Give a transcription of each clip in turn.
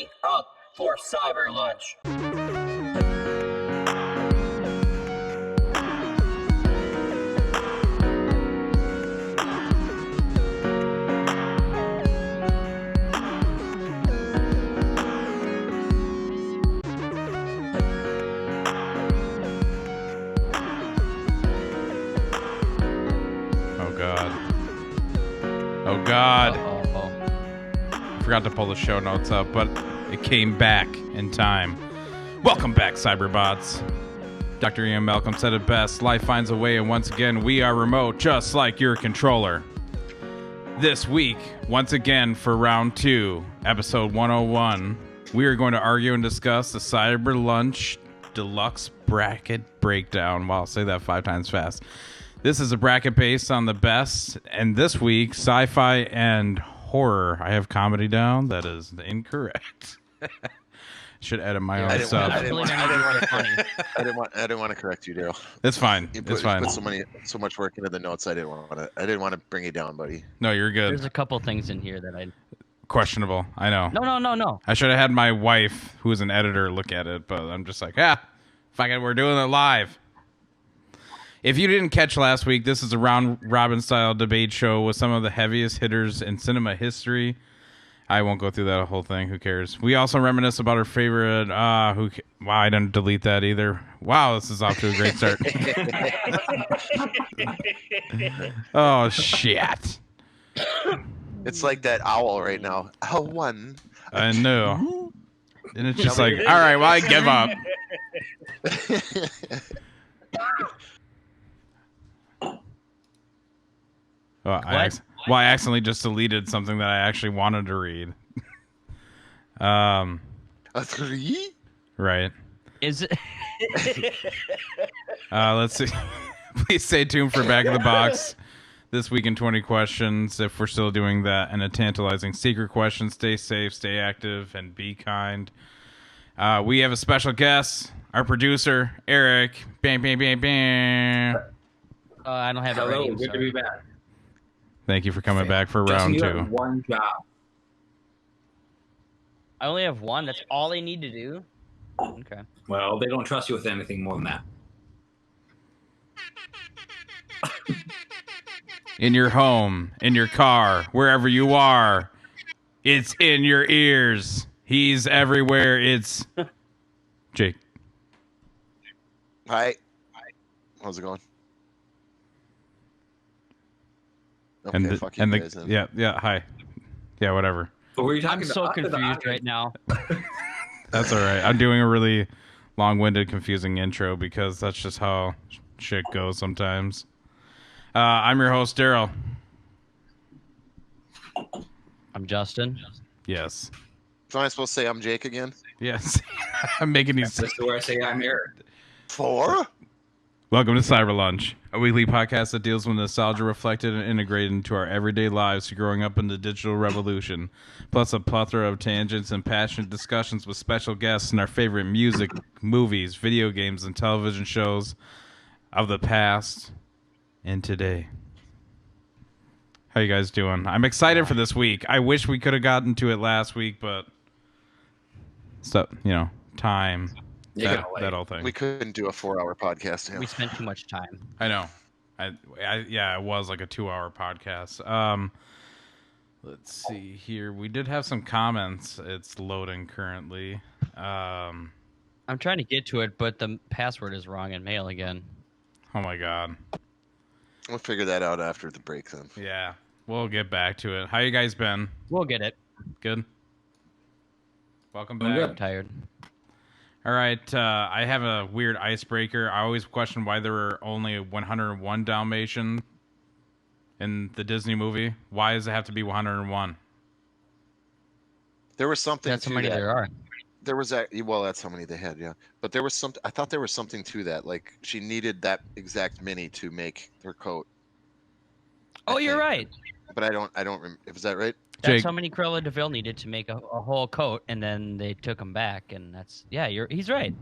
me up for Cyber Lunch. Oh God. I forgot to pull the show notes up, but it came back in time. Welcome back, Cyberbots. Dr. Ian Malcolm said it best. Life finds a way, and once again, we are remote, just like your controller. This week, once again, for round 2, episode 101, we are going to argue and discuss the Cyber Lunch Deluxe Bracket Breakdown. Wow, I'll say that 5 times fast. This is a bracket based on the best, and this week, sci-fi and horror. I have comedy down. That is incorrect. Should edit my own stuff. I didn't want to correct you, Daryl. It's fine. It's fine. You put so much work into the notes. I didn't want to bring you down, buddy. No, you're good. There's a couple things in here that I questionable. I know. No. I should have had my wife, who is an editor, look at it, but I'm just like, fuck it, we're doing it live. If you didn't catch last week, this is a round-robin style debate show with some of the heaviest hitters in cinema history. I won't go through that whole thing. Who cares? We also reminisce about our favorite... wow, I didn't delete that either. Wow, this is off to a great start. Oh, shit. It's like that owl right now. Owl one. I know. And it's just like, all right, well, I give up. I accidentally just deleted something that I actually wanted to read. A 3? Right. Is it? Let's see. Please stay tuned for Back of the Box this week in 20 questions, if we're still doing that, and a tantalizing secret question. Stay safe, stay active, and be kind. We have a special guest, our producer, Eric. Bam, bam, bam, bam. I don't have it ready. Hello, good to be back. Thank you for coming back for round 2. You have one job. I only have one. That's all they need to do. Okay. Well, they don't trust you with anything more than that. In your home, in your car, wherever you are, it's in your ears. He's everywhere. It's Jake. Hi. How's it going? Okay, hi. Yeah, whatever. But were you talking I'm so confused right now. That's all right. I'm doing a really long-winded, confusing intro because that's just how shit goes sometimes. I'm your host, Daryl. I'm Justin. Yes. So am I supposed to say I'm Jake again? Yes. I'm making these. That's where I say I'm Eric. 4? Welcome to Cyber Lunch, a weekly podcast that deals with nostalgia reflected and integrated into our everyday lives through growing up in the digital revolution, plus a plethora of tangents and passionate discussions with special guests and our favorite music, movies, video games, and television shows of the past and today. How you guys doing? I'm excited for this week. I wish we could have gotten to it last week, but time. That whole thing. We couldn't do a 4-hour podcast. Yeah. We spent too much time. I know. It was like a 2-hour podcast. Let's see here. We did have some comments. It's loading currently. I'm trying to get to it, but the password is wrong in mail again. Oh my god. We'll figure that out after the break then. Yeah, we'll get back to it. How you guys been? We'll get it. Good. Welcome back. I'm tired. All right, I have a weird icebreaker. I always question why there were only 101 Dalmatian in the Disney movie. Why does it have to be 101? There was something. That's how many there are. There was that's how many they had, yeah. But there was I thought there was something to that. Like she needed that exact mini to make her coat. Oh, you're right. But I don't remember. Was that right? That's Jake. how many Cruella de Vil needed to make a whole coat, and then they took them back, and that's he's right.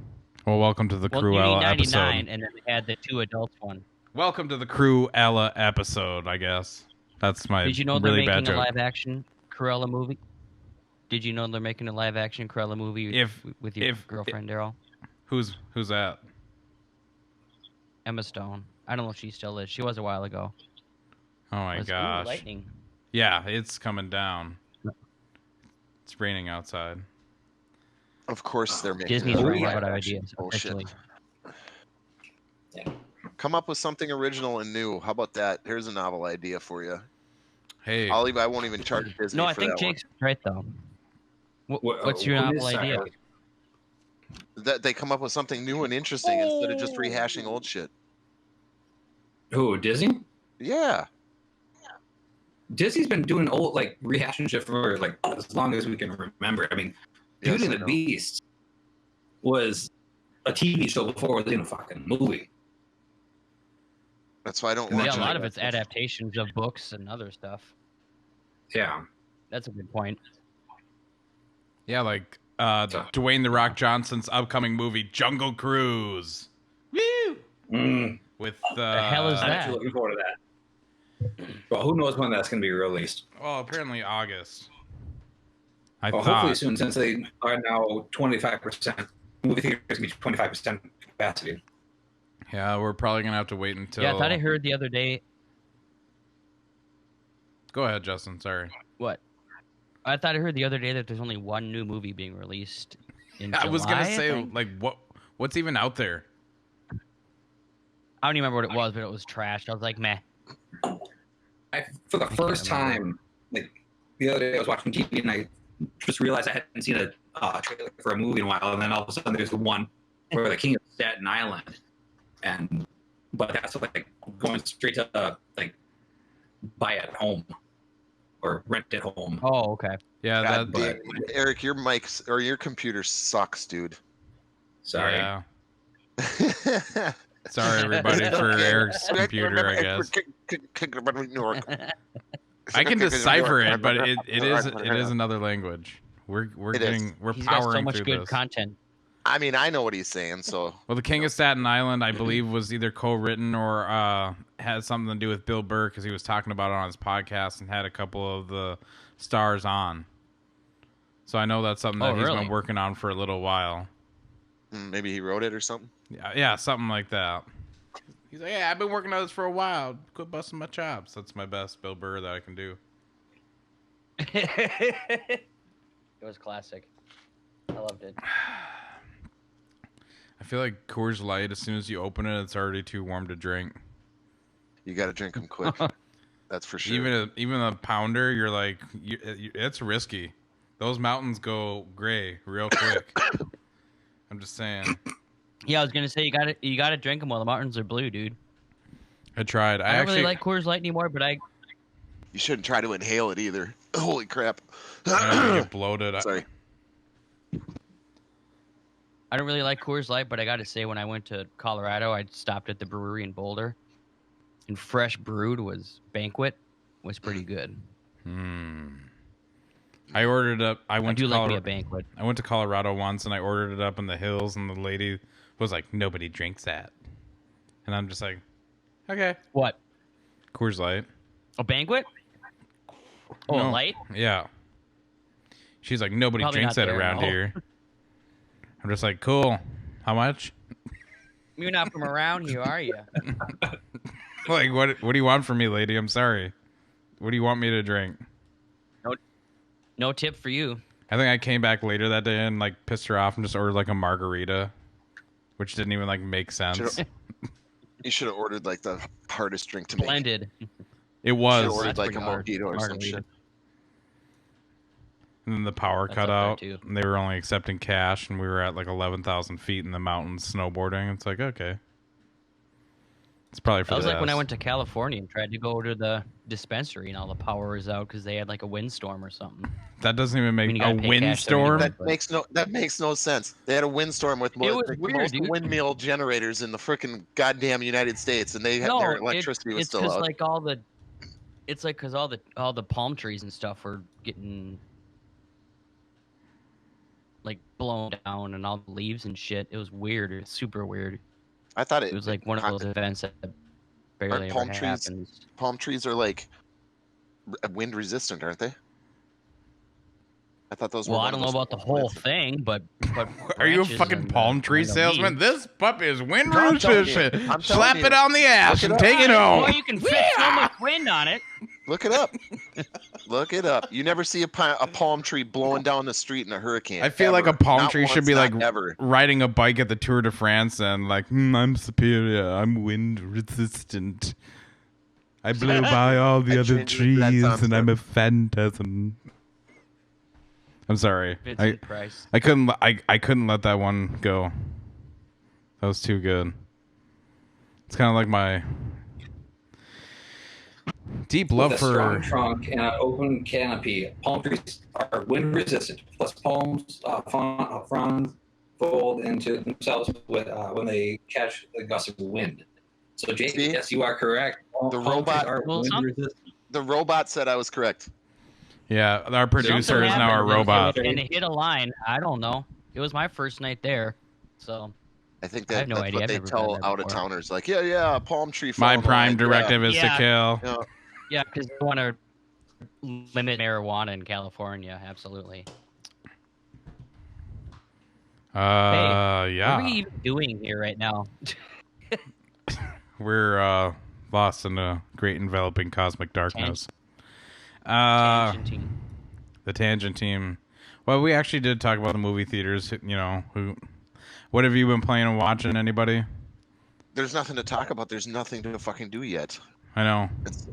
Well, welcome to the Cruella episode. 99, and then they had the 2 adults one. Welcome to the Cruella episode, I guess. That's my Did you know really they're bad making a joke. live action Cruella movie? Did you know they're making a live action Cruella movie with your girlfriend Daryl? Who's that? Emma Stone. I don't know if she still is. She was a while ago. Oh my gosh. Ooh, lightning. Yeah, it's coming down. It's raining outside. Of course, they're making Disney's a running live out of action ideas bullshit. officially. Come up with something original and new. How about that? Here's a novel idea for you. Hey, I won't even charge Disney No, I for think that Jake's right though. What's your Who novel is idea? that? one. That they come up with something new and interesting instead of just rehashing old shit. Who, Disney? Yeah. Disney's been doing old, like, rehashing shit for, like, as long as we can remember. I mean, Yes, Beauty I and the know. Beast was a TV show before it was even a fucking movie. That's why I don't Yeah, watch Yeah, a any lot of of it's that stuff. adaptations of books and other stuff. Yeah. That's a good point. yeah, like Dwayne the Rock Johnson's upcoming movie Jungle Cruise. Woo! Mm, With The hell is I'm that? actually looking forward to that. Well, who knows when that's going to be released? Well, apparently August. Well, hopefully soon, since they are now 25%. Movie theaters can be 25% capacity. Yeah, we're probably gonna have to wait until. Yeah, I thought I heard the other day. Go ahead, Justin. Sorry. What? I thought I heard the other day that there's only one new movie being released in July. I was gonna say, think. like, what's even out there? I don't even remember what it was, but it was trashed. I was like, meh. For the first time, like the other day, I was watching TV and I just realized I hadn't seen a trailer for a movie in a while, and then all of a sudden there's the one for the King of Staten Island, but that's like going straight to like buy at home or rent at home. Oh, okay. Yeah, God that. damn, Eric, your mics or your computer sucks, dude. Sorry. Yeah. Sorry, everybody, for Eric's computer. I guess I can decipher it, but it is another language. We're He's got powering so much through good this. content. I mean, I know what he's saying, so Well, The King of Staten Island, I believe, was either co-written or had something to do with Bill Burr because he was talking about it on his podcast and had a couple of the stars on. So I know that's something that he's been working on for a little while. maybe he wrote it or something. Yeah, something like that. He's like, yeah, I've been working on this for a while. Quit busting my chops. That's my best Bill Burr that I can do. It was classic. I loved it. I feel like Coors Light, as soon as you open it, it's already too warm to drink. You got to drink them quick. That's for sure. Even a pounder, you're like, it's risky. Those mountains go gray real quick. I'm just saying. Yeah, I was gonna say you gotta drink them while the mountains are blue, dude. I tried. I don't really like Coors Light anymore, but You shouldn't try to inhale it either. Holy crap! I get bloated. Sorry. I don't really like Coors Light, but I gotta say, when I went to Colorado, I stopped at the brewery in Boulder, and fresh brewed Banquet was pretty good. I ordered up. I I went do to like me Colorado. a Banquet. I went to Colorado once, and I ordered it up in the hills, and the lady was like, "Nobody drinks that," and I'm just like, "Okay." What? Coors Light. A Banquet? Oh, No. a light? Yeah. She's like, "Nobody Probably drinks not that there, around no. here." I'm just like, "Cool. How much?" You're not from around here, are you? Like, what do you want from me, lady? I'm sorry. What do you want me to drink? No tip for you. I think I came back later that day and like pissed her off and just ordered like a margarita, which didn't even like make sense. You should have ordered like the hardest drink to make. Blended. It You was. should have ordered That's like a pretty hard. mojito or some Margarita. shit. And then the power That's cut up there, out. too. And they were only accepting cash, and we were at like 11,000 feet in the mountains snowboarding. It's like, okay. It's probably for That was the like when I best. went to California and tried to go to the dispensary and all the power was out because they had like a windstorm or something. That doesn't even make mean, you a gotta pay cash there windstorm. anyway. That makes no sense. They had a windstorm with It was the weird, most dude. windmill generators in the freaking goddamn United States, and their electricity was it's still because out. like it's like because all the palm trees and stuff were getting like blown down and all the leaves and shit. It was weird. It was super weird. I thought It was like one of those events that barely palm ever trees- happens. palm trees are like wind resistant, aren't they? I thought those Well, were. I don't know about the whole thing, but Are you a branches fucking and, palm tree and the salesman? leaves. This puppy is wind No, I'm telling you. resistant. I'm telling Slap you. it on the ass Look it and up. take it Well, home. you can fit so much wind on it. Look it up. Look it up. You never see a palm tree blowing down the street in a hurricane. I feel like a ever. palm Not tree should once, be not like ever. riding a bike at the Tour de France and like, I'm superior. I'm wind resistant. I blow by all the I other changed it to that trees time and I'm slip. a phantasm. I'm sorry. Vincent Price. I couldn't let that one go. That was too good. It's kind of like my deep love With a for strong trunk and an open canopy, palm trees are wind resistant. Plus, palms fronds fold into themselves when they catch the gust of wind. So, Jake, See? yes, you are correct. The Palm robot- trees are Well, wind some- resistant. The robot said I was correct. yeah. Our producer Something is now a happened robot. and it hit a line. I don't know. It was my first night there, so I think I have no that's idea. what I've they never tell been there out of before. towners. Like, yeah, palm tree. My falling prime on it, directive is to Yeah. kill. Yeah. yeah, because they want to limit marijuana in California. Absolutely. What are Yeah. we even doing here right now? We're lost in a great enveloping cosmic darkness. Tangent team. The Tangent Team. Well, we actually did talk about the movie theaters. You know, what have you been playing and watching? Anybody? There's nothing to talk about. There's nothing to fucking do yet. I know. It's,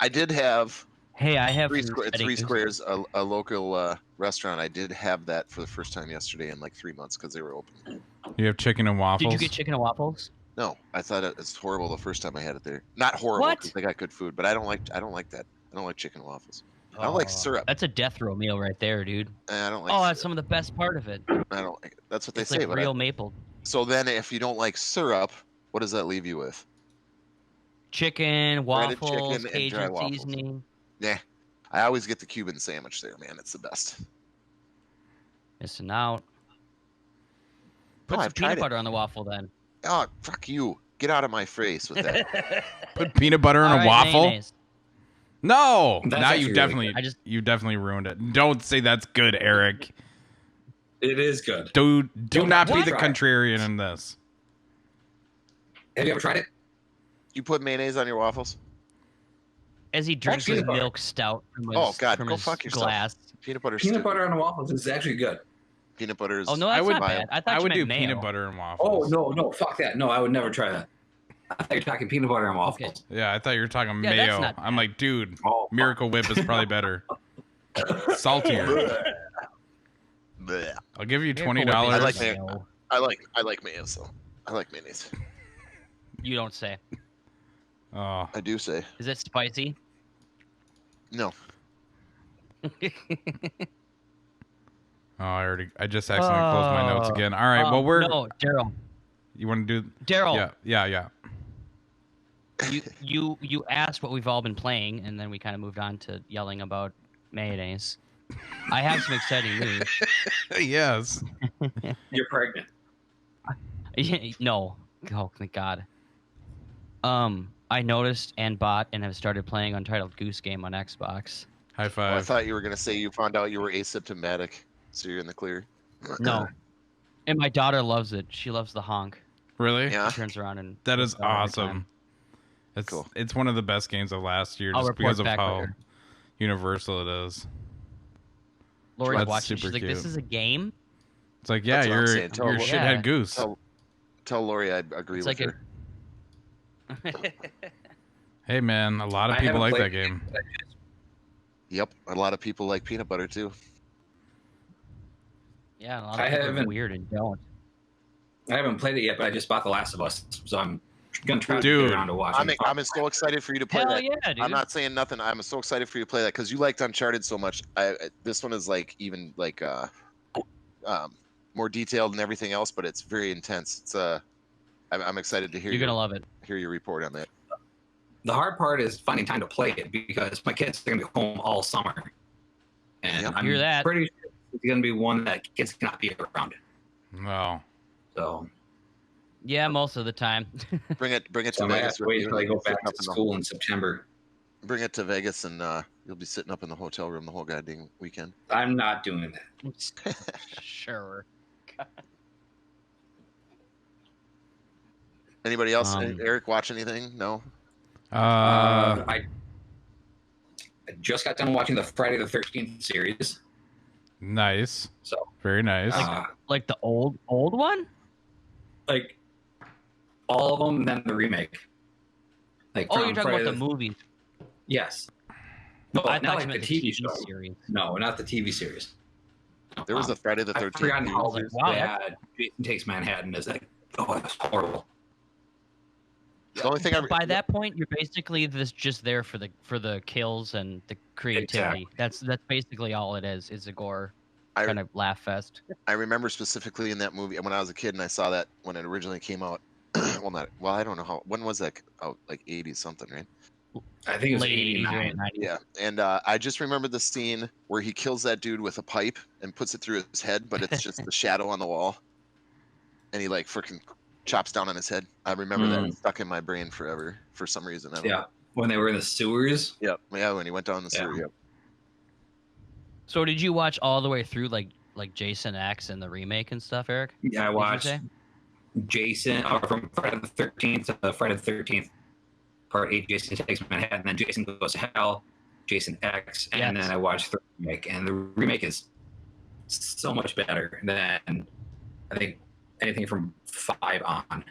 I did have Hey, I have Three some Squares, settings. a local restaurant. I did have that for the first time yesterday in like 3 months because they were open. You have chicken and waffles. Did you get chicken and waffles? No, I thought it's horrible the first time I had it there. Not horrible What? because they got good food, but I don't like that. I don't like chicken and waffles. I don't like syrup. That's a death row meal right there, dude. I don't like. Oh, syrup. that's some of the best part of it. I don't like it. That's what they It's say. like but real maple. so then, if you don't like syrup, what does that leave you with? Chicken, Breaded waffles, chicken and dry Cajun waffles. seasoning. Yeah, I always get the Cuban sandwich there, man. It's the best. Missing out. Put No, some I've tried peanut it. butter on the waffle then. Oh, fuck you! Get out of my face with that. Put peanut butter in All a right, waffle? mayonnaise. No. That's Now actually you really definitely, good. you definitely ruined it. Don't say that's good, Eric. It is good. Do Don't- not be what? the Try it. contrarian in this. Have you ever tried it? You put mayonnaise on your waffles? As he drinks his peanut butter. milk stout from his, Oh, God, from go his fuck yourself. glass. Peanut butter. Peanut butter on the waffles is actually good. Peanut butter is. Oh no, I that's would not buy bad. I thought I you would meant do mayo. peanut butter and Oh waffles. no, fuck that. No, I would never try that. I thought you were talking peanut butter and waffles. Yeah, I thought you were talking Yeah, that's mayo. not I'm bad. like, dude, Oh, Miracle Whip is probably better. Saltier. Bleh. I'll give you Miracle Whip $20. I is like mayo. I like mayonnaise though. I like mayonnaise. You don't say. Oh, I do say Is it spicy? no. I just accidentally closed my notes again. All right, well No, Daryl. you want to do? Daryl, Yeah. you asked what we've all been playing, and then we kind of moved on to yelling about mayonnaise. I have some exciting news. Yes. You're pregnant. No. Oh, thank God. I noticed and bought and have started playing Untitled Goose Game on Xbox. High Oh, I five. thought you were gonna say you found out you were asymptomatic, so you're in the clear. No. And my daughter loves it. She loves the honk. Really? Yeah. She turns around and That is looks at it every time. awesome. It's Cool. It's one of the best games of last year, I'll just report because of back how later. universal it is. Lori's That's watching. super She's like, cute. "This is a game." It's like, yeah, That's what I'm you're saying. Tell you're her- shithead Yeah. goose. Tell Lori I agree It's with like her. Hey man, a lot of I people haven't like that played game. Yep, a lot of people like peanut butter too. Yeah, a lot I of people are haven't- weird and don't. I haven't played it yet, but I just bought The Last of Us, so I'm gonna try to Dude, get around to watch I'm it. so excited for you to play Hell that. yeah, dude! I'm not saying nothing. I'm so excited for you to play that because you liked Uncharted so much. This one is like even like more detailed and everything else, but it's very intense. It's I'm excited to hear You're gonna love it. hear your report on that. The hard part is finding time to play it because my kids are gonna be home all summer, and Yep. I'm Hear that. pretty sure it's gonna be one that kids cannot be around. No. So Yeah, most of the time. Bring it So to I might have Vegas. to wait with until I you go and back sit up to in the- school in September. Bring it to Vegas and You'll be sitting up in the hotel room the whole goddamn weekend. I'm not doing that. Sure. Anybody else? Um, Eric, watch anything? No. I just got done watching the Friday the 13th series. Nice. So Very nice. like the old one? like all of them, then the remake. Like Oh, from you're talking Friday about the movies. Yes. No, I not thought like you the meant TV show. series. No, not the TV series. There was a Friday the I've 13th. forgotten how like, wow, bad Jason Takes Manhattan is. Like, oh, that's horrible. The only thing By that point, you're basically just there for the kills and the creativity. Exactly. That's basically all it is. It's a gore I- kind of laugh fest. I remember specifically in that movie when I was a kid and I saw that when it originally came out. Well, I don't know when was that out, like 80s something, right? I think it was Late 80s, 89. early 90s. Yeah, and I just remember the scene where he kills that dude with a pipe and puts it through his head, but it's just the shadow on the wall, and he like freaking chops down on his head. I remember that stuck in my brain forever for some reason. I don't know. When they were in the sewers. Yeah, when he went down the sewer. Yeah. So did you watch all the way through like Jason X and the remake and stuff, Eric? Yeah, I Did you watched say? Jason from Friday the 13th to Friday the 13th Part 8, Jason Takes Manhattan, then Jason Goes to Hell, Jason X, and then I watched the remake. And the remake is so much better than I think anything from 5 on.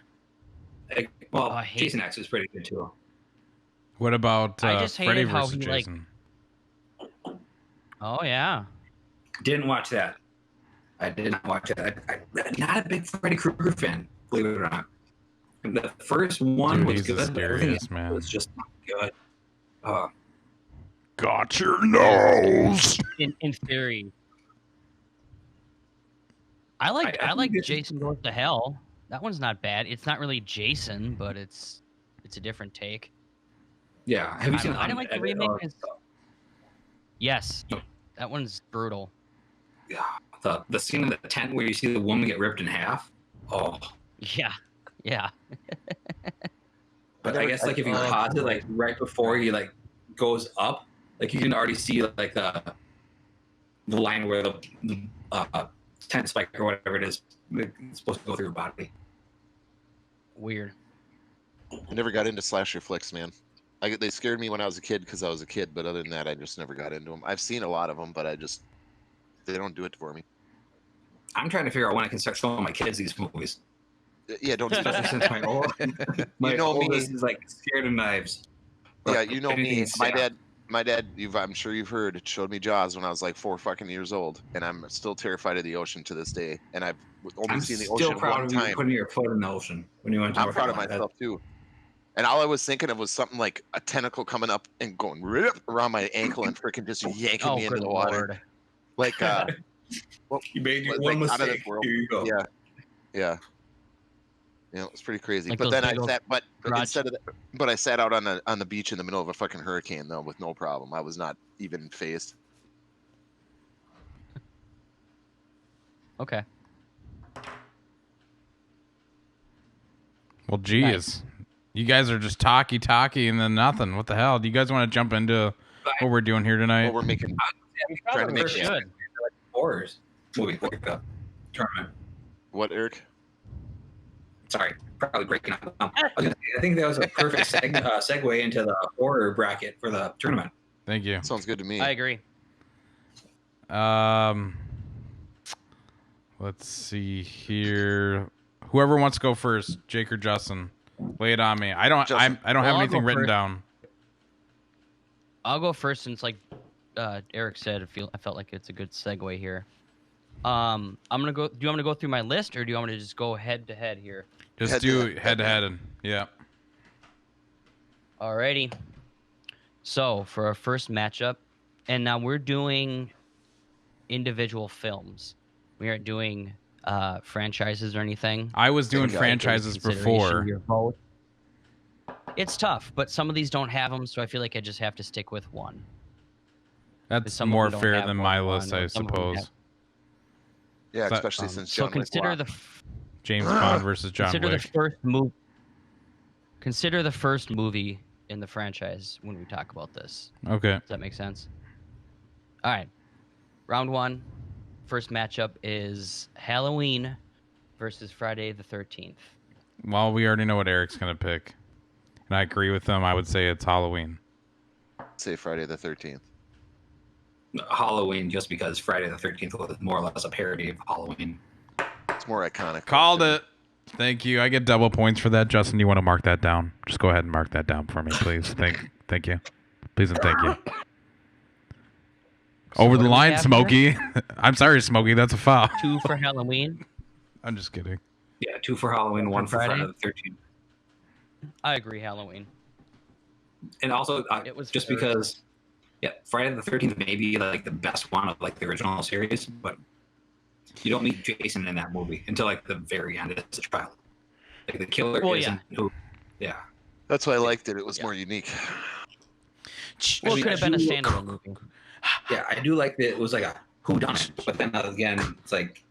Jason X is pretty good too. What about I just Freddy hated how versus he, Jason? Oh yeah. Didn't watch that. I did not watch it. I'm not a big Freddy Krueger fan, believe it or not. The first one Dude, was he's the good. scariest, man. It was just not good. Got your nose. In theory. I like Jason Goes to Hell. That one's not bad. It's not really Jason, but it's a different take. Yeah. Have you seen? I don't like the remake. Yes, that one's brutal. Yeah. The scene in the tent where you see the woman get ripped in half. Oh. Yeah. Yeah. But I guess like if you pause it like right before he like goes up, like you can already see like the line where the tent spike or whatever it is, it's supposed to go through your body. Weird. I never got into slasher flicks, man. They scared me when I was a kid because I was a kid, but other than that, I just never got into them. I've seen a lot of them, but they don't do it for me. I'm trying to figure out when I can start showing my kids these movies. Yeah, don't do that. Since my oldest is like scared of knives. Yeah, you know me. My dad. I'm sure you've heard. Showed me Jaws when I was like 4 fucking years old, and I'm still terrified of the ocean to this day. And I've only seen the ocean one time. I'm still proud of you putting your foot in the ocean when you went to. I'm proud of myself too. And all I was thinking of was something like a tentacle coming up and going right up around my ankle and freaking just yanking me into the water. Lord. Like, well, you made like one mistake. Out of this world. Here you go. Yeah. You know, it was pretty crazy. Like but then I sat, but garage. instead of that, but I sat out on the beach in the middle of a fucking hurricane though with no problem. I was not even phased. Okay. Well, geez. Nice. You guys are just talky and then nothing. What the hell? Do you guys want to jump into what we're doing here tonight? Well, we're making. Trying to make good. Horrors movie for the tournament. What, Eric? Sorry, probably breaking up. I think that was a perfect segue into the horror bracket for the tournament. Thank you. Sounds good to me. I agree. Let's see here. Whoever wants to go first, Jake or Justin, lay it on me. I don't have anything written down. I'll go first since, like Eric said, I felt like it's a good segue here. I'm gonna go. Do you want me to go through my list, or do you want me to just go head to head here? Just do head to head, and yeah. Alrighty. So for our first matchup, and now we're doing individual films. We aren't doing franchises or anything. I was doing franchises before. It's tough, but some of these don't have them, so I feel like I just have to stick with one. That's more fair than my list, I suppose. Yeah, especially since John consider James Bond versus John Wick. Consider the first movie in the franchise when we talk about this. Okay. Does that make sense? All right. Round 1. First matchup is Halloween versus Friday the 13th. Well, we already know what Eric's going to pick. And I agree with him. I would say it's Halloween. Say Friday the 13th. Halloween, just because Friday the 13th was more or less a parody of Halloween. It's more iconic. Called it. Thank you. I get double points for that. Justin, you want to mark that down? Just go ahead and mark that down for me, please. Thank you. Please and thank you. So Over what the do we line, have Smokey. I'm sorry, Smokey. That's a foul. 2 for Halloween. I'm just kidding. Yeah, 2 for Halloween, 1 for Friday the 13th. I agree, Halloween. And also, It was just first. because, yeah, Friday the 13th may be like the best one of like the original series, but you don't meet Jason in that movie until like the very end as a child. Like the killer isn't who. Yeah. That's why I liked it. It was more unique. Well, it mean, could have I been a do- standalone movie. Yeah, I do like that it was like a whodunit, but then again, it's like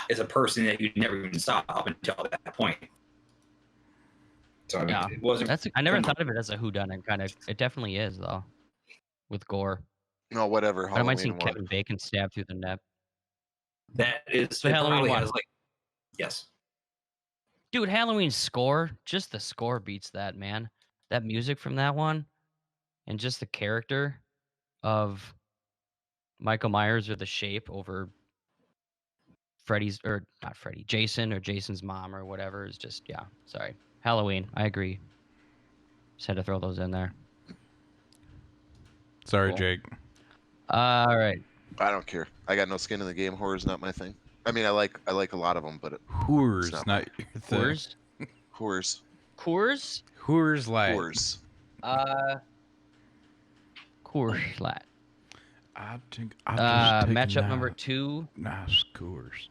it's a person that you never even saw up until that point. So I mean, Yeah. it wasn't. I never thought of it as a whodunit. Kind of. It definitely is though, with gore. No, whatever. But I might see Halloween one. Kevin Bacon stabbed through the neck. That is. So it Halloween probably one. has, like, yes. Dude, Halloween's score, just the score beats that, man. That music from that one, and just the character of Michael Myers or the Shape over Jason or Jason's mom or whatever is just, yeah, sorry. Halloween, I agree. Just had to throw those in there. Sorry, Cool. Jake. All right. I don't care. I got no skin in the game. Horror's not my thing. I mean, I like a lot of them, but Whores, not not your thing. Coors? Horrors. Coors? Whores Light. Horrors. Coors Light. I think I'll just take Matchup a number 2. nice Coors.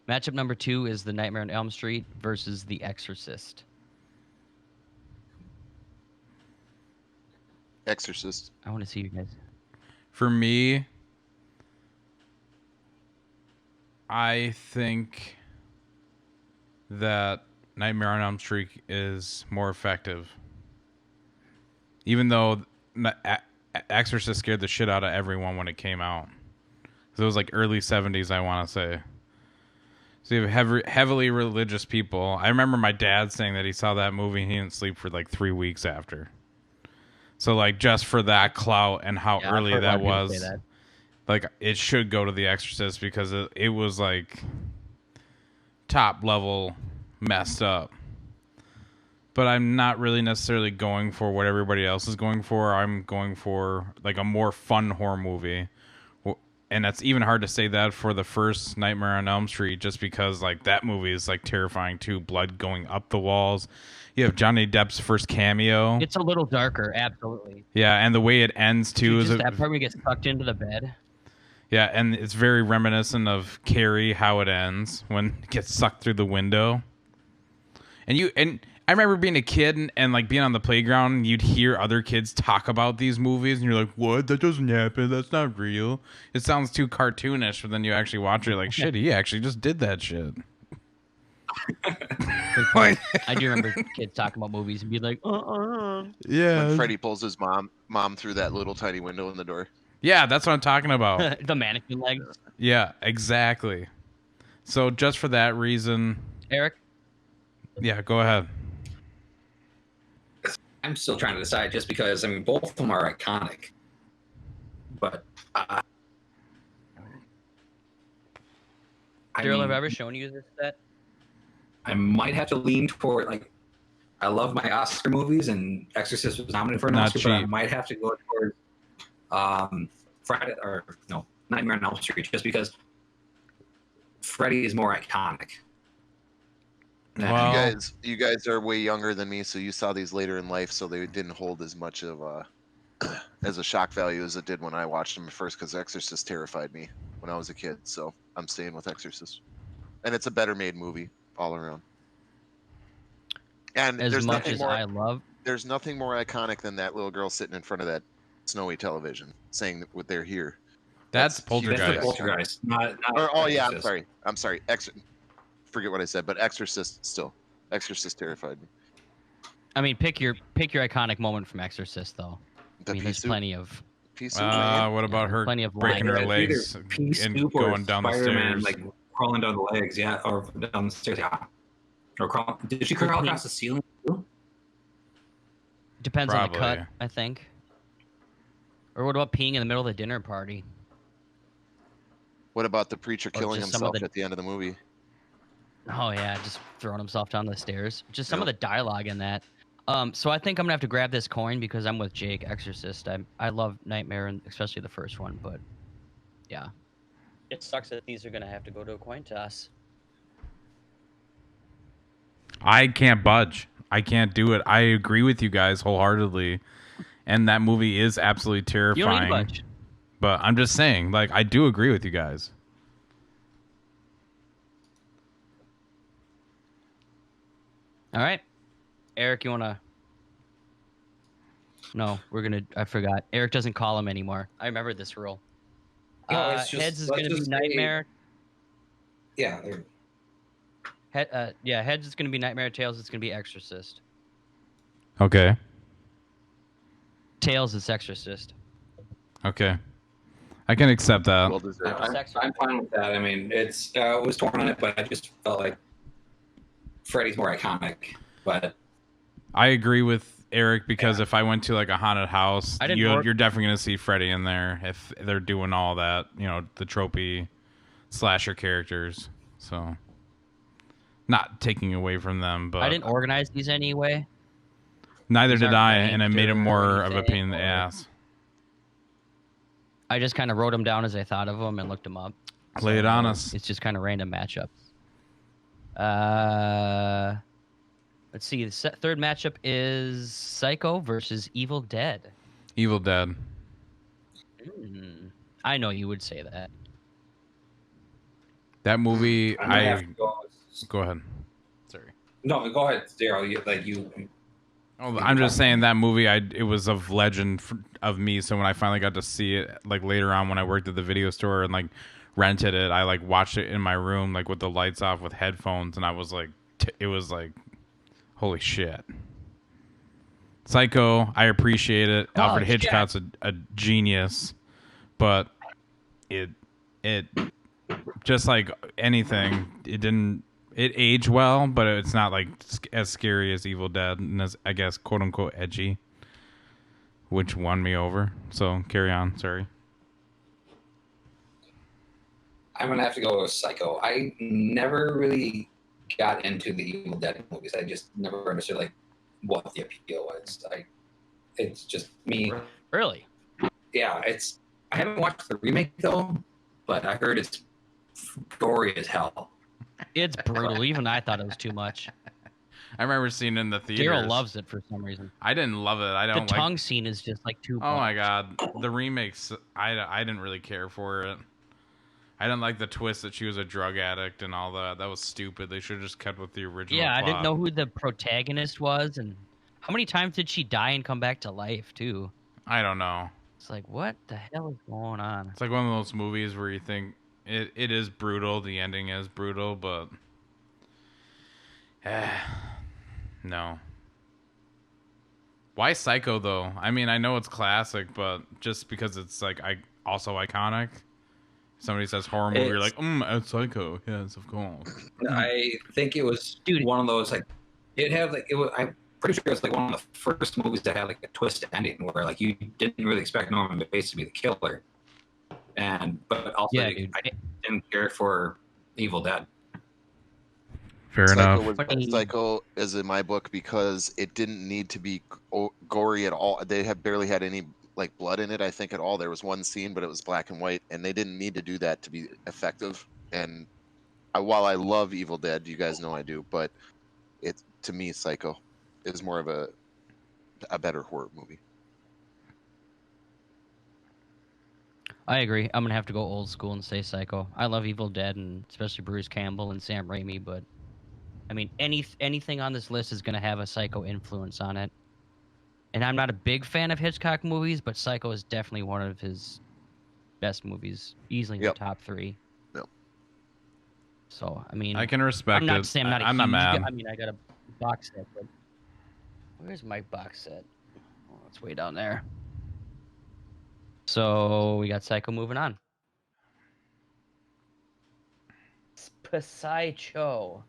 Matchup number 2 is The Nightmare on Elm Street versus The Exorcist. Exorcist. I want to see you guys. For me, I think that Nightmare on Elm Street is more effective. Even though Exorcist scared the shit out of everyone when it came out. So it was like early 70s, I want to say. So you have heavily religious people. I remember my dad saying that he saw that movie and he didn't sleep for like 3 weeks after. So like just for that clout and how Yeah, I've early heard a lot that of people was, say that. like it should go to The Exorcist because it was like top level messed up. But I'm not really necessarily going for what everybody else is going for. I'm going for like a more fun horror movie. And that's even hard to say that for the first Nightmare on Elm Street, just because like that movie is like terrifying too. Blood going up the walls. You have Johnny Depp's first cameo. It's a little darker, absolutely. Yeah, and the way it ends too is Just that part when he gets sucked into the bed. yeah, and it's very reminiscent of Carrie, how it ends when it gets sucked through the window. And I remember being a kid and like being on the playground and you'd hear other kids talk about these movies and you're like, what? That doesn't happen. That's not real. It sounds too cartoonish, but then you actually watch it, you're like, shit, he actually just did that shit. I do remember kids talking about movies and be like, Yeah. When Freddy pulls his mom through that little tiny window in the door. Yeah, that's what I'm talking about. the mannequin legs. Yeah, exactly. So just for that reason, Eric? yeah, go ahead. I'm still trying to decide, just because I mean both of them are iconic, but Daryl, have I ever shown you this set? I might have to lean toward, like, I love my Oscar movies, and Exorcist was nominated for an Not Oscar, but I cheap. might have to go toward Nightmare on Elm Street, just because Freddy is more iconic. Wow. You guys are way younger than me, so you saw these later in life, so they didn't hold as much of as a shock value as it did when I watched them at first, because Exorcist terrified me when I was a kid. So I'm staying with Exorcist, and it's a better made movie all around. And As there's much nothing as more. I love, There's nothing more iconic than that little girl sitting in front of that snowy television saying that they're here. That's That's the Poltergeist. Poltergeist. Not Oh yeah, Exorcist. I'm sorry. Forget what I said, but Exorcist still. Exorcist terrified me. I mean, pick your iconic moment from Exorcist, though. The I mean, pea there's soup. plenty of Pea soup, man. What about her plenty of breaking her lines. It's either legs pea and soup or going down the Spider-Man, stairs? like crawling down the legs, yeah, or down the stairs, yeah. Or crawl. Did she crawl across the ceiling too? Depends on the Probably. cut, I think. Or what about peeing in the middle of the dinner party? What about the preacher Or killing just some of himself the- at the end of the movie? Oh yeah, just throwing himself down the stairs. Just some of the Yep. dialogue in that. So I think I'm gonna have to grab this coin because I'm with Jake. Exorcist. I love Nightmare, and especially the first one. But yeah, it sucks that these are gonna have to go to a coin toss. I can't budge. I can't do it. I agree with you guys wholeheartedly. And that movie is absolutely terrifying. You don't need to budge. But I'm just saying, like, I do agree with you guys. All right, Eric, you wanna? No, we're gonna. I forgot. Eric doesn't call him anymore. I remember this rule. No, it's just- Heads is let's gonna be just say- Nightmare. Yeah, there. Heads is gonna be Nightmare. Tails is gonna be Exorcist. Okay. Tails is Exorcist. Okay. I can accept that. Well deserved. I'm fine with that. I mean, it was torn on it, but I just felt like Freddy's more iconic. But I agree with Eric because if I went to like a haunted house, I didn't you're definitely going to see Freddy in there if they're doing all that, you know, the tropey slasher characters. So not taking away from them, but I didn't organize these anyway. neither these did aren't I, and it ranked made it or more of a anything, pain in the or- ass. I just kind of wrote them down as I thought of them and looked them up. Lay it on us. It's just kind of random matchups. Let's see. The third matchup is Psycho versus Evil Dead. Evil Dead. I know you would say that. That movie, I'm gonna have to go ahead. Sorry. No, go ahead, Daryl. You. Oh, I'm just saying that movie. It was of legend of me. So when I finally got to see it, like later on when I worked at the video store and like rented it, I like watched it in my room, like with the lights off with headphones, and I was like, it was like, holy shit. Psycho, I appreciate it. Oh, Alfred shit. Hitchcock's a genius, but it just like anything, it aged well, but it's not like as scary as Evil Dead and as, I guess, quote unquote edgy, which won me over. So carry on. Sorry. I'm gonna have to go with Psycho. I never really got into the Evil Dead movies. I just never understood like what the appeal was. It's just me. Really? Yeah, I haven't watched the remake though, but I heard it's gory as hell. It's brutal. Even I thought it was too much. I remember seeing it in the theaters. Daryl loves it for some reason. I didn't love it. I The don't like. tongue scene is just like too. Oh my god, the remakes. I didn't really care for it. I didn't like the twist that she was a drug addict and all that. That was stupid. They should have just kept with the original. Yeah, I plot. didn't know who the protagonist was, and how many times did she die and come back to life too? I don't know. It's like, what the hell is going on? It's like one of those movies where you think it is brutal. The ending is brutal, but no. Why Psycho though? I mean, I know it's classic, but just because it's like also iconic. Somebody says horror movie, you're like, it's Psycho. Yes, of course. I think it was one of those like it had like it was. I'm pretty sure it's like one of the first movies that had like a twist ending where like you didn't really expect Norman Bates to be the killer, but also Yeah, like, dude. I didn't care for Evil Dead. Fair enough. Psycho is in my book because it didn't need to be gory at all. They have barely had any like blood in it, I think, at all. There was one scene, but it was black and white, and they didn't need to do that to be effective. And while I love Evil Dead, you guys know I do, but it to me, Psycho is more of a better horror movie. I agree. I'm gonna have to go old school and say Psycho. I love Evil Dead and especially Bruce Campbell and Sam Raimi, but I mean anything on this list is gonna have a Psycho influence on it. And I'm not a big fan of Hitchcock movies, but Psycho is definitely one of his best movies, easily in the top 3. Yep. So I mean, I can respect I'm not it. saying I'm not a I'm not huge mad. guy. I mean, I got a box set, but where's my box set? Oh, it's way down there. So we got Psycho moving on. Psycho.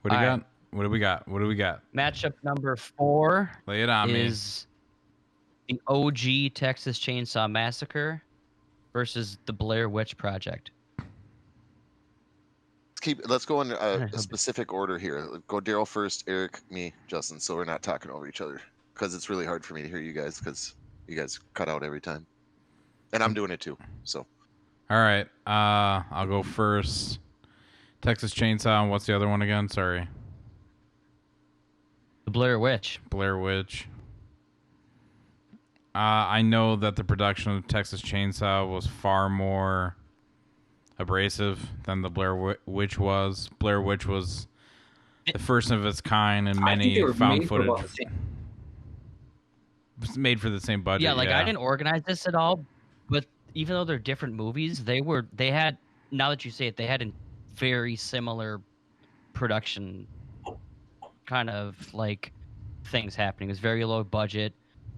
What do you All right. got? What do we got? What do we got? Matchup number 4 Lay it on me. is the OG Texas Chainsaw Massacre versus the Blair Witch Project. Let's go in a specific order here. Go Daryl first, Eric, me, Justin, so we're not talking over each other, because it's really hard for me to hear you guys because you guys cut out every time, and I'm doing it too. So, all right, I'll go first. Texas Chainsaw. And what's the other one again? Sorry. The Blair Witch. Blair Witch. I know that the production of Texas Chainsaw was far more abrasive than the Blair Witch was. Blair Witch was the first of its kind in many found footage. It's made for the same budget. Yeah, like I didn't organize this at all, but even though they're different movies, they had, now that you say it, they had a very similar production kind of like things happening. It was very low budget.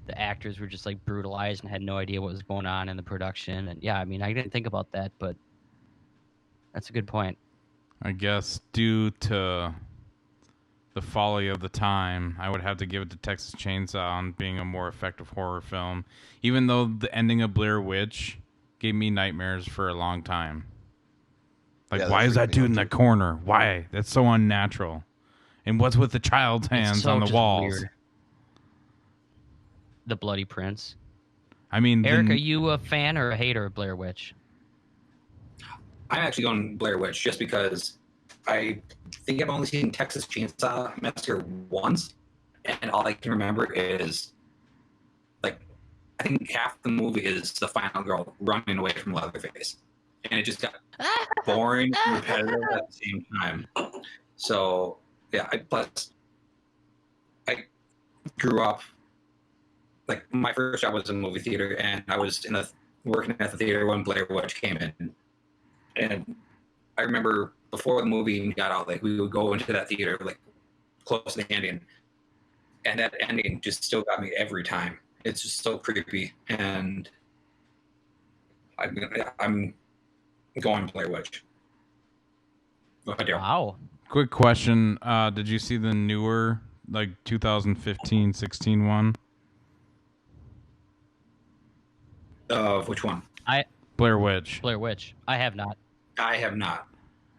The actors were just like brutalized and had no idea what was going on in the production. And yeah, I mean, I didn't think about that, but that's a good point. I guess due to the folly of the time, I would have to give it to Texas Chainsaw on being a more effective horror film, even though the ending of Blair Witch gave me nightmares for a long time. Like, why is that dude in that corner? Why? That's so unnatural. And what's with the child's hands on the walls? Weird. The Bloody Prince. I mean, Eric, are you a fan or a hater of Blair Witch? I'm actually going Blair Witch just because I think I've only seen Texas Chainsaw Massacre once, and all I can remember is, like, I think half the movie is the final girl running away from Leatherface, and it just got boring and repetitive at the same time. So yeah, plus I grew up, like, my first job was in a movie theater, and I was working at the theater when Blair Witch came in. And I remember before the movie even got out, like, we would go into that theater, like, close to the ending, and that ending just still got me every time. It's just so creepy, and I'm going Blair Witch. Wow. Quick question. Did you see the newer, like, 2015-16 one? Which one? Blair Witch. Blair Witch. I have not. I have not.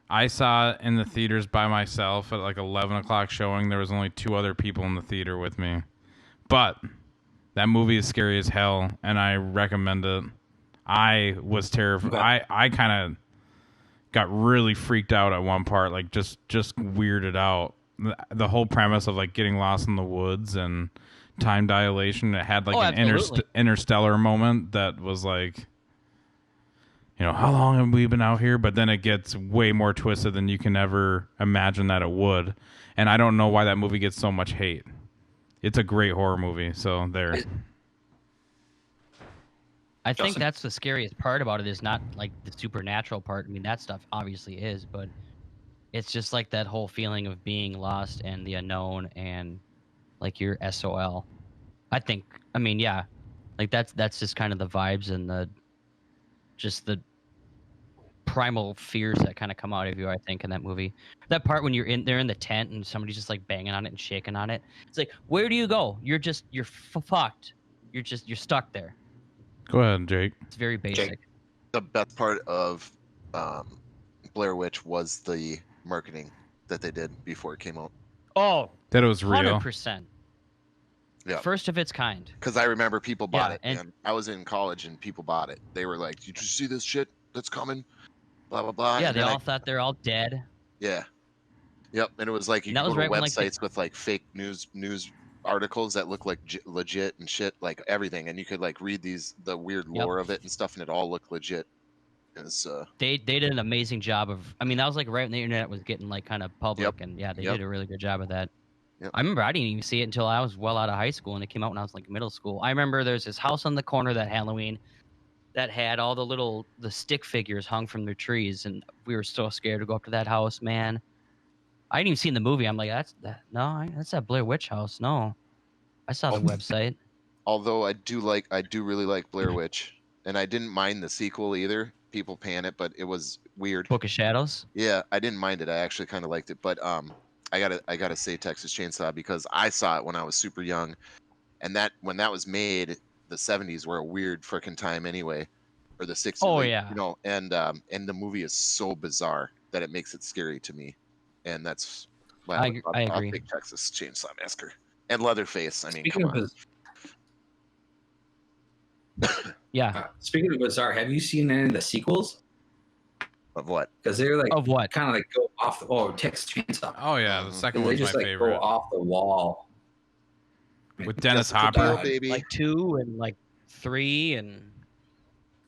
I saw it in the theaters by myself at like 11 o'clock showing. There was only 2 other people in the theater with me. But that movie is scary as hell, and I recommend it. I was terrified. Okay. I kind of got really freaked out at one part, like just weirded out. The whole premise of like getting lost in the woods and time dilation, it had like an interstellar moment that was like, you know, how long have we been out here? But then it gets way more twisted than you can ever imagine that it would. And I don't know why that movie gets so much hate. It's a great horror movie. So there. I think that's the scariest part about it, is not like the supernatural part. I mean, that stuff obviously is, but it's just like that whole feeling of being lost and the unknown and like your SOL. I mean, yeah, like that's just kind of the vibes and the primal fears that kind of come out of you, I think, in that movie. That part when they're in the tent and somebody's just like banging on it and shaking on it. It's like, where do you go? You're fucked. You're stuck there. Go ahead, Jake. It's very basic. Jake, the best part of Blair Witch was the marketing that they did before it came out. Oh, that it was real. 100%. Yeah. First of its kind. Because I remember people bought it, and I was in college and people bought it. They were like, "Did you see this shit that's coming?" Blah blah blah. Yeah, they all thought they're all dead. Yeah. Yep, and it was like you could go to websites with like fake news articles that look like legit and shit, like everything, and you could like read the weird lore of it and stuff, and it all looked legit. They did an amazing job of. I mean, that was like right when the internet was getting like kind of public, and yeah, they did a really good job of that. Yep. I remember I didn't even see it until I was well out of high school, and it came out when I was like middle school. I remember there's this house on the corner that Halloween. that had all the stick figures hung from their trees, and we were so scared to go up to that house, man. I hadn't even seen the movie. I'm like, that's that Blair Witch house. No, I saw the website. Although I do really like Blair Witch, and I didn't mind the sequel either. People pan it, but it was weird. Book of Shadows. Yeah, I didn't mind it. I actually kind of liked it, but I gotta say Texas Chainsaw because I saw it when I was super young, and that when that was made, the '70s were a weird freaking time anyway, or the '60s. Oh like, yeah. and the movie is so bizarre that it makes it scary to me, and that's why I I'll agree. pick Texas Chainsaw Massacre and Leatherface. I mean, Speaking come of on. biz- Yeah. speaking of bizarre, have you seen any of the sequels? Of what? Because they're like Of what? kind of like go off. Texas Chainsaw. Oh yeah, the Mhm. second They one's just my like favorite. go off the wall. With Dennis Justice for Bill, Hopper. baby. Like 2 and like 3 and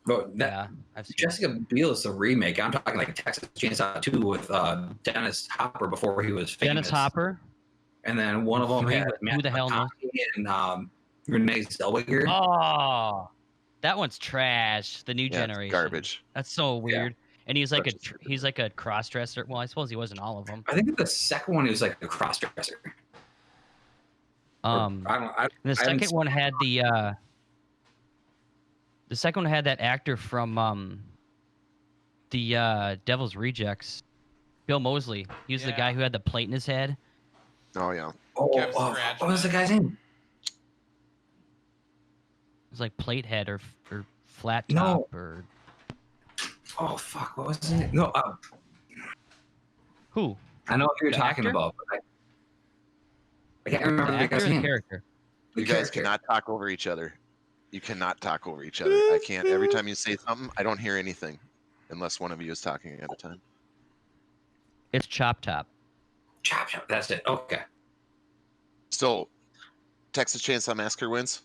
But that yeah, I've seen Jessica Biel is the remake. I'm talking like Texas Chainsaw 2 with Dennis Hopper before he was famous. Dennis Hopper. And then one of them Three had with- Matt who the hell knows? McConaughey and Renee Zellweger. Oh, that one's trash. The new Yeah, it's generation. garbage. That's so weird. And he's like Such a he's like a cross dresser. Well, I suppose he wasn't all of them. I think the second one he was like a cross dresser. I the second one had the second one had that actor from the Devil's Rejects, Bill Moseley. He was the Yeah. guy who had the plate in his head. Oh yeah. Kept scratching what was the it. guy's name? It was like plate head or flat No. top or Oh fuck, what was his name? No, who? I know what you're The talking actor? about, but I can't remember The the actor guy's or the name. character? The You guys character. cannot talk over each other. You cannot talk over each other. I can't. Every time you say something, I don't hear anything unless one of you is talking at a time. It's Chop Top. Chop chop. That's it. Okay. So, Texas Chainsaw Massacre wins.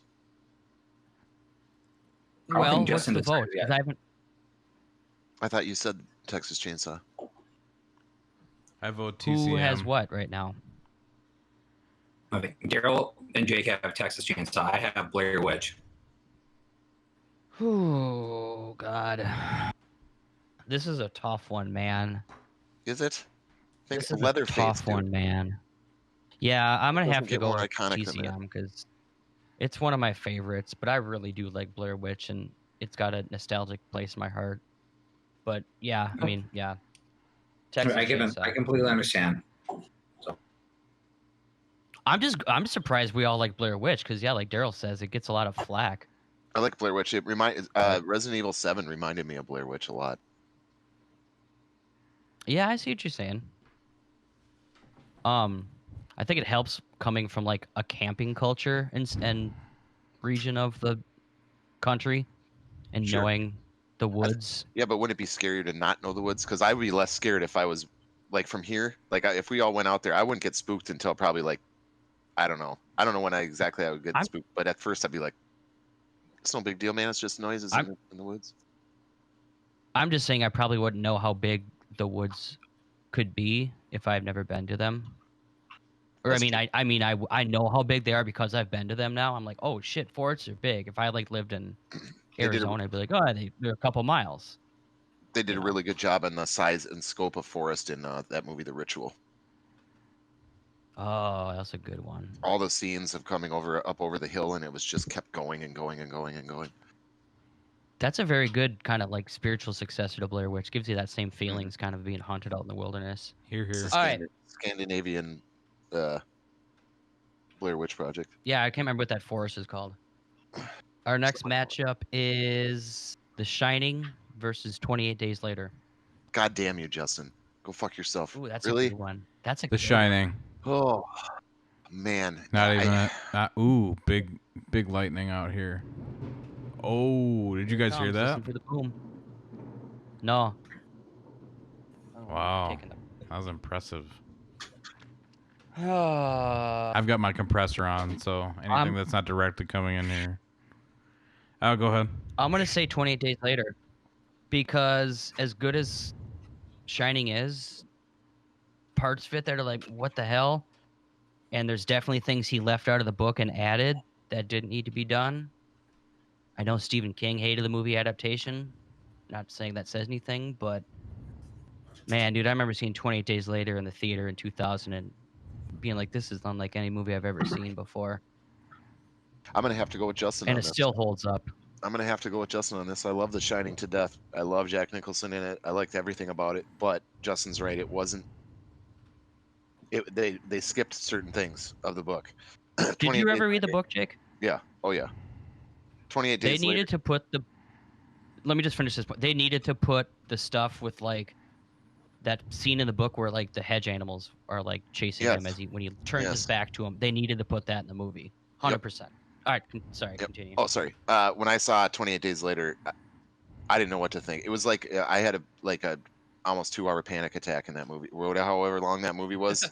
I don't Well, think what's Justin the decided vote? yet. 'Cause I haven't. I thought you said Texas Chainsaw. I vote TCM. Who has what right now? I think Daryl and Jake have Texas Chainsaw. I have Blair Witch. Oh God, this is a tough one, man. Is it? I think This is a Leatherface. tough dude. one, man. Yeah, I'm gonna Doesn't have to get go more with iconic than that. TCM because it's one of my favorites. But I really do like Blair Witch, and it's got a nostalgic place in my heart. But yeah, I mean, yeah. Texas I Chainsaw. completely understand. I'm surprised we all like Blair Witch because yeah, like Daryl says, it gets a lot of flack. I like Blair Witch. It Resident Evil 7 reminded me of Blair Witch a lot. Yeah, I see what you're saying. I think it helps coming from like a camping culture and region of the country and Sure. knowing the woods. Yeah, but wouldn't it be scarier to not know the woods? Because I would be less scared if I was like from here. Like if we all went out there, I wouldn't get spooked until probably like I don't know. I don't know when I would get spooked. But at first I'd be like, it's no big deal, man. It's just noises in the woods. I'm just saying I probably wouldn't know how big the woods could be if I've never been to them. Or That's I know how big they are because I've been to them now. I'm like, oh shit, forests are big. If I like lived in Arizona, I'd be like, oh, they're a couple miles. They did a really good job on the size and scope of forest in that movie, The Ritual. Oh, that's a good one. All the scenes of coming up over the hill, and it was just kept going and going and going and going. That's a very good kind of like spiritual successor to Blair Witch. Gives you that same feelings, kind of being hunted out in the wilderness. Here, It's here. the All right. Scandinavian Blair Witch Project. Yeah, I can't remember what that forest is called. Our next matchup is The Shining versus 28 Days Later. God damn you, Justin. Go fuck yourself. Ooh, that's really? a good one. That's a The good Shining. Oh, man. Not even. Big lightning out here. Oh, did you guys one. hear Listen that? for the boom. No. Wow, Taking that was impressive. the... I've got my compressor on, so anything that's not directly coming in here. Oh, go ahead. I'm going to say 28 Days Later because as good as Shining is, parts of it that are like, what the hell? And there's definitely things he left out of the book and added that didn't need to be done. I know Stephen King hated the movie adaptation. Not saying that says anything, but man, dude, I remember seeing 28 Days Later in the theater in 2000 and being like, this is unlike any movie I've ever seen before. I'm gonna have to go with Justin And on it this. still holds up. I'm gonna have to go with Justin on this. I love The Shining to death. I love Jack Nicholson in it. I liked everything about it. But Justin's right. It wasn't. They skipped certain things of the book. Did you ever read the book, Jake? Yeah. Oh yeah. 28 They days later. needed to put the. Let me just finish this point. They needed to put the stuff with like that scene in the book where like the hedge animals are like chasing him Yes. when he turns his Yes. back to him. They needed to put that in the movie. 100%. All right. Sorry. Yep. Continue. Oh, sorry. When I saw 28 Days Later, I didn't know what to think. It was like I had a almost 2-hour panic attack in that movie. However long that movie was,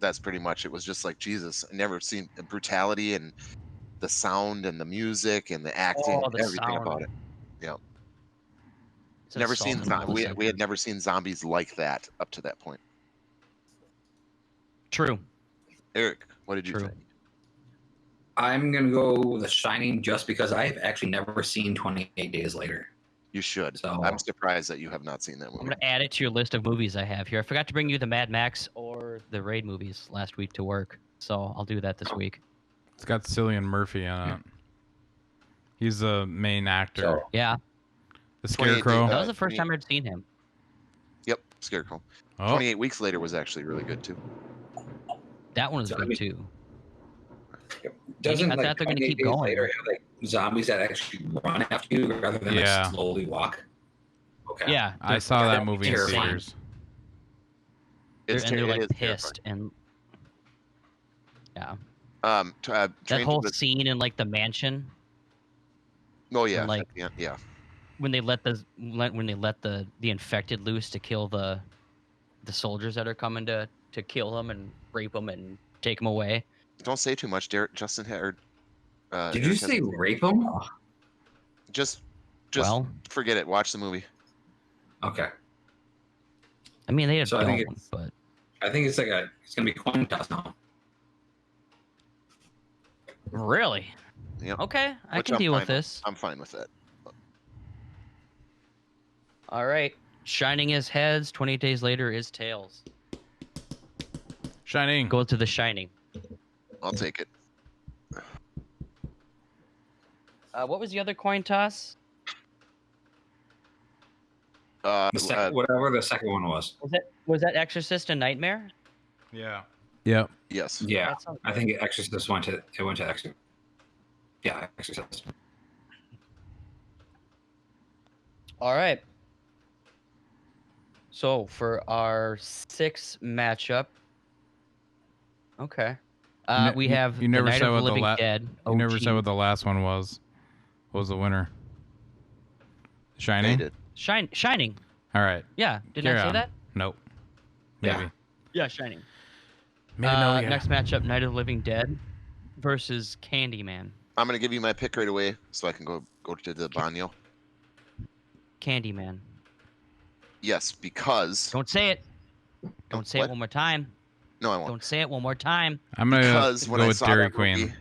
that's pretty much. It was just like Jesus. I never seen the brutality and the sound and the music and the acting, Oh, the everything sound. about it. Yeah. It's Never seen assault on all the we had senses. never seen zombies like that up to that point. True. Eric, what did you True. think? I'm gonna go The Shining just because I've actually never seen 28 Days Later. You should. So I'm surprised that you have not seen that I'm movie. going to add it to your list of movies I have here. I forgot to bring you the Mad Max or the Raid movies last week to work. So I'll do that this week. It's got Cillian Murphy on it. He's the main actor. So, Yeah. The 28 Scarecrow. That was the first time I'd seen him. Yep, Scarecrow. Oh, 28 Weeks Later was actually really good too. That one was So, I good mean, too. doesn't I like thought they're gonna 28 keep Days going. Later have like zombies that actually run after you rather than Yeah. like slowly walk? Okay. Yeah. I saw that that'd be movie in terrifying. theaters. They're It like is pissed and yeah. terrifying. That Train to whole Bus- scene in like the mansion Oh yeah, like- at the end, yeah. when they let the infected loose to kill the soldiers that are coming to kill them and rape them and take them away. Don't say too much, Derek. Justin had. Did you say rape them? Just Well, forget it. Watch the movie. Okay. I mean they So I think don't, but I think it's gonna be coin toss now. really, Yep. okay, I Which can I'm deal fine with this. I'm fine with that. All right, Shining is heads. 28 Days Later is tails. Shining. Go to The Shining. I'll take it. What was the other coin toss? Whatever the second one was. Was that Exorcist and Nightmare? Yeah. Yep. Yes. Yeah, That sounds I think Exorcist went to Exorcist. Yeah, Exorcist. All right. So for our sixth matchup, okay, we have You the never Night said of what the the Living Dead. You never OG. said what the last one was. What was the winner? Shining. Hated. Shining. All right. Yeah, didn't Carry I say on. that? Nope. Yeah. Maybe. Yeah, Shining. Maybe no. Yeah. Next matchup, Night of the Living Dead versus Candyman. I'm gonna give you my pick right away, so I can go to the banyo. Candyman. Yes, because Don't say it. Don't say What? it one more time. no, I won't. Don't say it one more time. I'm gonna Because when go I with saw Dairy that Queen. movie,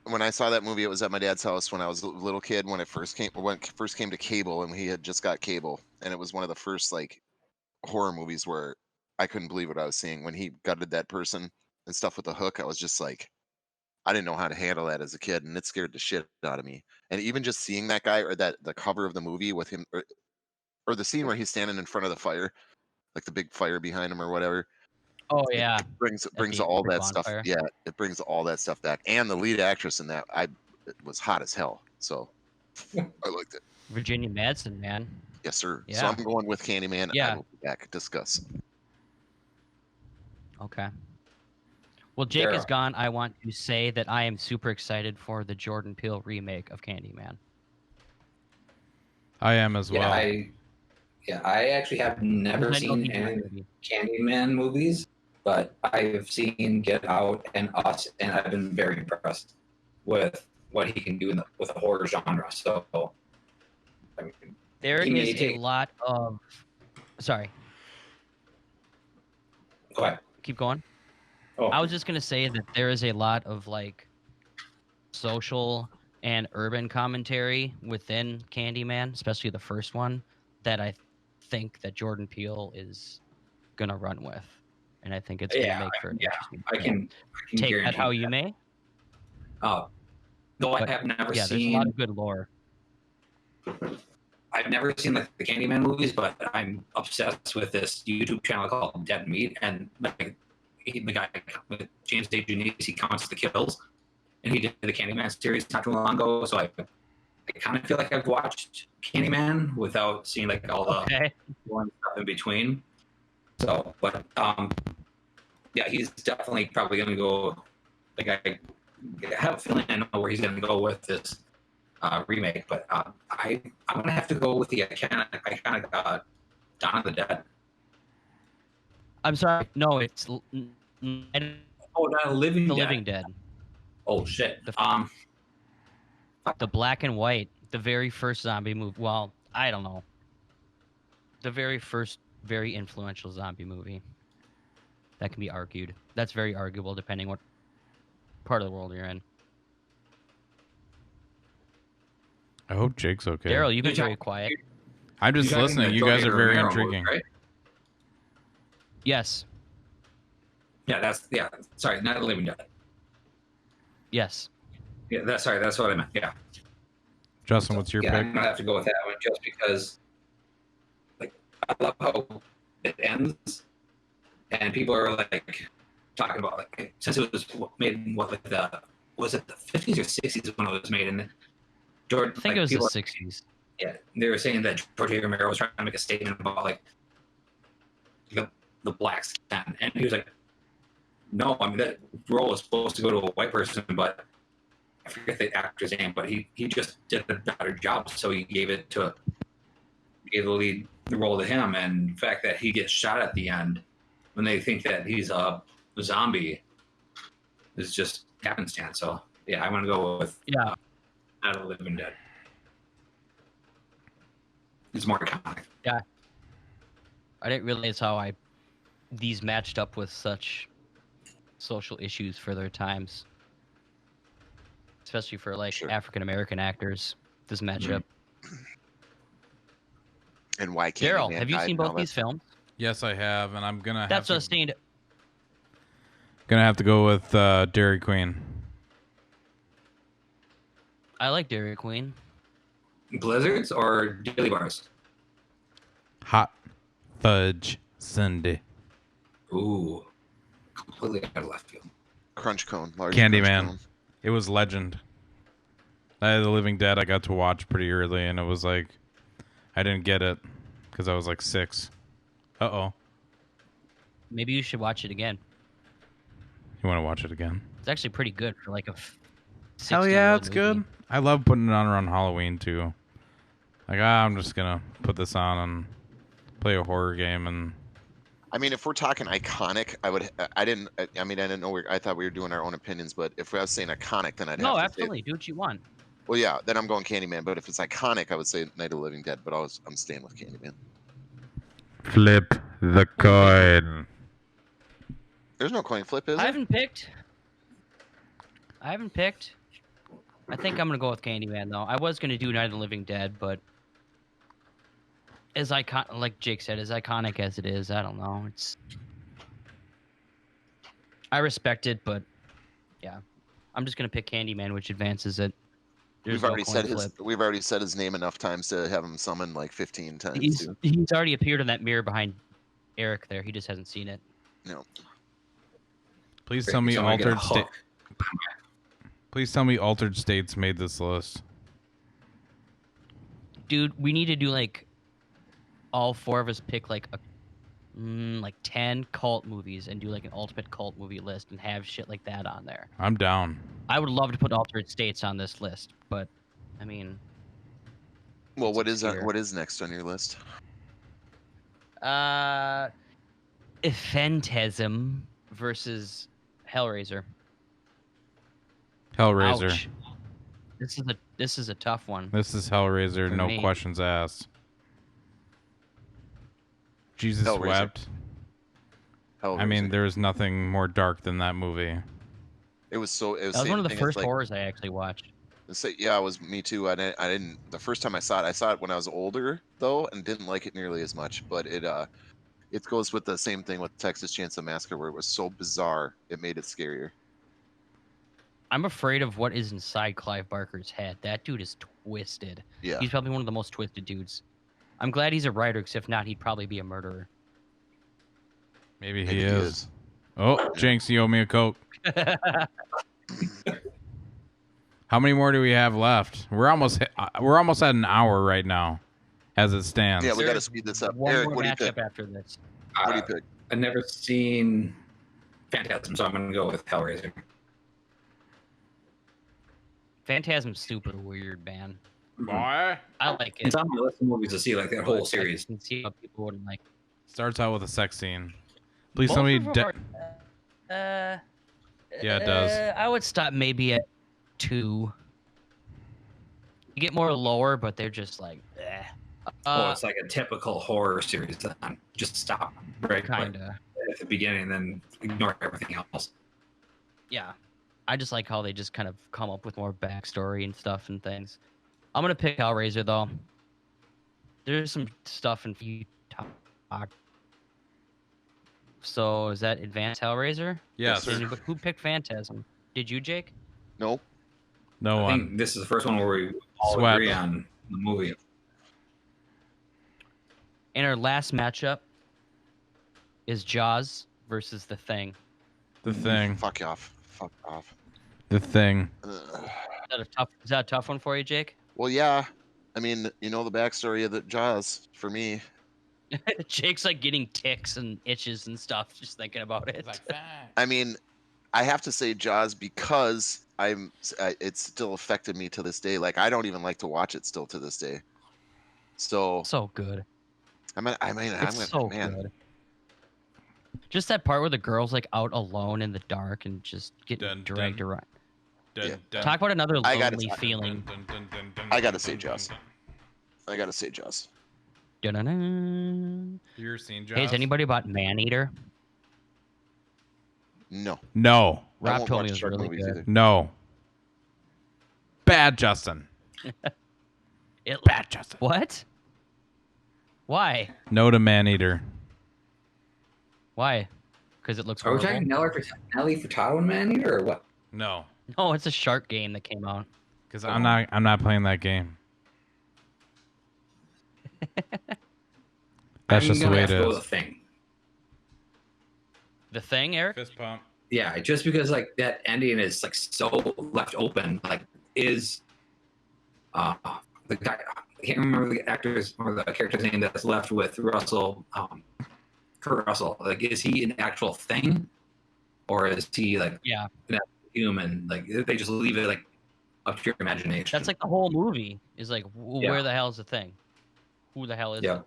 when I saw that movie, it was at my dad's house when I was a little kid. When it first came to cable, and he had just got cable, and it was one of the first like horror movies where I couldn't believe what I was seeing. When he gutted that person and stuff with the hook, I was just like, I didn't know how to handle that as a kid, and it scared the shit out of me. And even just seeing that guy or the cover of the movie with him, or the scene where he's standing in front of the fire, like the big fire behind him or whatever. Oh yeah. brings the all big that stuff. bonfire. Yeah, it brings all that stuff back. And the lead actress in that, it was hot as hell. So I liked it. Virginia Madsen, man. Yes, sir. So Yeah. I'm going with Candyman. Yeah. I will be back. Discuss. Okay. Well, Jake Daryl. is gone. I want to say that I am super excited for the Jordan Peele remake of Candyman. I am as well. I actually have never I know seen he did any the movie. Candyman movies, but I've seen Get Out and Us, and I've been very impressed with what he can do with the horror genre. So, I mean, There He may is a take- lot of. Sorry, go ahead. keep going. Oh, I was just gonna say that there is a lot of like social and urban commentary within Candyman, especially the first one, that I think that Jordan Peele is gonna run with, and I think it's gonna make for an interesting I film. can Take that guarantee how you that. may. Though I But have never yeah, there's a lot seen of good lore. I've never seen like the Candyman movies, but I'm obsessed with this YouTube channel called Dead Meat, and like the guy with James A. Janice, he counts the kills, and he did the Candyman series not too long ago. So I kind of feel like I've watched Candyman without seeing like all the Okay. stuff in between. So, but yeah, he's definitely probably going to go. Like I have a feeling I know where he's going to go with this remake, but I'm gonna have to go with the iconic Dawn of the Dead. I'm sorry. No, it's Oh, not Living the Dead. Living Dead. Oh shit. The black and white, the very first zombie movie. Well, I don't know. The very first, very influential zombie movie. That can be argued. That's very arguable, depending what part of the world you're in. I hope Jake's okay. Daryl, you've been very quiet. I'm just listening. You guys are very intriguing. Movie, right? Yes. Yeah, sorry, not Living Dead. Yes. Yeah, that's what I meant. Yeah. Justin, what's your pick? I'm gonna have to go with that one just because, like, I love how it ends, and people are like talking about like since it was made in was it the 50s or 60s when it was made, and Jordan. I think it was the 60s. Yeah, they were saying that George A. Romero was trying to make a statement about like the black skin, and he was like, "No, I mean that role is supposed to go to a white person, but I forget the actor's name, but he just did a better job, so he gave the role to him, and the fact that he gets shot at the end when they think that he's a zombie is just happenstance. So yeah, I'm gonna go with Not a Living Dead. It's more iconic. Yeah. I didn't realize how these matched up with such social issues for their times. Especially for like African American actors. This matchup. And why can't Daryl, have you seen both these films? Yes, I have, and I'm gonna have to go with Dairy Queen. I like Dairy Queen. Blizzards or Dilly Bars? Hot Fudge Sundae. Ooh, completely out of left field. Crunch cone. Candyman. It was legend. The Living Dead I got to watch pretty early, and it was like I didn't get it because I was like 6. Maybe you should watch it again. You want to watch it again? It's actually pretty good for like a. Hell yeah, it's good. I love putting it on around Halloween too. Like I'm just gonna put this on and play a horror game. And I mean, if we're talking iconic, I didn't know. I thought we were doing our own opinions, but if I was saying iconic, then I'd have to absolutely do what you want. Well, yeah, then I'm going Candyman. But if it's iconic, I would say Night of the Living Dead. But I'm staying with Candyman. Flip the coin. There's no coin flip, is there? I haven't picked. I think I'm gonna go with Candyman though. I was gonna do Night of the Living Dead, but like Jake said, as iconic as it is, I don't know. I respect it, but yeah, I'm just gonna pick Candyman, which advances it. We've already said his name enough times to have him summoned like 15 times. He's already appeared in that mirror behind Eric there. He just hasn't seen it. No. Please tell me Altered States. Please tell me Altered States made this list. Dude, we need to do like all 4 of us pick like 10 cult movies and do like an ultimate cult movie list and have shit like that on there. I'm down. I would love to put Altered States on this list, but I mean, well, what is next on your list? Phantasm versus Hellraiser. Hellraiser. Ouch. This is a tough one. This is Hellraiser, no questions asked. Jesus Hellraiser. wept. Hellraiser. I mean, there's nothing more dark than that movie. It was one of the first horrors I actually watched. Yeah, it was me too. I didn't. The first time I saw it when I was older though, and didn't like it nearly as much. But it goes with the same thing with Texas Chainsaw Massacre, where it was so bizarre, it made it scarier. I'm afraid of what is inside Clive Barker's head. That dude is twisted. Yeah. He's probably one of the most twisted dudes. I'm glad he's a writer, because if not, he'd probably be a murderer. Maybe he is. Oh, Jinx, you owe me a Coke. How many more do we have left? We're almost at an hour right now, as it stands. Yeah, we got to speed this up. One Eric, more what do you matchup pick? after this. What do you pick? I've never seen Phantasm, so I'm going to go with Hellraiser. Phantasm's super weird, man. Boy. I like it. It's on my list of movies to see, like that whole series. I can see how people wouldn't like it. Starts out with a sex scene. Please Both tell me. of them are- Yeah, it does. I would stop maybe at 2. You get more lower, but they're just like, eh. It's like a typical horror series. Then just stop right Kinda. at the beginning, and then ignore everything else. Yeah. I just like how they just kind of come up with more backstory and stuff and things. I'm gonna pick Hellraiser though. There's some stuff in talk. So is that Advanced Hellraiser? Yes. Who picked Phantasm? Did you, Jake? Nope. No I one. think this is the first one where we all Sweat. agree on the movie. And our last matchup is Jaws versus The Thing. The Thing. Fuck off. Fuck off. The Thing. Ugh. Is that a tough one for you, Jake? Well, yeah. I mean, you know the backstory of the Jaws for me. Jake's like getting ticks and itches and stuff just thinking about it. I mean, I have to say Jaws because it's still affected me to this day. Like I don't even like to watch it still to this day. So good. I'm So good. Just that part where the girl's like out alone in the dark and just getting dragged around. Talk about another lonely feeling. I gotta say Jaws. I gotta say Jaws. Dun-dun-dun. You're seeing Jaws? Hey, has anybody bought Maneater? No. No. Rob told me it was really good. Either. No. Bad, Justin. Bad, Justin. What? Why? No to Maneater. Why? Because it looks Are we horrible? talking Nelly Furtado and Maneater, or what? No. No, it's a shark game that came out. Because I'm not playing that game. That's just the way it is. The Thing. The Thing, Eric? Fist pump. Yeah, just because like that ending is like so left open. Like, is the guy? I can't remember the actor's or the character's name that's left with Russell, Kurt Russell. Like, is he an actual thing, or is he like an human? Like, they just leave it like up to your imagination. That's like the whole movie is like, where the hell is the thing? Who the hell is it?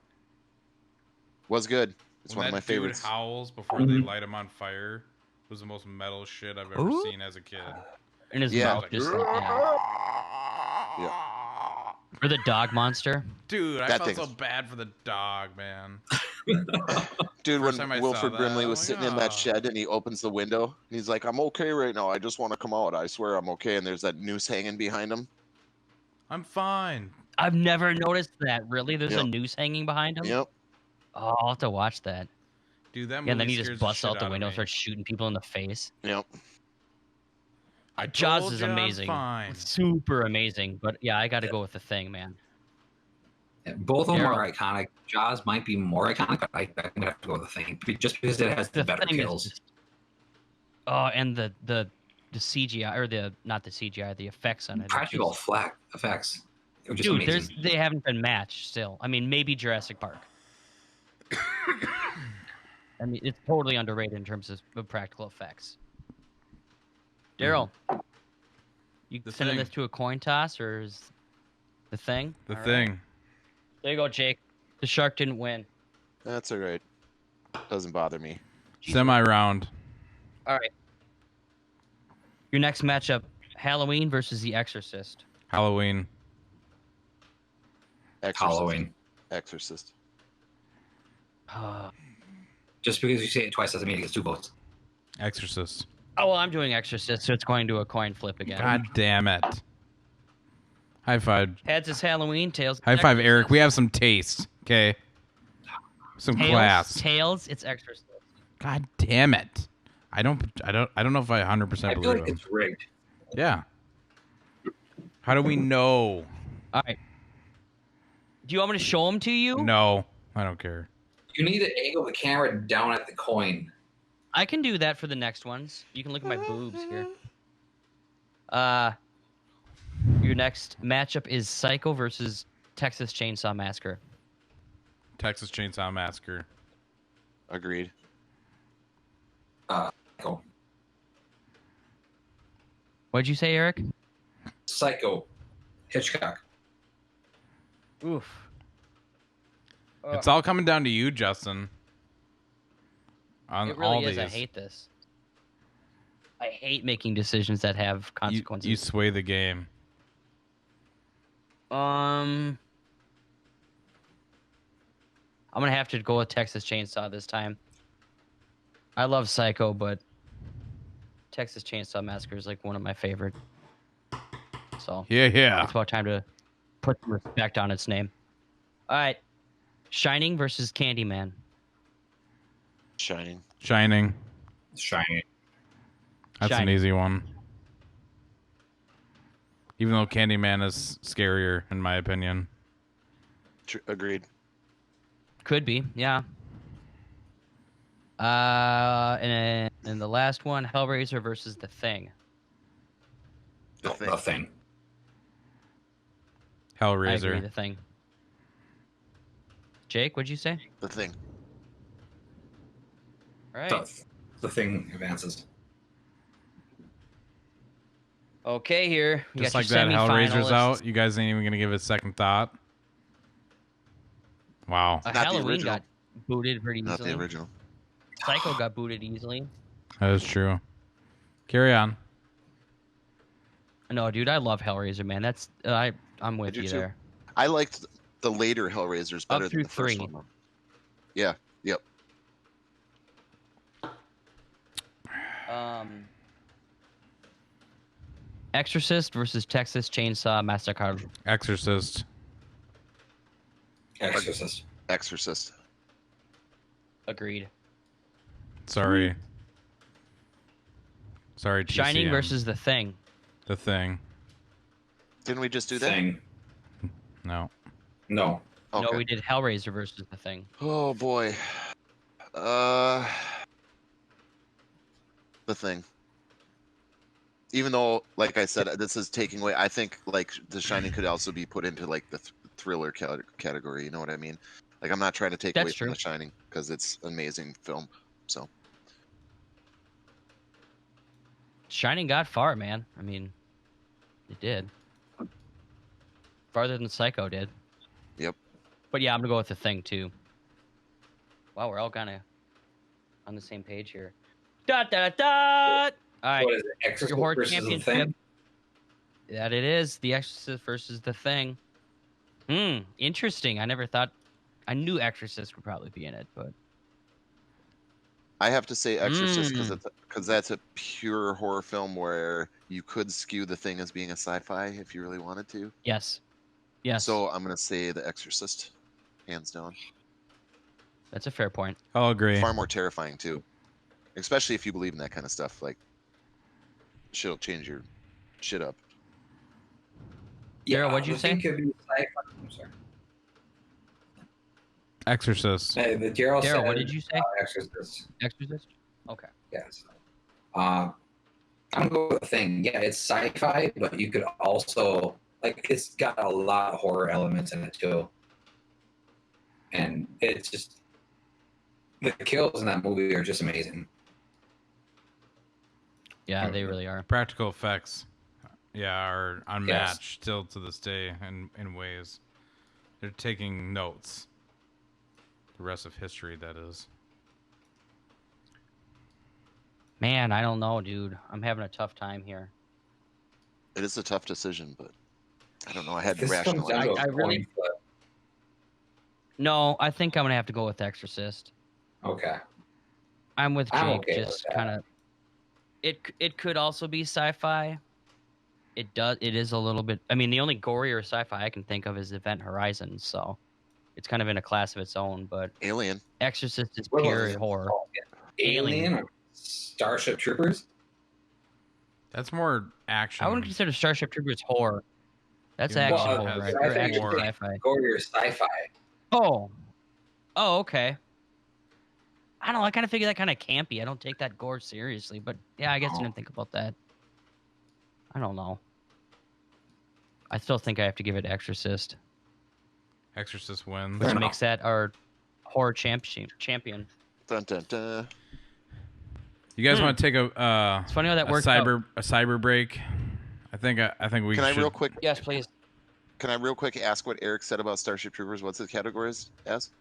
Was good. It's When one of my that dude favorites. howls before they light him on fire was the most metal shit I've ever seen as a kid. And his mouth Like, just like, Or the dog monster. Dude, I That felt so thing's- bad for the dog, man. Dude, First time when I Wilford saw that, Brimley I'm was like, sitting in that shed and he opens the window, and he's like, "I'm okay right now. I just want to come out. I swear I'm okay." And there's that noose hanging behind him. I'm fine. I've never noticed that. Really? There's a Yep. noose hanging behind him? Yep. Oh, I'll have to watch that. Dude, that movie Yeah, and then he scares just the busts shit out the of window and me. starts shooting people in the face. Yep. Jaws told is you I'm amazing. fine. Super amazing. But yeah, I got to go with The Thing, man. Yeah, both of them Daryl. are iconic. Jaws might be more iconic, but I'm gonna have to go with The Thing just because it has the better Thing is kills. just- Oh, and the CGI, or not the CGI, the effects on it. are Practical just- effects. It was just Dude, amazing. they haven't been matched still. I mean, maybe Jurassic Park. I mean, it's totally underrated in terms of practical effects. Daryl, you The sending Thing. this to a coin toss, or is The Thing? The All right. Thing. There you go, Jake. The shark didn't win. That's all right. Doesn't bother me. Semi-round. All right. Your next matchup: Halloween versus The Exorcist. Halloween. Exorcist. Halloween. Exorcist. Just because you say it twice doesn't mean it gets 2 votes. Exorcist. Oh well, I'm doing Exorcist, so it's going to a coin flip again. God damn it. High five. Heads is Halloween. Tails. High five, Eric. Exorcist. We have some taste. Okay. Some class. Tails. It's Exorcist. God damn it! I don't know if I 100% I feel believe like him. it's rigged. Yeah. How do we know? All right. Do you want me to show them to you? No, I don't care. You need to angle the camera down at the coin. I can do that for the next ones. You can look at my boobs here. Your next matchup is Psycho versus Texas Chainsaw Massacre. Texas Chainsaw Massacre. Agreed. Psycho. What'd you say, Eric? Psycho. Hitchcock. Oof. It's all coming down to you, Justin. On It really all is. these. I hate this. I hate making decisions that have consequences. You sway the game. I'm gonna have to go with Texas Chainsaw this time. I love Psycho, but Texas Chainsaw Massacre is like one of my favorite. So Yeah. it's about time to put some respect on its name. All right, Shining versus Candyman. Shining. Shining. Shining. That's an Shining. easy one. Even though Candyman is scarier, in my opinion. Agreed. Could be, yeah. And the last one, Hellraiser versus The Thing. The Thing. Nothing. I agree, Hellraiser. The Thing. Jake, what'd you say? The Thing. All right. The thing advances. Okay, here. We Just got like your that, Hellraiser's semifinalists. out. You guys ain't even going to give it a second thought? Wow. Not the Halloween original. got booted pretty Not easily. the original. Psycho got booted easily. That is true. Carry on. No, dude, I love Hellraiser, man. That's I'm with do you too. there. I liked the later Hellraisers better through than the first 3. one. Though. Yeah. Yep. Exorcist versus Texas Chainsaw Massacre. Exorcist. Exorcist. Exorcist. Agreed. Sorry. Sorry, TCM. Shining versus The Thing. The Thing. Didn't we just do that? Thing. No. No. Okay. No, we did Hellraiser versus The Thing. Oh boy. The Thing. Even though, like I said, this is taking away. I think like The Shining could also be put into like the thriller category. You know what I mean? Like I'm not trying to take That's away true. from The Shining because it's an amazing film. So Shining got far, man. I mean, it did. Farther than Psycho did. Yep. But yeah, I'm gonna go with The Thing too. Wow, we're all kind of on the same page here. Dot dot dot. All right, What is it? Exorcist your horror versus the championship. thing? That it is. The Exorcist versus The Thing. Interesting. I never thought. I knew Exorcist would probably be in it, but I have to say Exorcist because that's a pure horror film where you could skew The Thing as being a sci-fi if you really wanted to. yes. So I'm gonna say The Exorcist, hands down. That's a fair point. I'll agree. Far more terrifying too, especially if you believe in that kind of stuff. Like, shit'll change your shit up. Daryl, what'd you the say? thing could be sci-fi. I'm sorry. Exorcist. The Daryl said, what did you say? Exorcist. Exorcist. Okay. Yes. I'm gonna go with The Thing. Yeah, it's sci-fi, but you could also it's got a lot of horror elements in it too, and it's just the kills in that movie are just amazing. Yeah, they really are. Practical effects, are unmatched still to this day in ways. They're taking notes. The rest of history, that is. Man, I don't know, dude. I'm having a tough time here. It is a tough decision, but I don't know. I had to This comes rationalize. down to I a really- coin flip. No, I think I'm gonna have to go with Exorcist. Okay. I'm with Jake. I'm okay with Just that. kind of. It could also be sci-fi. it does. It is a little bit. I mean, the only gorier sci-fi I can think of is Event Horizon, so it's kind of in a class of its own. But Alien. Exorcist is What was pure it horror. called? Alien or Starship Troopers? That's more action. I wouldn't consider Starship Troopers horror. That's Human action Well, horror, has right? Or sci-fi action more- sci-fi. Gorier sci-fi. Oh, okay. I don't know. I kind of figure that kind of campy. I don't take that gore seriously, but yeah, I guess I didn't think about that. I don't know. I still think I have to give it Exorcist, Exorcist wins. Fair which enough. makes that our horror champion. Dun, dun, dun. You guys want to take It's funny how that works. a cyber break? I think we Can should. I real quick? Yes, please. Can I real quick ask what Eric said about Starship Troopers? What's the categories as?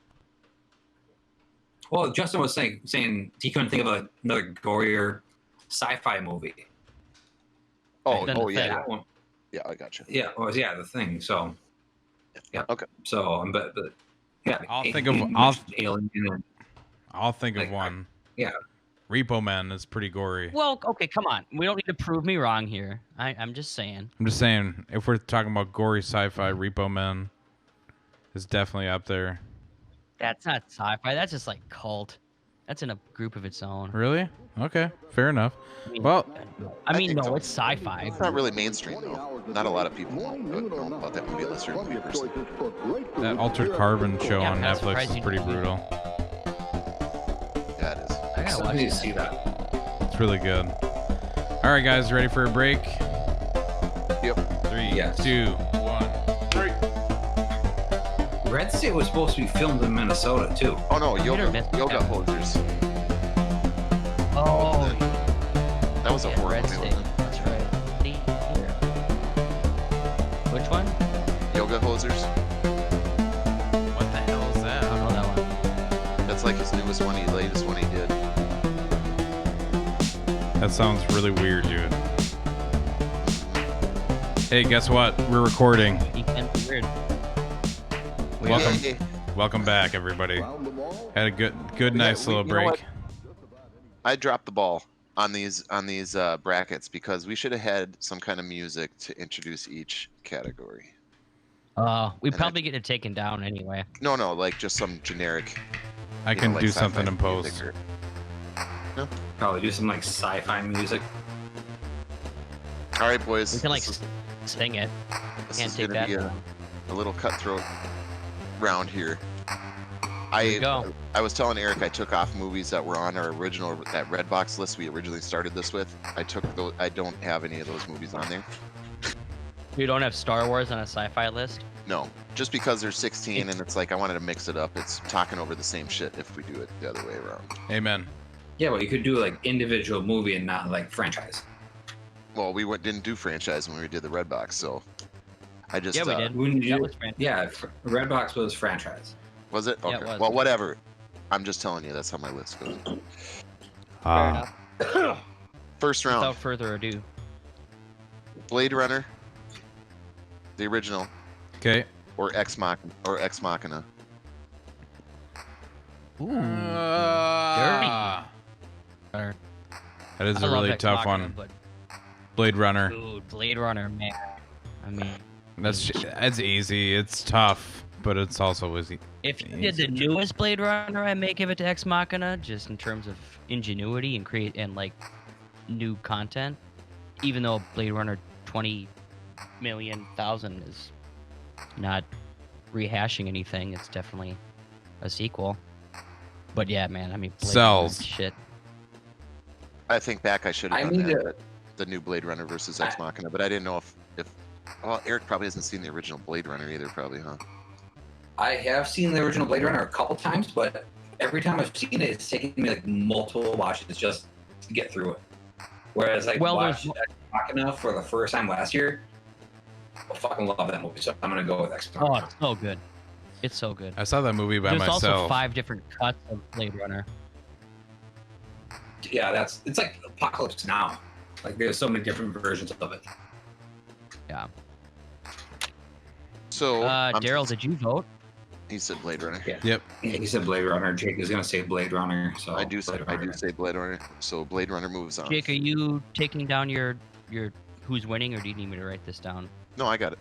Well, Justin was saying he couldn't think of another gorier sci-fi movie. Oh, Then oh The yeah, Thing. yeah, That one. yeah. I got you. Yeah, well, yeah, The Thing. So, yeah. Okay. So, but yeah. I'll think of Alien. And, I'll think of Like, one. yeah. Repo Man is pretty gory. Well, okay, come on. We don't need to prove me wrong here. I'm just saying. I'm just saying, if we're talking about gory sci-fi, Repo Man is definitely up there. That's not sci-fi. That's just like cult. That's in a group of its own. Really? Okay, fair enough. I mean, Well, I mean, think no, so. it's sci-fi. It's not really mainstream though. Not a lot of people know about that movie unless you're a movie person. that Altered Carbon show Yeah, on I'm not Netflix surprised is you pretty didn't. brutal. Yeah, it is. I gotta watch need to that. see that. It's really good. All right, guys, ready for a break? Yep. 3, Yes. 2, 1, 3. Red State was supposed to be filmed in Minnesota too. Oh no, Hit or yoga miss. hosers. Oh, That was a yeah, horror Red movie. State. Wasn't it? That's right. See? Which one? Yoga hosers. What the hell is I that? don't know that one. That's like his newest one. He latest one he did. That sounds really weird, dude. Hey, guess what? We're recording. He can be weird. Welcome, Yay. welcome back, everybody. Had a good, nice we- little you know break. what? I dropped the ball on these brackets because we should have had some kind of music to introduce each category. We And probably get it taken down anyway. No, like just some generic. I you know, can like do sci-fi something in music post. or- Probably do some like sci-fi music. All right, boys. We can like this sing it. this Can't is take gonna that be down. a little cutthroat round here. Here we go. I was telling Eric I took off movies that were on our original that Redbox list we originally started this with. I took those. I don't have any of those movies on there. You don't have Star Wars on a sci-fi list? No, just because there's 16 and it's like I wanted to mix it up. It's talking over the same shit if we do it the other way around. Amen. Yeah, but you could do like individual movie and not like franchise. Well, we didn't do franchise when we did the Redbox, so I just Yeah, we did. Wouldn't you? That was franchise. Yeah, Redbox was franchise. Was it? Yeah, Okay. it was. Well, whatever. I'm just telling you that's how my list goes. Fair Ah, enough. First round, Without further ado. Blade Runner, the original, okay. or Ex Machina. Ooh. Ah. Or- That is I a love really Ex tough Machina, one. But, Blade Runner. dude, Blade Runner, man. I mean, That's easy. It's tough, but it's also easy. if you did the newest Blade Runner, I may give it to Ex Machina, just in terms of ingenuity and create and like new content. Even though Blade Runner 20,000,000 is not rehashing anything, it's definitely a sequel. But yeah, man, I mean, Blade Sells. Runner, shit. I think back I should I have done need that, the new Blade Runner versus Ex Machina, but I didn't know if well, Eric probably hasn't seen the original Blade Runner either, probably, huh? I have seen the original Blade Runner a couple times, but every time I've seen it, it's taken me like multiple watches just to get through it. Whereas I Well, watched there's- Ex Machina for the first time last year. I fucking love that movie, so I'm gonna go with Ex Oh, Machina. it's so good. It's so good. I saw that movie by There's myself. also 5 different cuts of Blade Runner. Yeah, it's like Apocalypse Now. Like there's so many different versions of it. Yeah. So Daryl, did you vote? he said Blade Runner. Yeah. Yep. Yeah, he said Blade Runner. Jake is gonna say Blade Runner. So I do Blade say Runner. Blade Runner. So Blade Runner moves on. Jake, are you taking down your who's winning, or do you need me to write this down? No, I got it.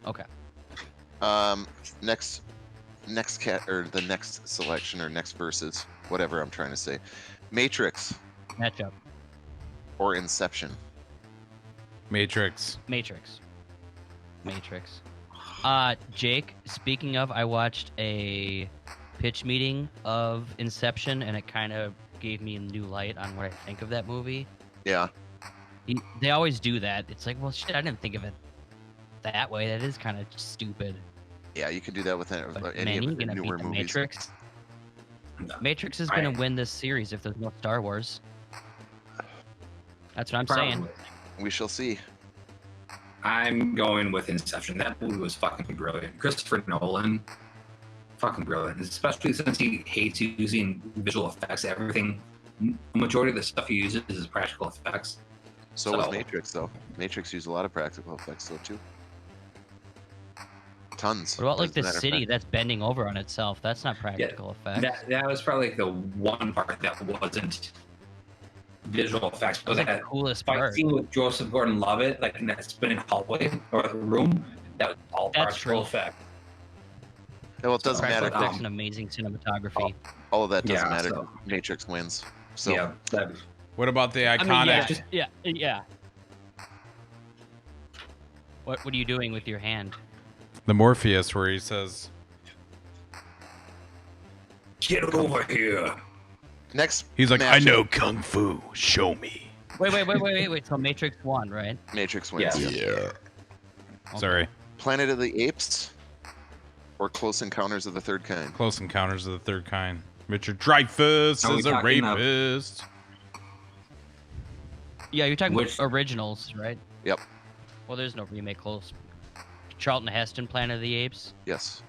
Okay. Next or the next selection or next verses, whatever I'm trying to say. Matrix Matchup. or Inception. Matrix. Matrix. Jake, speaking of, I watched a pitch meeting of Inception, and it kind of gave me a new light on what I think of that movie. Yeah. They always do that. It's like, well, shit, I didn't think of it that way. That is kind of stupid. Yeah, you can do that with But any man, of the you're gonna newer beat the movies. Matrix. Matrix is gonna win this series if there's no Star Wars. That's what I'm saying. We shall see. I'm going with Inception. That movie was fucking brilliant. Christopher Nolan, fucking brilliant. Especially since he hates using visual effects. Everything, majority of the stuff he uses is practical effects. So was Matrix, though. Matrix used a lot of practical effects, though, too. Tons. What about like as a the matter of city fact. that's bending over on itself? That's not practical effects. That was probably like the one part that wasn't visual effects. That was like the that coolest fight part. scene with Joseph Gordon-Levitt, like in that spinning hallway or the room, that was all That's practical true. effect. Yeah, well, it doesn't Practical matter. effects and amazing cinematography. All of that doesn't Yeah, matter. so- Matrix wins. So Yeah, that, What about the iconic? I mean, yeah. What are you doing with your hand? The Morpheus, where he says, get over here. next, he's like, I matchup, know kung fu. Show me. Wait. So Matrix won, right? Matrix wins. Yeah. Yeah. Okay. Sorry. Planet of the Apes or Close Encounters of the Third Kind. Close Encounters of the Third Kind. Richard Dreyfuss Are we is a talking rapist. Yeah, you're talking Which- originals, right? Yep. Well, there's no remake close. Charlton Heston, Planet of the Apes. Yes.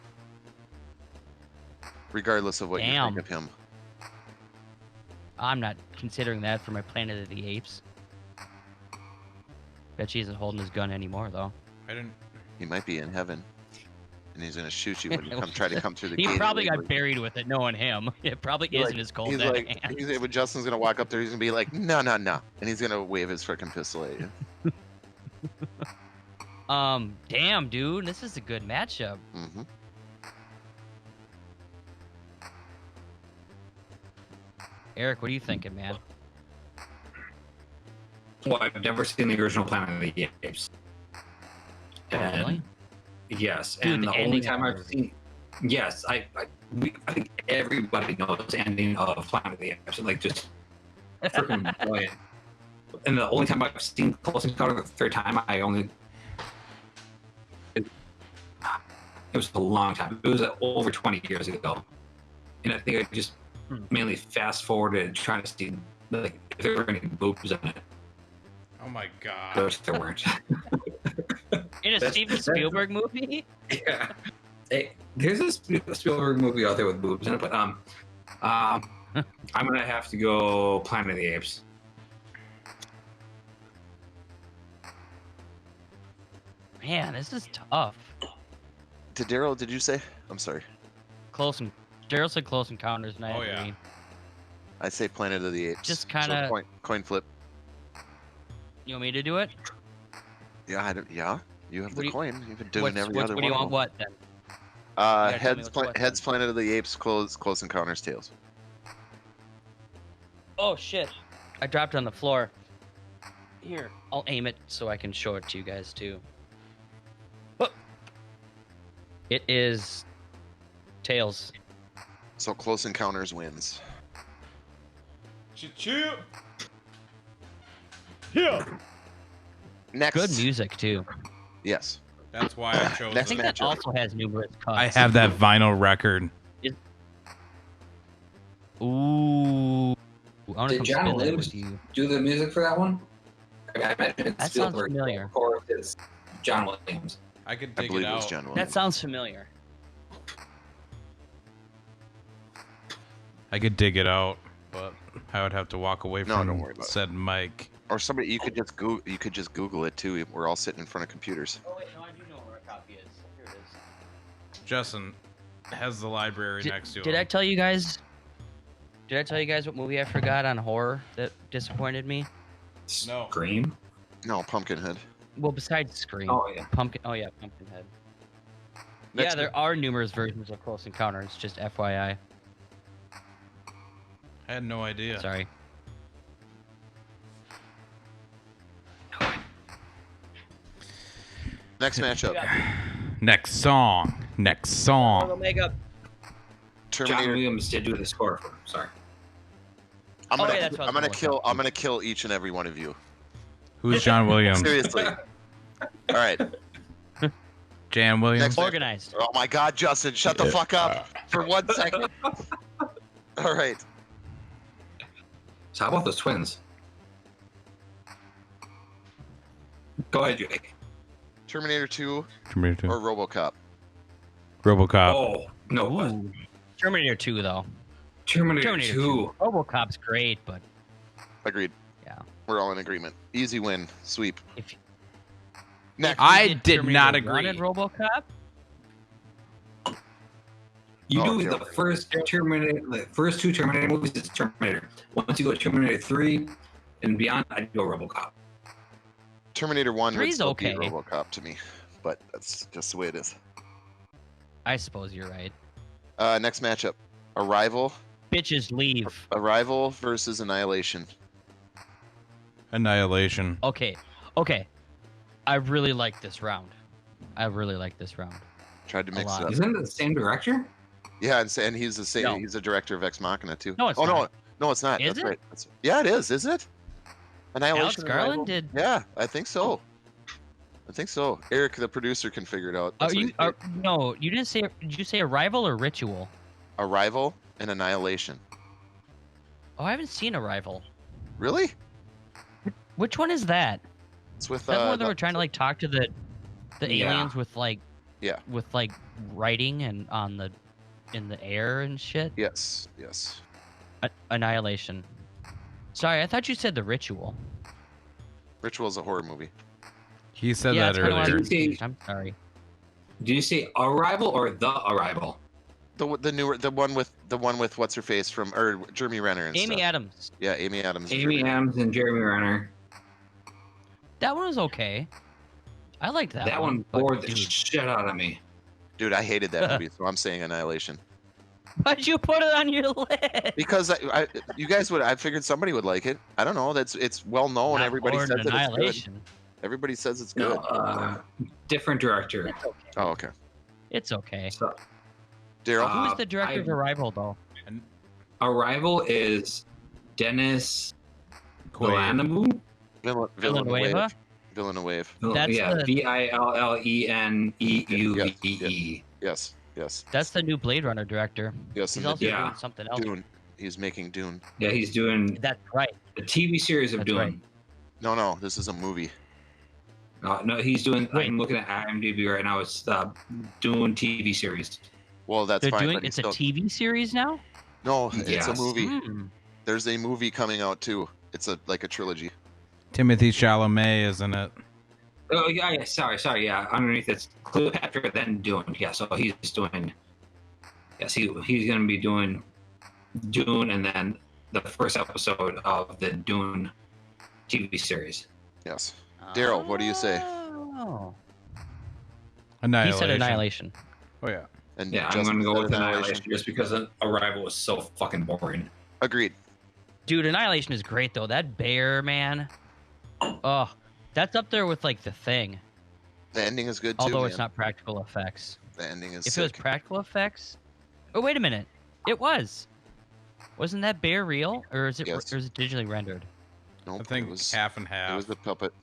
Regardless of what you Damn. think of him. I'm not considering that for my Planet of the Apes. Bet he isn't holding his gun anymore, though. I didn't. He might be in heaven. And he's going to shoot you when you try to come through the He gate. probably got buried with it, knowing him. It probably is in his cold He's dead like, hands. when Justin's going to walk up there, he's going to be like, no. And he's going to wave his freaking pistol at you. Damn, dude, this is a good matchup. Mm-hmm. Eric, what are you thinking, man? Well, I've never seen the original Planet of the Apes. Oh, really? Yes, Dude, and the the only ending of time the I've movie. seen, yes, I think everybody knows the ending of Planet of the Apes. Like just freaking brilliant. And the only time I've seen Close Encounter the third time, it was a long time. It was over 20 years ago, and I think I just mainly fast forwarded trying to see like if there were any boobs in it. Oh my god. There weren't. In a That's- Steven Spielberg movie? Yeah. Hey, there's a Spielberg movie out there with boobs in it, but I'm gonna have to go Planet of the Apes. Man, this is tough. To Daryl, did you say? I'm sorry. Daryl said Close Encounters, and I Oh, agree. yeah. I say Planet of the Apes. Just kinda- So coin flip. You want me to do it? Yeah, yeah. You have What the do you- coin. You've been doing every other what do you one. want? What then? gotta tell me Heads, what's what Heads, then. Planet of the Apes, Close Encounters, Tails. Oh shit! I dropped it on the floor. Here, I'll aim it so I can show it to you guys too. Oh. It is Tails. So Close Encounters wins. Choo-choo. Yeah. Next. Good music too. Yes. That's why I chose I Next think it. that matchup. also has numerous cuts. I have that vinyl record. Ooh. I want to Did come John spin that Williams with you. do the music for that one? I imagine it's That sounds Spielberg. familiar. Of course, it's John Williams. I could I dig believe it it was out. John That Williams. sounds familiar. I could dig it out, but I would have to walk away No, from don't worry about it. said mic. Or somebody, you could just Google it too. We're all sitting in front of computers. Oh wait, no, I do know where a copy is. Here it is. Justin has the library next to Did him. I tell you guys? Did I tell you guys what movie I forgot on horror that disappointed me? No. Scream. No, Pumpkinhead. Well, besides Scream. Oh yeah. Pumpkinhead. Next Yeah, there are numerous versions of Close Encounters. Just FYI. I had no idea. Sorry. Next matchup. Next song. Omega. John Terminator. Williams did do the score for. Sorry. I'm Oh, gonna, yeah, that's what I was I'm gonna gonna kill. look up. I'm gonna kill each and every one of you. Who's John Williams? Seriously. All right. Jan Williams. Next- Organized. Oh my God, Justin, shut the fuck up for 1 second. All right. So how about those twins? Go ahead, Jake. Terminator 2 Terminator 2. or RoboCop. RoboCop. Oh no, Ooh. Terminator 2 though. Terminator 2. RoboCop's great, but Agreed. yeah. We're all in agreement. Easy win. Sweep. If Next. I did did Terminator not 1 agree. and RoboCop. You Oh, do yeah. the first Terminator, the first two Terminator movies. It's Terminator. Once you go to Terminator 3 and beyond, I'd go RoboCop. Terminator 1 would Three's still okay. be RoboCop to me, but that's just the way it is. I suppose you're right. Next matchup. Arrival. Bitches leave. Arrival versus Annihilation. Annihilation. Okay. I really like this round. Tried to mix lot. it up. Isn't it the same director? Yeah, and he's the same. No. He's the director of Ex Machina too. No, it's oh not. no, it's not. Is That's it? right. Yeah, it is. Isn't it? Annihilation. Alex and Garland Arrival? did. Yeah, I think so. Eric, the producer, can figure it out. That's what he did. No, you didn't say. Did you say Arrival or Ritual? Arrival and Annihilation. Oh, I haven't seen Arrival. Really? Which one is that? It's with That's the one that we're trying to like talk to the Yeah. aliens with like with like writing and in the air and shit. Yes. Annihilation. Sorry, I thought you said the Ritual. Ritual's a horror movie. He said Yeah, that that's kinda why I'm earlier. confused. I'm sorry. Do you say Arrival or The Arrival? The one with what's her face from Jeremy Renner and Amy stuff. Adams. Yeah, Amy Adams. and Amy Jeremy Renner. Adams and Jeremy Renner. That one was okay. I liked that. That one but bored the dude, shit out of me. Dude, I hated that movie, so I'm saying Annihilation. why'd you put it on your list? Because you guys would. I figured somebody would like it. I don't know. It's well known. Not Everybody more says than that it's good. Annihilation. Everybody says it's good. No, different director. It's okay. Oh, okay. It's okay. So, Daryl. Uh, Who's the director of I- Arrival though? Arrival is Dennis Villeneuve. Villanueva? Villeneuve. That's yeah, the- Villeneuve. Yes. That's the new Blade Runner director. Yes. He's And also Yeah. doing something else. Dune. He's making Dune. Yeah, he's doing That's right. the TV series of That's Dune. right. No. This is a movie. No, he's doing. Wait. I'm looking at IMDb right now. It's the Dune TV series. Well, that's They're fine. doing but it's he's a still... TV series now? No, it's a Yes. movie. Hmm. There's a movie coming out too. It's like a trilogy. Timothy Chalamet, isn't it? Oh yeah. Sorry. Yeah, underneath it's Cleopatra, then Dune. Yeah, so he's doing. Yes, he's going to be doing Dune, and then the first episode of the Dune TV series. Yes. Daryl, what do you say? Oh. Annihilation. He said Annihilation. Oh yeah. And Yeah, I'm Justin going to go said with Annihilation just because Arrival was so fucking boring. Agreed. Dude, Annihilation is great though. That bear, man. Oh, that's up there with like The Thing. The ending is good too. Although man. it's not practical effects. The ending is If sick. it was practical effects, oh wait a minute, it was. Wasn't that bear real, or is it Yes. or is it digitally rendered? Nope, I think it was, half and it half. was the puppet.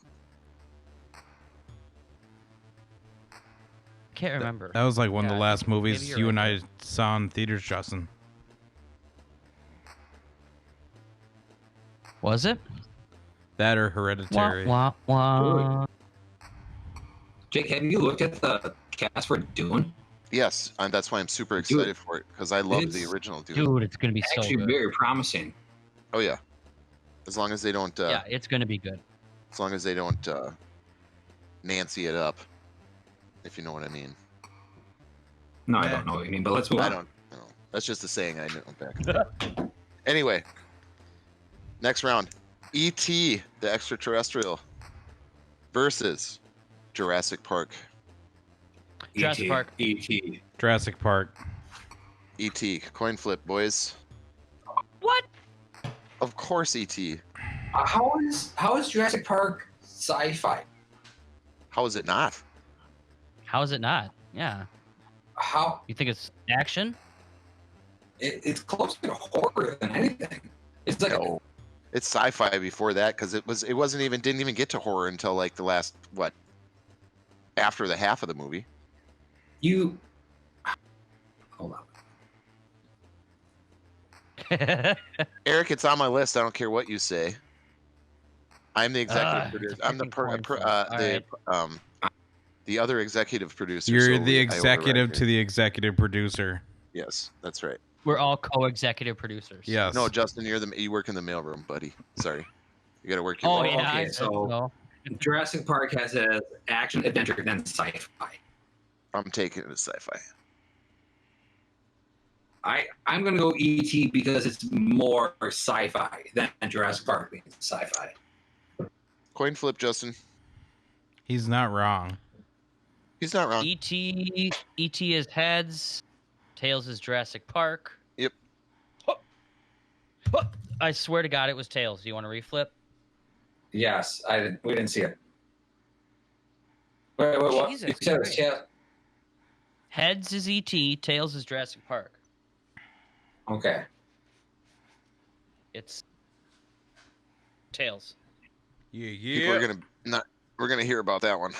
Can't remember. That was like one of Yeah, the last movies maybe you're you and right. I saw in theaters, Justin. Was it? That or Wah, Hereditary. wah, wah. Jake, have you looked at the cast for Dune? Yes, and that's why I'm super Dude, excited for it because I love the it's- original Dune. Dude, it's gonna be so Actually, good. very promising. Oh yeah, as long as they don't. Yeah, it's gonna be good. As long as they don't Nancy it up, if you know what I mean. No, I don't know what you mean, but let's move I on. don't know. That's just a saying I know back in the day. Anyway, next round. E.T. the extraterrestrial versus Jurassic Park. Jurassic Park. E.T. Jurassic Park. E.T. Coin flip, boys. What? Of course, E.T. How is Jurassic Park sci-fi? How is it not? How is it not? Yeah. How You think it's action? it's closer to horror than anything. It's like No. It's sci-fi before that because didn't even get to horror until like the last after the half of the movie. you. Hold on. Eric, it's on my list. I don't care what you say. I'm the executive producer. I'm the the other executive producer. You're so the I executive override to the executive producer. Yes, that's right. We're all co-executive producers. Yes. No, Justin, you work in the mailroom, buddy. Sorry, you got to work your Oh way. yeah. Okay, I said so- so. Jurassic Park has a action adventure than sci-fi. I'm taking it as sci-fi. I'm gonna go E.T. because it's more sci-fi than Jurassic Park being sci-fi. Coin flip, Justin. He's not wrong. He's not wrong. E.T. is heads. Tails is Jurassic Park. Yep. I swear to God, it was Tails. Do you want to reflip? Yes, we didn't see it. Wait, what? Jesus You said it was Christ. Tails. Heads is E.T. Tails is Jurassic Park. Okay. It's Tails. People are we're gonna hear about that one.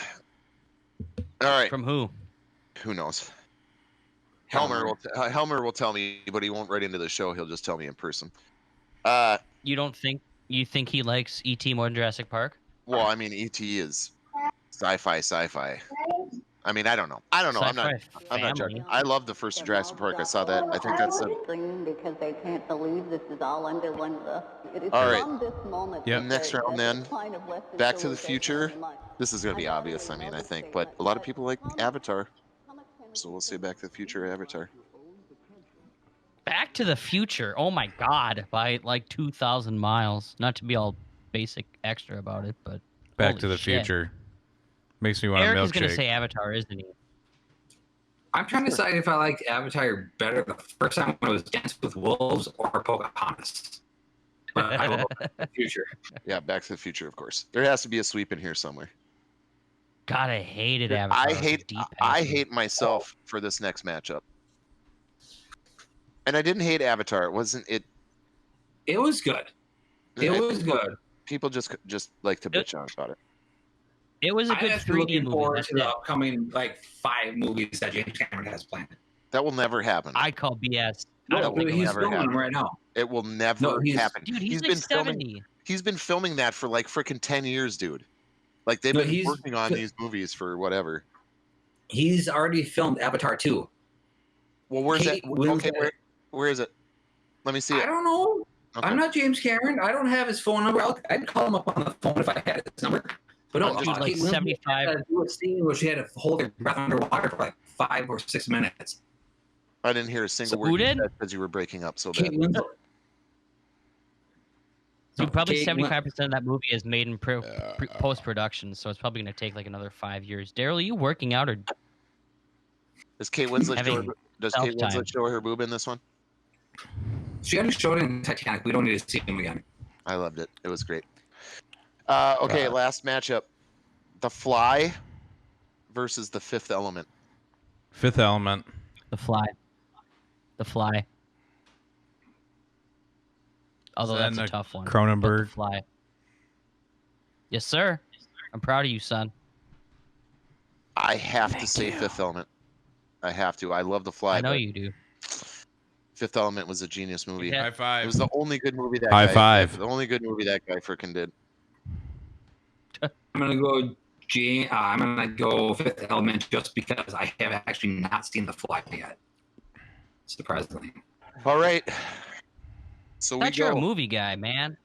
All right. From who? Who knows? Helmer will tell me, but he won't write into the show. He'll just tell me in person. You think he likes E.T. more than Jurassic Park? Well, I mean, E.T. is sci-fi. I mean, I don't know. I'm not Family. judging. I love the first Jurassic Park. I saw that. I think that's a because they can't believe this is all under one roof. It is All right. from this moment Yep. that Next round, that then. kind of left Back us to the so Future. very much. This is going to be obvious. I mean, I think, but a lot of people like Avatar, so we'll say Back to the Future, Avatar. Back to the Future. Oh my God, by like 2,000 miles. Not to be all basic extra about it, but Back holy to the shit. Future. Makes me want Eric a is going to milkshake. say Avatar, isn't he? I'm trying to decide if I like Avatar better the first time when it was Dance with Wolves or Pocahontas. But I will go Back to the Future. Yeah, Back to the Future, of course. There has to be a sweep in here somewhere. God, I hated Avatar. I with a hate deep I passion. hate myself for this next matchup. And I didn't hate Avatar. It wasn't it. It was good. It was good. People just like to bitch on about it. It was a good I'm 3D looking movie. forward That's to the it. upcoming like 5 movies that James Cameron has planned. That will never happen. I call BS. I No, don't think he's it'll never filming them happen. right now. It will never No, he's- happen. Dude, he's like been 70. He's been filming that for like freaking 10 years, dude. Like they've No, been he's- working on these movies for whatever. He's already filmed Avatar 2. Well, where's Kate that? Winslet. Okay, where is it? Let me see I it. don't know. Okay. I'm not James Cameron. I don't have his phone number. I'd call him up on the phone if I had his number. But no, I'm just like Kate Winslet 75. had to do a scene where she had to hold her breath underwater for like 5 or 6 minutes. I didn't hear a single So word who you did? said because you were breaking up so Kate bad. Winslet. Dude, probably Kate 75% of that movie is made in post-production, so it's probably going to take like another 5 years. Daryl, are you working out or Does Kate Winslet Having self-time. show her boob in this one? She already showed it in Titanic. We don't need to see him again. I loved it. It was great. Okay, last matchup. The Fly versus The Fifth Element. Fifth Element. The Fly? The Fly. Although Is that that's a in tough one. but Cronenberg? The Fly. Yes, sir. I'm proud of you, son. I have to Thank say you. Fifth Element. I have to. I love The Fly. I know but you do. Fifth Element was a genius movie. Yeah. High It five. was the only good movie that High guy, five. The only good movie that guy freaking did. I'm gonna go I'm gonna go Fifth Element just because I have actually not seen The Fly yet. Surprisingly, All right. So we Thought you're a go. movie guy, man.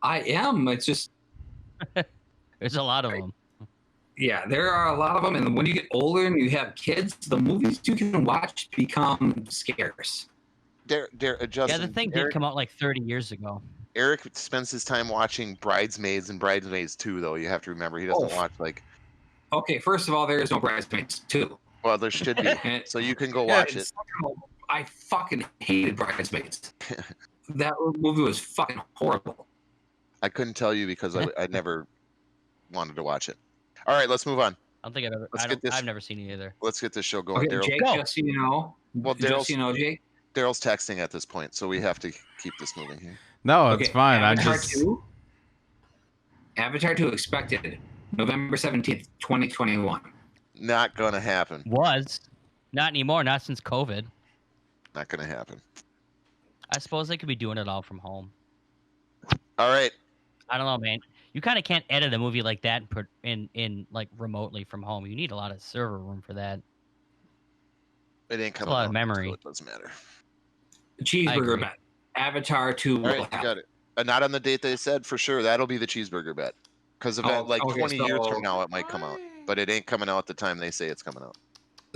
I am. It's just There's a lot of them. yeah, there are a lot of them, and when you get older and you have kids, the movies you can watch become scarce. Justin, Yeah, the thing did come out like 30 years ago. Eric spends his time watching Bridesmaids and Bridesmaids 2, though. You have to remember he doesn't watch like. Okay, first of all, there is no Bridesmaids 2. Well, there should be, And- so you can go watch it. Second of all, I fucking hated Bridesmaids. That movie was fucking horrible. I couldn't tell you because I never wanted to watch it. All right, let's move on. I don't think I've ever. I've never seen it either. Let's get this show going. Okay, Daryl. Jake, Go. just so you know. Well, just so you know, Jake. Daryl's texting at this point, so we have to keep this moving here. No, it's fine. Avatar 2. Avatar 2 expected November 17th, 2021. Not gonna happen. Was not anymore. Not since COVID. Not gonna happen. I suppose they could be doing it all from home. All right. I don't know, man. You kind of can't edit a movie like that and put in like remotely from home. You need a lot of server room for that. It ain't coming. A lot of out, memory. so it doesn't matter. Cheeseburger bet. Avatar 2 All will right, you happen. got it. Not on the date they said for sure. That'll be the cheeseburger bet. Because of that, like 20 years from now, it might come out, but it ain't coming out at the time they say it's coming out.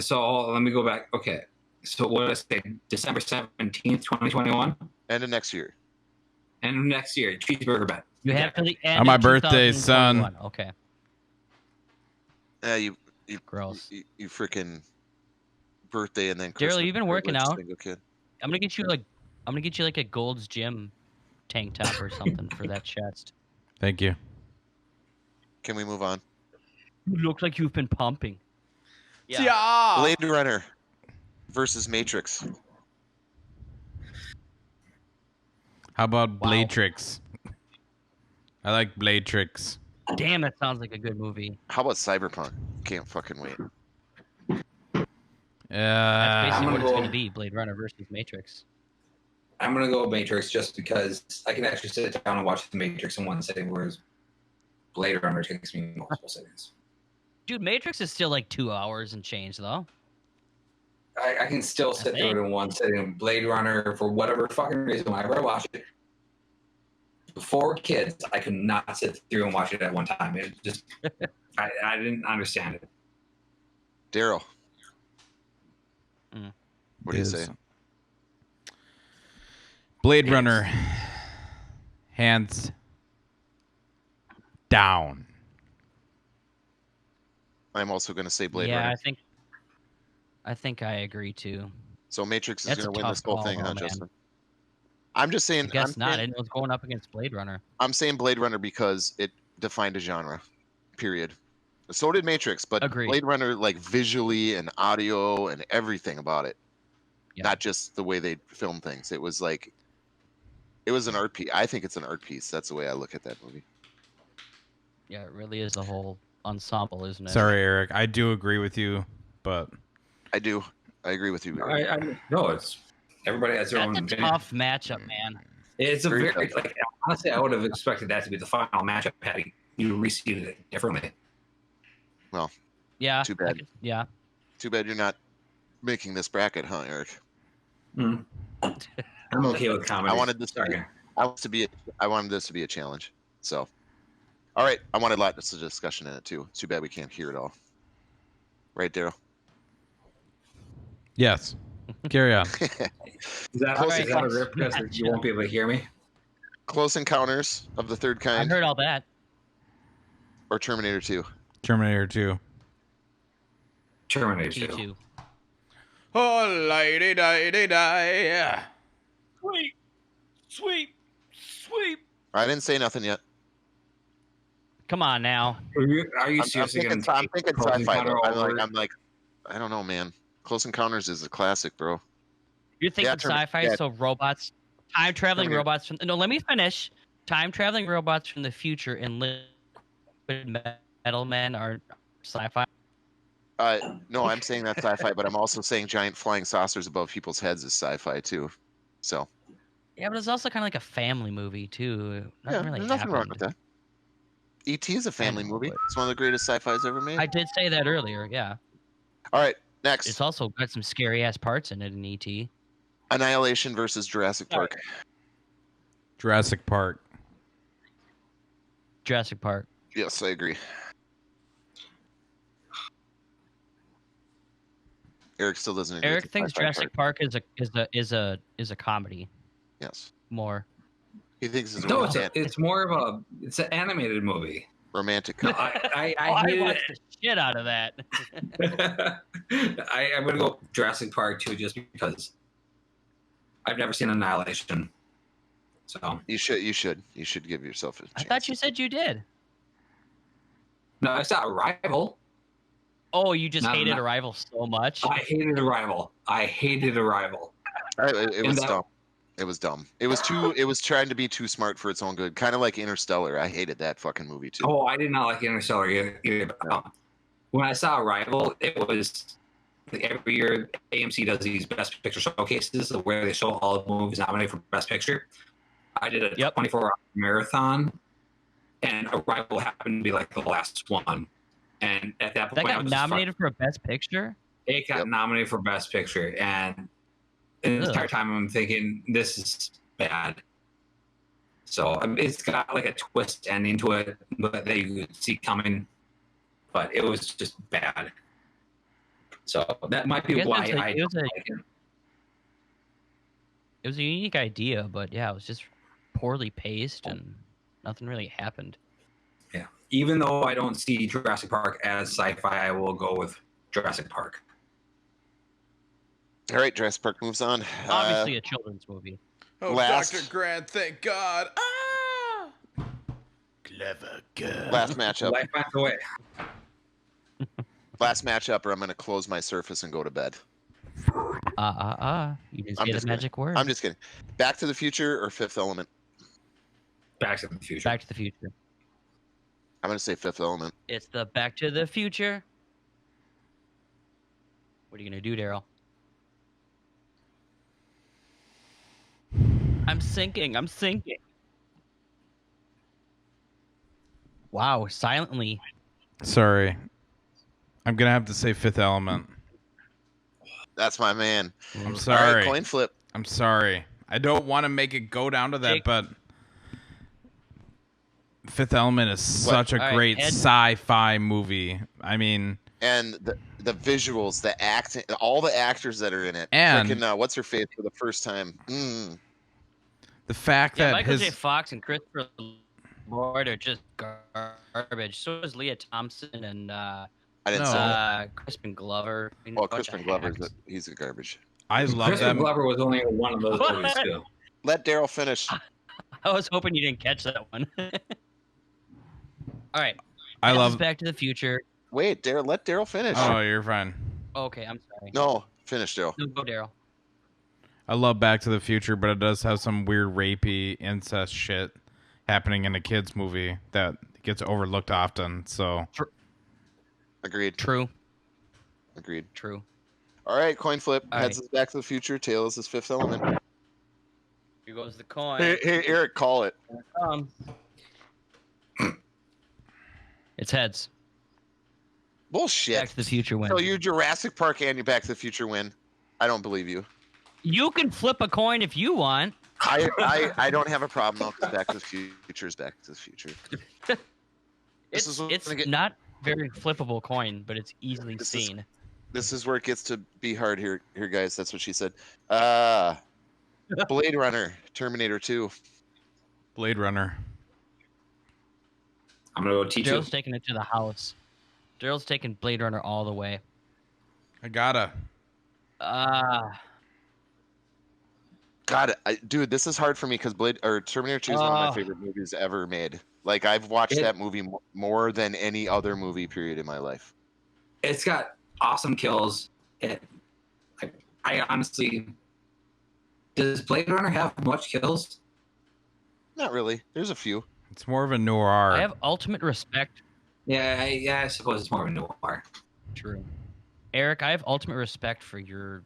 So let me go back. Okay. So what did I say? December 17th, 2021? End of next year. End of next year. Cheeseburger bet. You have to the end On my of birthday, 2021. son. Okay. Yeah, you Gross. You freaking birthday and then Daryl, Christmas you've been for working which out. single kid. I'm gonna get you like a Gold's Gym tank top or something for that chest. Thank you. Can we move on? You look like you've been pumping. Blade Runner versus Matrix. How about Wow. Blade Tricks? I like Blade Tricks. Damn, that sounds like a good movie. How about Cyberpunk? Can't fucking wait. That's basically I'm what gonna it's go- gonna be: Blade Runner versus Matrix. I'm going to go Matrix just because I can actually sit down and watch The Matrix in one sitting, whereas Blade Runner takes me multiple sittings. Dude, Matrix is still like 2 hours and change though. I can still sit through it in one sitting. Blade Runner, for whatever fucking reason, whenever I watch it, before kids, I could not sit through and watch it at one time. It just, I didn't understand it. Daryl. Mm. What do you say? Blade Runner, hands down. I'm also going to say Blade Yeah, Runner. I think I agree too. So Matrix is That's going a to win this tough whole call, thing, though, huh, man. Justin? I'm just saying. I guess I'm not. I saying, didn't know it was going up against Blade Runner. I'm saying Blade Runner because it defined a genre. Period. So did Matrix, but Agreed. Blade Runner, like visually and audio and everything about it, Yeah. not just the way they film things. It was like, it was an art piece. I think it's an art piece. That's the way I look at that movie. Yeah, it really is the whole ensemble, isn't it? Sorry, Eric. I do agree with you, but I do. I agree with you. No, it's everybody has their That's own a opinion. tough matchup, man. It's a Very very tough. like honestly, I would have expected that to be the final matchup had you reseeded it differently. Yeah. Too bad. Yeah. Too bad you're not making this bracket, huh, Eric? I'm okay with comedy. I wanted this. Sorry. I wanted this to be a challenge. So, all right. I wanted lots of discussion in it too. Too bad we can't hear it all. Right, Daryl? yes. Carry on. Is that, All is right, that a rip because you won't be able to hear me? Close Encounters of the Third I Kind heard all that. or Terminator 2? Terminator 2. Terminator 2. T2. Oh, lady, die, die. Sweep. Sweep. Sweep. I didn't say nothing yet. Come on now. Are you I'm seriously thinking, going I'm thinking Close sci-fi. Encounter though. over- I'm like, I don't know, man. Close Encounters is a classic, bro. You're thinking Yeah, sci-fi, yeah. so robots, time traveling Terminator. robots from. No, let me finish. Time traveling robots from the future and liquid metal men are sci-fi. No, I'm saying that's sci-fi, but I'm also saying giant flying saucers above people's heads is sci-fi too. So Yeah, but it's also kind of like a family movie too. yeah, Nothing really there's nothing wrong happened. with that. E.T. is a family know, movie. but- It's one of the greatest sci-fis ever made. I did say that earlier. Yeah, All right, next. it's also got some scary ass parts in it in E ET. Annihilation versus Jurassic Park. Jurassic Park. Jurassic Park. Yes, I agree. Eric still doesn't agree. Eric with the thinks sci-fi Jurassic part. Park is a comedy Yes. more. He thinks it's No, romantic. it's more of it's an animated movie. Romantic. No, I I hated watched the shit out of that. it. I'm gonna go Jurassic Park 2 just because I've never seen Annihilation. So You should give yourself a chance. I thought you said you did. no, I saw Arrival. Oh, you just No, hated no. Arrival so much. I hated Arrival. It was And that- dumb. It was dumb. It was too. It was trying to be too smart for its own good. Kind of like Interstellar. I hated that fucking movie too. Oh, I did not like Interstellar either. No. When I saw Arrival, it was like every year AMC does these Best Picture showcases where they show all the movies nominated for Best Picture. I did a 24-hour marathon, and Arrival happened to be like the last one. And at that point, That got nominated for a Best Picture? It got nominated for Best Picture, and the entire time I'm thinking this is bad. So it's got like a twist ending to it, but that you could see coming. But it was just bad. So that might be why I don't like it. It was a unique idea, but yeah, it was just poorly paced and nothing really happened. Yeah. Even though I don't see Jurassic Park as sci-fi, I will go with Jurassic Park. All right, Jurassic Park moves on. Obviously a children's movie. Oh, Dr. Grant, thank God. Clever girl. Last matchup. Life finds a way. Last matchup, or I'm going to close my Surface and go to bed. You didn't say the magic word. I'm just kidding. Back to the Future or Fifth Element? Back to the Future. Back to the Future. I'm going to say Fifth Element. It's the Back to the Future. What are you going to do, Daryl? I'm sinking. Wow, silently. Sorry. I'm going to have to say Fifth Element. That's my man. I'm sorry. All right, coin flip. I'm sorry. I don't want to make it go down to that, Jake. but Fifth Element is such a All right, great Ed. sci-fi movie. I mean, And the visuals, the acting, all the actors that are in it. And- Freaking, what's her face for the first time? the fact Yeah, that Michael his J. Fox and Christopher Lloyd are just garbage. So is Leah Thompson and I didn't see it. Crispin Glover. I mean, Well, a bunch Crispin of Glover's hacks. he's a garbage. I love Crispin them. Glover was only in one of those What? movies too. Let Daryl finish. I was hoping you didn't catch that one. All right. I This is love. Back to the Future. Wait, Daryl. Let Daryl finish. Oh, you're fine. Okay, I'm sorry. No, finish, Daryl. No, go, Daryl. I love Back to the Future, but it does have some weird rapey incest shit happening in a kids movie that gets overlooked often. So Agreed. True. Agreed. True. All right, coin flip. All Heads right. is Back to the Future. Tails is Fifth Element. Here goes the coin. Hey, Eric, call it. It's heads. Bullshit. Back to the Future wins. So you Jurassic Park and you Back to the Future win. I don't believe you. You can flip a coin if you want. I don't have a problem though, because Back to the Future is Back to the Future. This is It's when I get- not very flippable coin, but it's easily This is- seen. This is where it gets to be hard here, guys. That's what she said. Blade Runner, Terminator 2. Blade Runner. I'm gonna go T2. Daryl's taking it to the house. Daryl's taking Blade Runner all the way. I gotta. God, dude, this is hard for me because Terminator 2 is one of my favorite movies ever made. Like I've watched that movie more than any other movie period in my life. It's got awesome kills. I honestly, does Blade Runner have much kills? Not really. There's a few. It's more of a noir. I have ultimate respect. Yeah, I suppose it's more of a noir. True. Eric, I have ultimate respect for your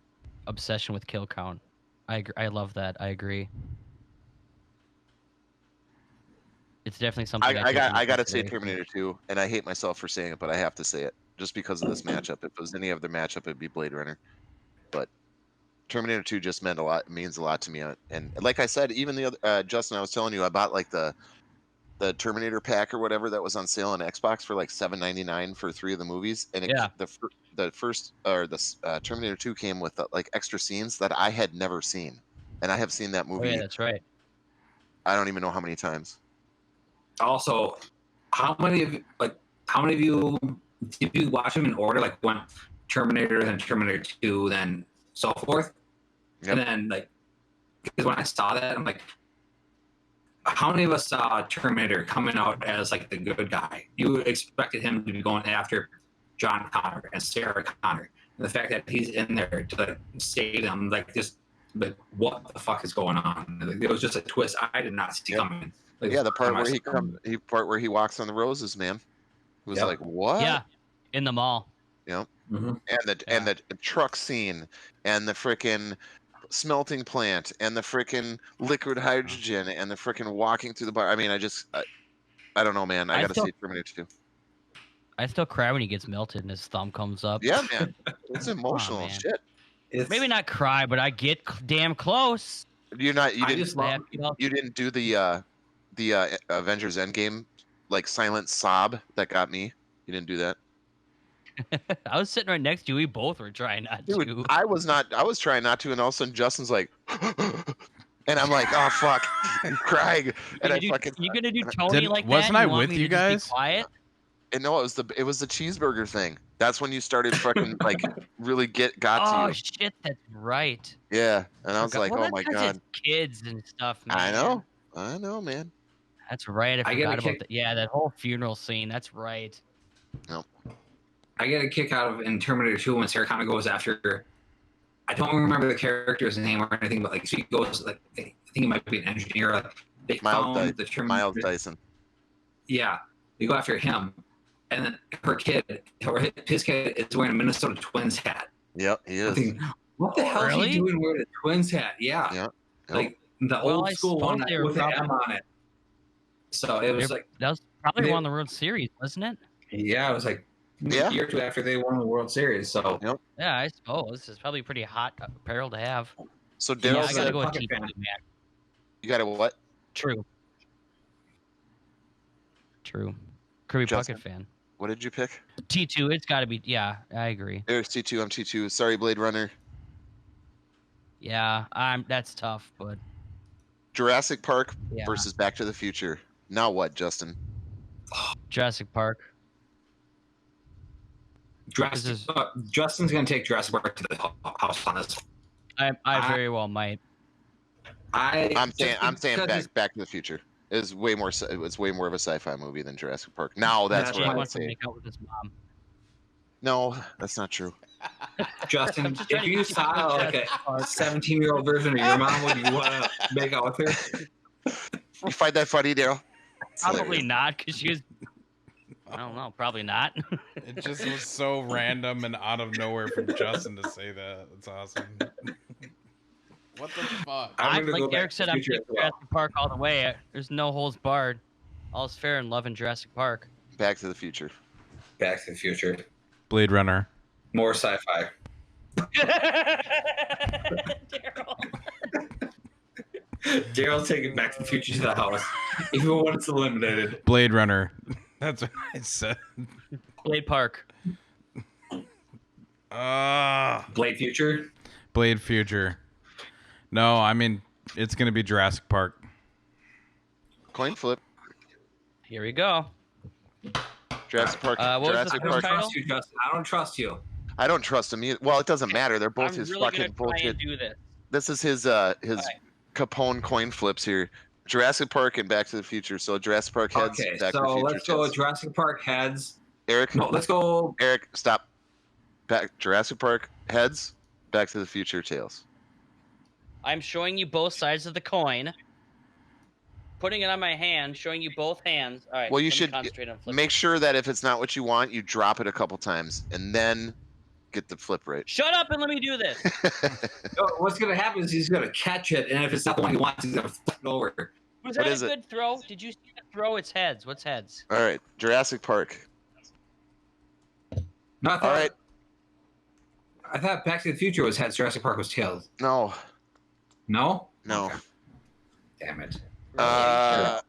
obsession with kill count. I agree. I love that. I agree. It's definitely something I got to say consideration. Terminator 2, and I hate myself for saying it, but I have to say it just because of this matchup. If it was any other matchup, it'd be Blade Runner. But Terminator 2 just means a lot to me. And like I said, even the other Justin, I was telling you, I bought like the Terminator pack or whatever that was on sale on Xbox for like $7.99 for 3 of the movies, and the first Terminator 2 came with like extra scenes that I had never seen, and I have seen that Oh movie. yeah, that's right. I don't even know how many times. Also, how many of you did you watch them in order? Like one Terminator, then Terminator 2, then so forth. Yep. And then like, because when I saw that, I'm like, how many of us saw Terminator coming out as like the good guy? You expected him to be going after John Connor and Sarah Connor. And the fact that he's in there to like, save them, like just like what the fuck is going on? Like, it was just a twist I did not see coming. Like, Yeah, the part where he walks on the roses, man. It was like, what? Yeah, in the mall. Yeah. Mm-hmm. And the truck scene and the freaking smelting plant and the freaking liquid hydrogen and the freaking walking through the bar. I mean, I don't know, man. I got to see Terminator 2. I still cry when he gets melted and his thumb comes up. Yeah, man. It's emotional shit. Maybe not cry, but I get damn close. You didn't do the Avengers Endgame like silent sob that got me. You didn't do that. I was sitting right next to you. We both were trying not to. I was trying not to, and all of a sudden Justin's like, and I'm like, oh fuck, I'm crying. And you gonna do Tony like that? Wasn't I with you guys? Quiet? And no, it was the cheeseburger thing. That's when you started fucking like really got to you. Oh shit, that's right. Yeah, and I was like, oh my god, kids and stuff. Man. I know, man. That's right. I forgot about that. Yeah, that whole funeral scene. That's right. No. I get a kick out of in Terminator 2 when Sarah Connor goes after. I don't remember the character's name or anything, but like she goes like I think he might be an engineer. Like they found the Terminator. Miles Dyson. Yeah, they go after him, and then his kid is wearing a Minnesota Twins hat. Yep, he is. Thinking, what the hell is he doing wearing a Twins hat? Yeah, yep. Like the old school one with the M on it. So it was like that was probably one of the World Series, wasn't it? Yeah, it was like a year or two after they won the World Series. So yeah, I suppose it's probably pretty hot apparel to have. So Daryl, I gotta go with T2, man. You got a what? True. Kirby Puckett fan. What did you pick? T2. It's got to be. Yeah, I agree. Eric's T2. I'm T2. Sorry, Blade Runner. Yeah, that's tough, but Jurassic Park versus Back to the Future. Now what, Justin? Jurassic Park. Justin's going to take Jurassic Park to the house on this. I very well might. I'm saying Back to the Future is way more. It's way more of a sci-fi movie than Jurassic Park. Now that's what I would say. Make out with his mom. No, that's not true. Justin, if you saw like a 17-year-old version of your mom, would you want to make out with her? You find that funny, Daryl? Probably not, because she was. I don't know. Probably not. It just was so random and out of nowhere from Justin to say that. That's awesome. What the fuck? Like Eric said, I'm taking Jurassic Park all the way. There's no holds barred. All's fair in love in Jurassic Park. Back to the Future. Back to the Future. Blade Runner. More sci-fi. Daryl's taking Back to the Future to the house. Even when it's eliminated. Blade Runner. That's what I said. Blade Park. Blade Future? Blade Future. No, I mean, it's going to be Jurassic Park. Coin flip. Here we go. Jurassic Park. Jurassic Park. I don't trust you, Justin. I don't trust you. I don't trust him either. Well, it doesn't matter. They're both his fucking bullshit. This is his Capone coin flips here. Jurassic Park and Back to the Future. So Jurassic Park heads. Okay, Back to the Future let's go with Jurassic Park heads. Eric. No, let's go. Eric, stop. Jurassic Park heads. Back to the Future tails. I'm showing you both sides of the coin. Putting it on my hand, showing you both hands. All right. Well, you should make sure that if it's not what you want, you drop it a couple times and then get the flip right. Shut up and let me do this. What's going to happen is he's going to catch it, and if it's not the one he wants, he's going to flip it over. Was that a good throw? Did you see the throw? It's heads. What's heads? All right. Jurassic Park. No, all right. I thought Back to the Future was heads. Jurassic Park was tails. No. No? No. Okay. Damn it. I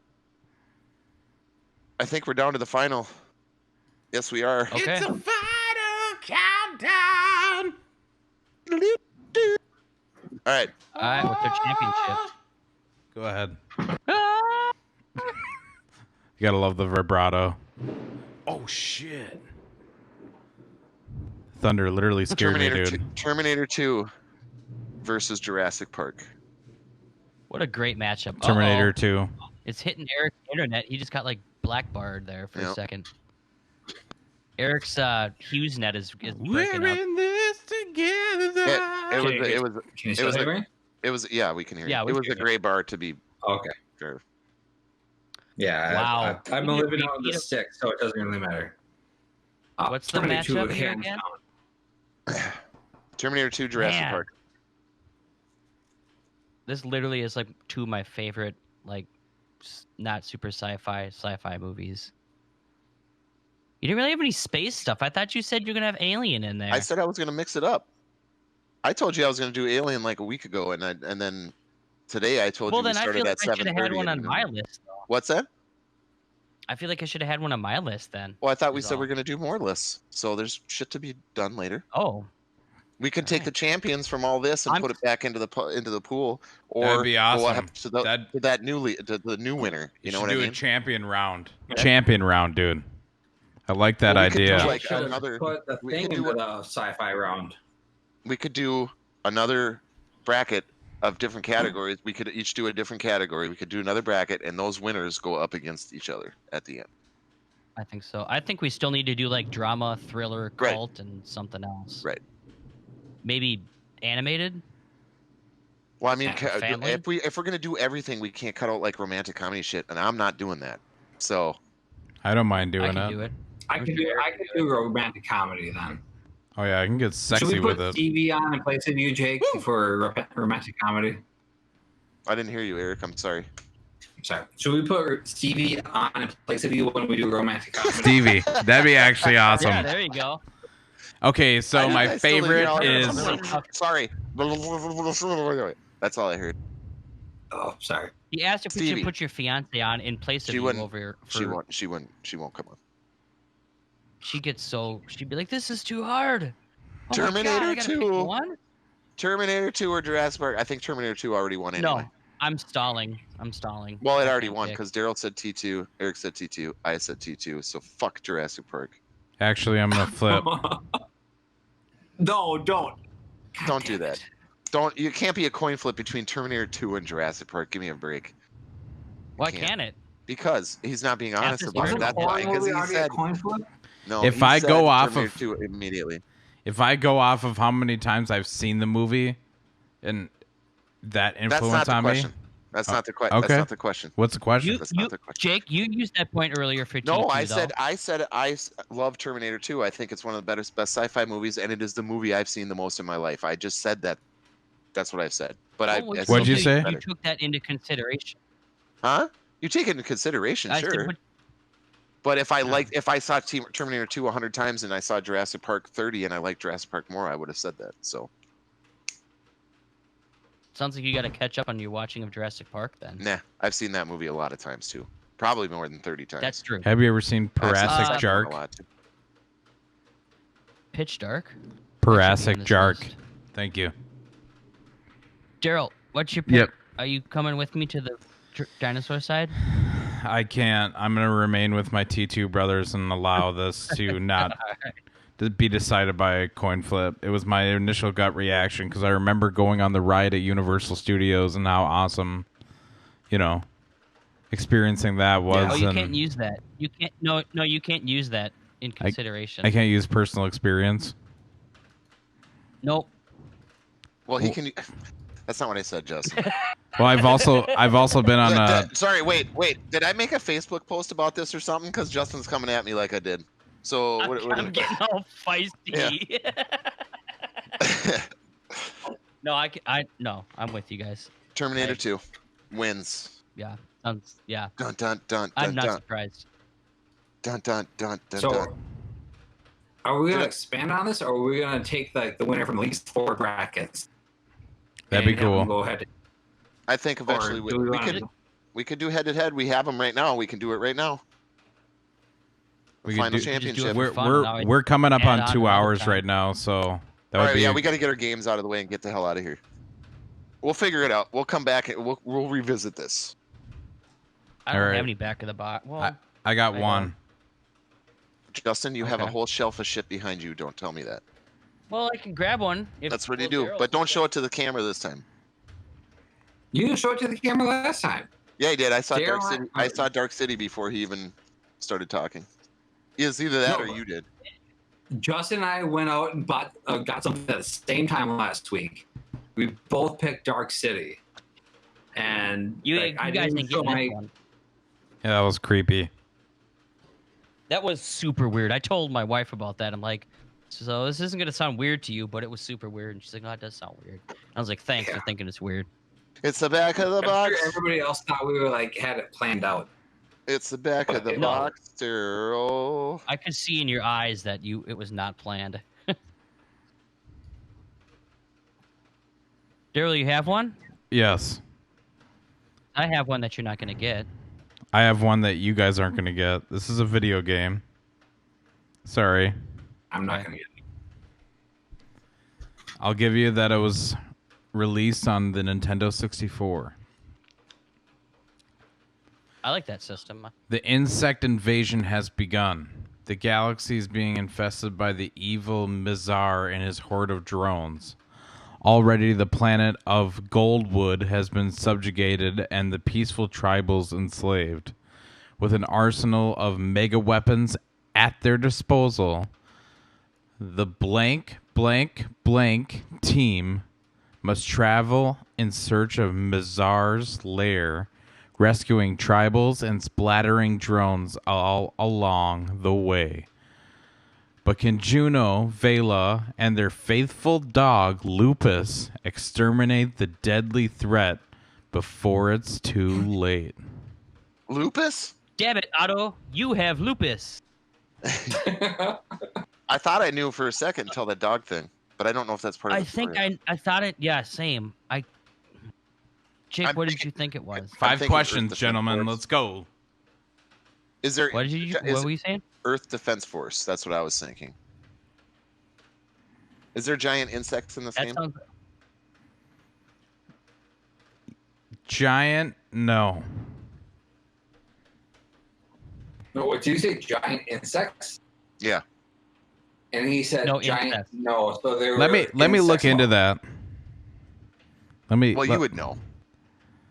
think we're down to the final. Yes, we are. Okay. It's a final countdown. All right. All right, what's their championship? Go ahead. Ah! You gotta love the vibrato. Oh shit! Thunder literally scared me, dude. Terminator 2 versus Jurassic Park. What a great matchup. Terminator 2. It's hitting Eric's internet. He just got like blackbarred there for a second. Eric's HughesNet is breaking We're up. in this together. It was yeah, we can hear Yeah, you. It was a gray bar to be Okay. fair. Yeah. Wow. I've been living on the stick, so it doesn't really matter. What's the matchup here again? Terminator 2, Jurassic Park. This literally is like two of my favorite, like, not super sci-fi movies. You didn't really have any space stuff. I thought you said you're gonna have Alien in there. I said I was gonna mix it up. I told you I was gonna do Alien like a week ago, and then today I told you we started at 7:30. I should have had one on my list. Though. What's that? I feel like I should have had one on my list then. Well, I thought we said we're gonna do more lists, so there's shit to be done later. Oh. We could take the champions from all this and put it back into the pool, or that'd be awesome. To that the new winner. You know what I mean? Do a champion round. Champion round, dude. I like that idea. Put the thing into the sci-fi round. We could do another bracket of different categories. We could each do a different category. We could do another bracket, and those winners go up against each other at the end. I think so. I think we still need to do like drama, thriller, cult, and something else. Right. Maybe animated. Well, I mean, if we're gonna do everything, we can't cut out like romantic comedy shit, and I'm not doing that. So I don't mind doing it. I can do romantic comedy then. Oh yeah, I can get sexy with it. Should we put TV on in place of you, Jake, for romantic comedy? I didn't hear you, Eric. I'm sorry. Sorry. Should we put Stevie on in place of you when we do romantic comedy? Stevie, that'd be actually awesome. Yeah, there you go. Okay, so my favorite is. Sorry. That's all I heard. Oh, sorry. He asked if we should put your fiance on in place of you over here. She won't come on. She'd be like, "This is too hard." Oh Terminator 2. Terminator 2 or Jurassic Park? I think Terminator 2 already won anyway. No, I'm stalling. Well, it already won because Daryl said T2, Eric said T2, I said T2. So fuck Jurassic Park. Actually, I'm gonna flip. No, don't do that. You can't be a coin flip between Terminator 2 and Jurassic Park. Give me a break. Why can't it? Because he's not being honest about it. That's why. Because he said coin flip. No. If I go off Terminator of 2 immediately. If I go off of how many times I've seen the movie, and that influence on me. That's not the question. Okay. That's not the question. What's the question? That's not the question. Jake, you used that point earlier for T2, No, I said I love Terminator 2. I think it's one of the best sci-fi movies, and it is the movie I've seen the most in my life. I just said that. That's what I've said. But what'd you say? You took that into consideration. Huh? You take it into consideration, sure. But if I saw Terminator 2 100 times and I saw Jurassic Park 30 and I liked Jurassic Park more, I would have said that. So. Sounds like you got to catch up on your watching of Jurassic Park then. Nah, I've seen that movie a lot of times too. Probably more than 30 times. That's true. Have you ever seen Jurassic Park? Pitch Dark? Jurassic Park. Thank you. Daryl, what's your pick? Yep. Are you coming with me to the dinosaur side? I can't. I'm going to remain with my T2 brothers and allow this to not to be decided by a coin flip. It was my initial gut reaction because I remember going on the ride at Universal Studios and how awesome, experiencing that was. Oh, you can't use that. You can't. No, you can't use that in consideration. I can't use personal experience. Nope. Well, he can. That's not what I said, Justin. Well, I've also been on. Sorry, wait. Did I make a Facebook post about this or something? Because Justin's coming at me like I did. So I'm getting all feisty. Yeah. No, I'm with you guys. Terminator 2 wins. Yeah. Yeah. Dun dun dun. I'm not surprised. Dun dun dun dun. So, dun. are we gonna expand on this, or are we gonna take the winner from at least 4 brackets? That'd be cool. Go ahead. I think eventually we could do head to head. We have them right now. We can do it right now. Final championship. We're coming up on 2 hours right now, so that would be. Yeah, we got to get our games out of the way and get the hell out of here. We'll figure it out. We'll come back and we'll revisit this. I don't have any back of the box. Well, I got I one. Justin, you have a Okay. whole shelf of shit behind you. Don't tell me that. Well, I can grab one. If That's what you those do. arrows But don't are show it to the camera this time. You didn't show it to the camera last time. Yeah, he did. I saw Darren, Dark City. I saw Dark City before he even started talking. It's either that No, or you did. Justin and I went out and got something at the same time last week. We both picked Dark City, and You, like, you I guys didn't didn't show get my. this one. Yeah, that was creepy. That was super weird. I told my wife about that. I'm like, so this isn't gonna sound weird to you, but it was super weird. And she's like, no, it does sound weird. I was like, thanks for thinking it's weird. It's the back of the I'm box. sure everybody else thought we were like had it planned out. It's the back of the No. box, Daryl. I could see in your eyes that it was not planned. Daryl, you have one? Yes. I have one that you're not gonna get. I have one that you guys aren't going to get. This is a video game. Sorry. I'm not gonna get it. I'll give you that it was released on the Nintendo 64. I like that system. The insect invasion has begun. The galaxy is being infested by the evil Mizar and his horde of drones. Already the planet of Goldwood has been subjugated and the peaceful tribals enslaved. With an arsenal of mega weapons at their disposal, the blank team must travel in search of Mizar's lair, rescuing tribals and splattering drones all along the way. But can Juno, Vela, and their faithful dog, Lupus, exterminate the deadly threat before it's too late? Lupus? Damn it, Otto! You have lupus. I thought I knew for a second until that dog thing, but I don't know if that's part of I the think story. I thought it. Yeah, same. Jake, I'm what did thinking- you think it was? 5 thinking questions, Earth Defense gentlemen. Force. Let's go. Is there? What did you? is What were you saying? Earth Defense Force? That's what I was thinking. Is there giant insects in this That game? sounds. Giant? No. No, what did you say? Giant insects? Yeah. And he said No giant. insects. No, so there. Let me look into that. Well, you would know.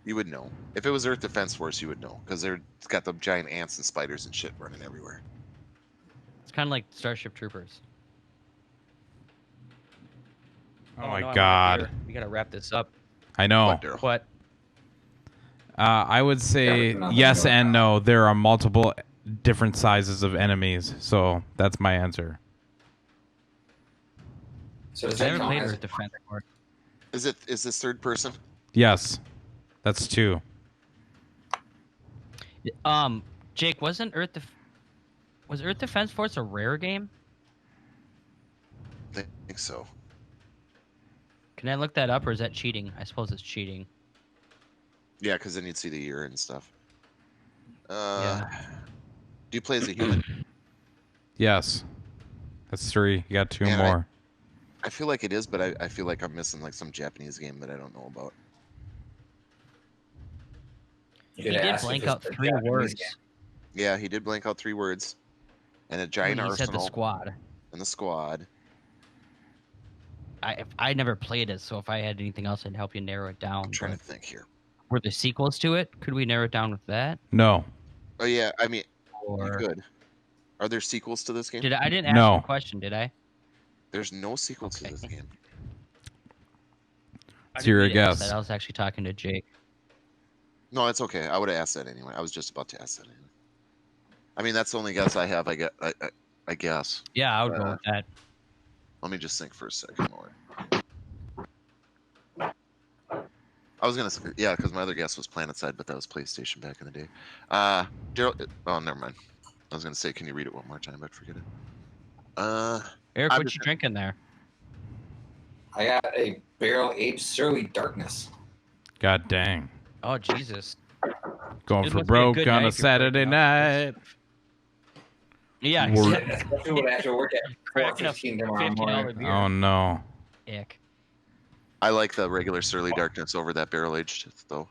You would know. If it was Earth Defense Force, you would know because it's got the giant ants and spiders and shit running everywhere. It's kind of like Starship Troopers. Oh no, my I'm god. here. We gotta wrap this up. I know. What, Daryl? What? I would say Yeah, yes nothing and no. There are multiple different sizes of enemies, so that's my answer. So does I that haven't count played as- Earth Defense Force. Is this third person? Yes. That's 2. Jake, was Earth Defense Force a rare game? I think so. Can I look that up, or is that cheating? I suppose it's cheating. Yeah, because then you'd see the year and stuff. Yeah. Do you play as a human? Yes. That's 3. You got 2 Man, more. I feel like it is, but I feel like I'm missing like some Japanese game that I don't know about. You He could did ask if blank it's out the 3 Japanese words. game. Yeah, he did blank out 3 words, and a giant He said arsenal the squad. and the squad. I never played it, so if I had anything else, I'd help you narrow it down. I'm trying to but think here. were there sequels to it? Could we narrow it down with that? No. Oh yeah, I mean, you Or could. Are there sequels to this game? I didn't ask No. you a question, did I? There's no sequel to this Okay. game. I It's your didn't mean to ask guess. that. I was actually talking to Jake. No, it's okay. I would have asked that anyway. I was just about to ask that anyway. I mean, that's the only guess I have. I guess. Yeah, I would go with that. Let me just think for a second more. I was gonna say, yeah, because my other guess was PlanetSide, but that was PlayStation back in the day. Daryl. Oh, never mind. I was gonna say, can you read it one more time? I'd forget it. Eric, I'm what just- you drinking there? I got a barrel-aged Surly Darkness. God dang. Oh Jesus! Going It for must be a broke good on night a if you're Saturday breaking night. Yeah, Word. Especially when I have to work at cracking a 4:15 tomorrow $50 morning. beer. Oh no. Ick. I like the regular Surly Darkness over that barrel aged though.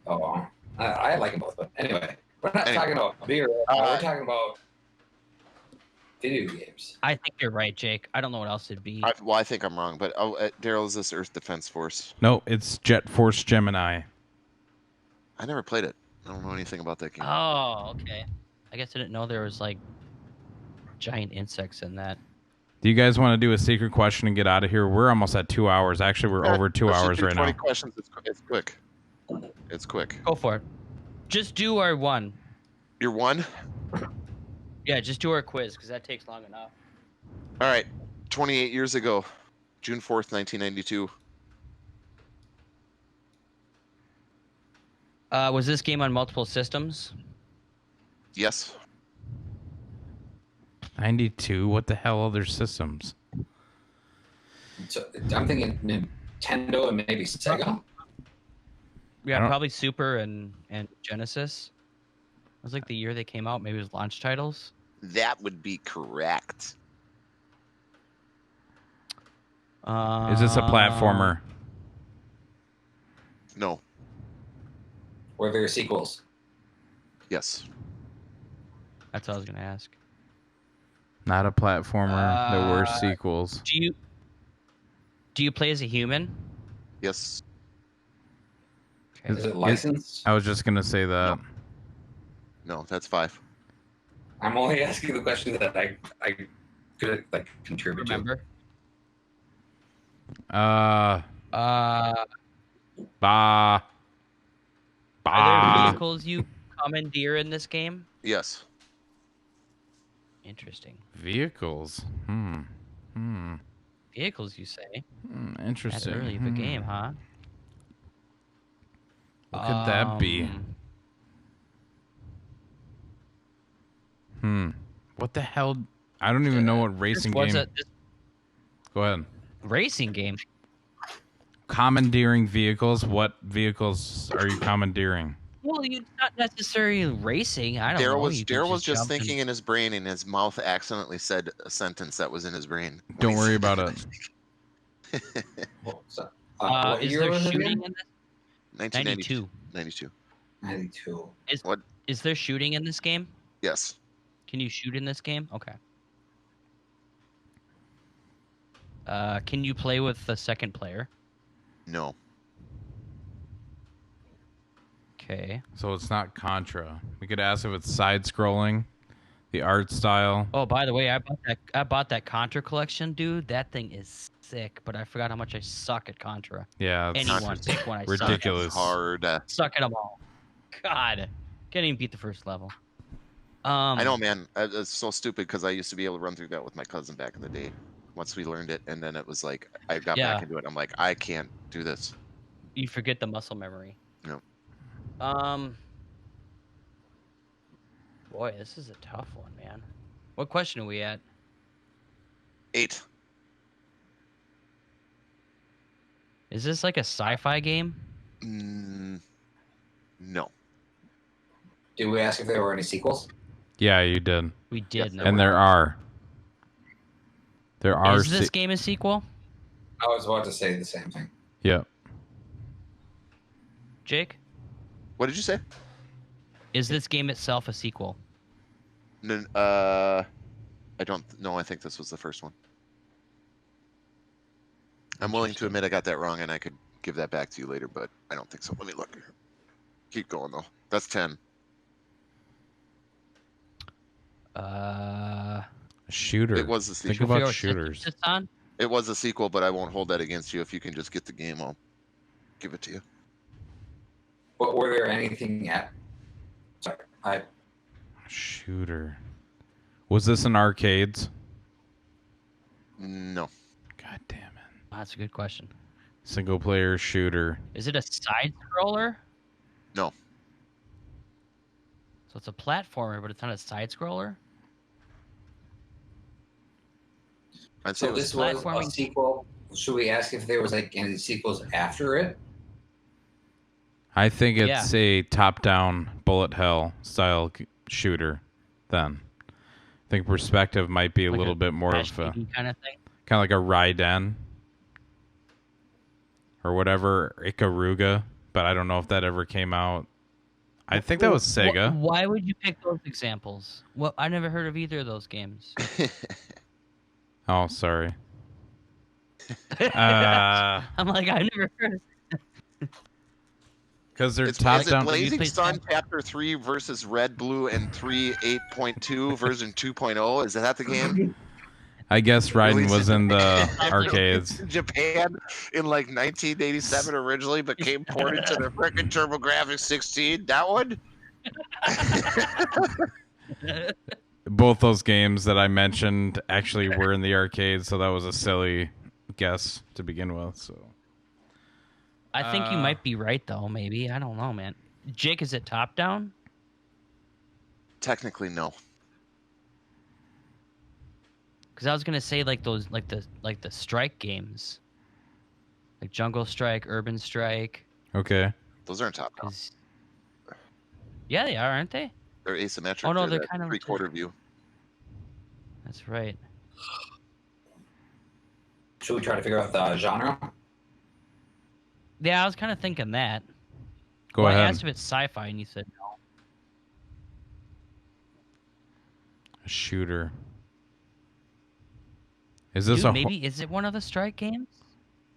Oh, I like them both. But anyway, We're not Anyway. talking about beer. We're talking about video games. I think you're right, Jake. I don't know what else it'd be. I think I'm wrong, but Daryl, is this Earth Defense Force? No, it's Jet Force Gemini. I never played it. I don't know anything about that game. Oh, okay. I guess I didn't know there was like giant insects in that. Do you guys want to do a secret question and get out of here? We're almost at 2 hours. Actually, we're over 2 Let's just hours do right 20 now. questions. It's quick. It's quick. Go for it. Just do our one. You're one? Yeah, just do our quiz because that takes long enough. All right. 28 years ago, June 4th, 1992. Was this game on multiple systems? Yes. 92? What the hell other systems? So I'm thinking Nintendo and maybe Sega. Yeah, probably Super and Genesis. It was like the year they came out. Maybe it was launch titles. That would be correct. Is this a platformer? No. Were there sequels? Yes. That's what I was gonna ask. Not a platformer. There were sequels. Do you play as a human? Yes. Okay. Is it licensed? I was just gonna say that. No, that's 5. I'm only asking the questions that I could like contribute Remember? Ba. Are there Ba. vehicles you commandeer in this game? Yes. Interesting. Vehicles. Vehicles, you say? That's Interesting. early of a game, huh? What could that be? What the hell? I don't even know what racing game. Go ahead. Racing game. Commandeering vehicles. What vehicles are you commandeering? Well, you're not necessarily racing. I don't know. Daryl was just jump and- thinking in his brain, and his mouth accidentally said a sentence that was in his brain. Don't worry about it. What Is year there was it shooting again? in this? 92. 92. 92. Is there shooting in this game? Yes. Can you shoot in this game? Okay. Can you play with the second player? No. Okay. So it's not Contra. We could ask if it's side-scrolling, the art style. Oh, by the way, I bought that Contra collection, dude. That thing is sick, but I forgot how much I suck at Contra. Yeah, it's Anyone pick one I ridiculous. Hard. Suck at them all. God, can't even beat the first level. I know, man. It's so stupid because I used to be able to run through that with my cousin back in the day. Once we learned it, and then it was like I got back into it. I'm like, I can't do this. You forget the muscle memory. No. Boy, this is a tough one, man. What question are we at? 8. Is this like a sci-fi game? No. Did we ask if there were any sequels? Yeah, you did. We did. Yes, And there are. There are. Is this game a sequel? I was about to say the same thing. Yeah. Jake? What did you say? Is this game itself a sequel? I don't know. I think this was the first one. I'm willing to admit I got that wrong, and I could give that back to you later, but I don't think so. Let me look. Keep going though. That's 10. Shooter. It was a Think sequel. about shooters. It's on? It was a sequel, but I won't hold that against you. If you can just get the game, I'll give it to you. But were there anything at? Sorry, Shooter. Was this in arcades? No. God damn it. Oh, that's a good question. Single player shooter. Is it a side scroller? No. So it's a platformer, but it's not a side scroller? I'd say So it was this was a platforming. sequel. Should we ask if there was like any sequels after it? I think it's a top-down bullet hell style shooter. Then, I think perspective might be a Like little bit more of a kind of thing? kind of like a Raiden or whatever, Ikaruga. But I don't know if that ever came out I think that was Sega. Why would you pick those examples? Well, I never heard of either of those games. Oh, sorry. Uh, I'm like, I never heard. Because they're Is top it down. Blazing play Sun Chapter 3 versus Red, Blue, and 3 8.2 version 2.0? Is that the game? I guess Raiden Released was in the in arcades. Japan in like 1987 originally, but came ported to the frickin' TurboGrafx 16. That one? Both those games that I mentioned actually were in the arcade, so that was a silly guess to begin with. So I think you might be right, though. Maybe I don't know, man. Jake, is it top down? Technically, no. Because I was gonna say like those, like the strike games, like Jungle Strike, Urban Strike. okay, Those aren't top down. Yeah, they are, aren't they? They're asymmetric. Oh no, they're that kind of three-quarter view. That's right. Should we try to figure out the genre? Yeah, I was kind of thinking that. go I ahead. asked if it's sci-fi, and you said no. A shooter. Is this Dude, a? maybe is it one of the strike games?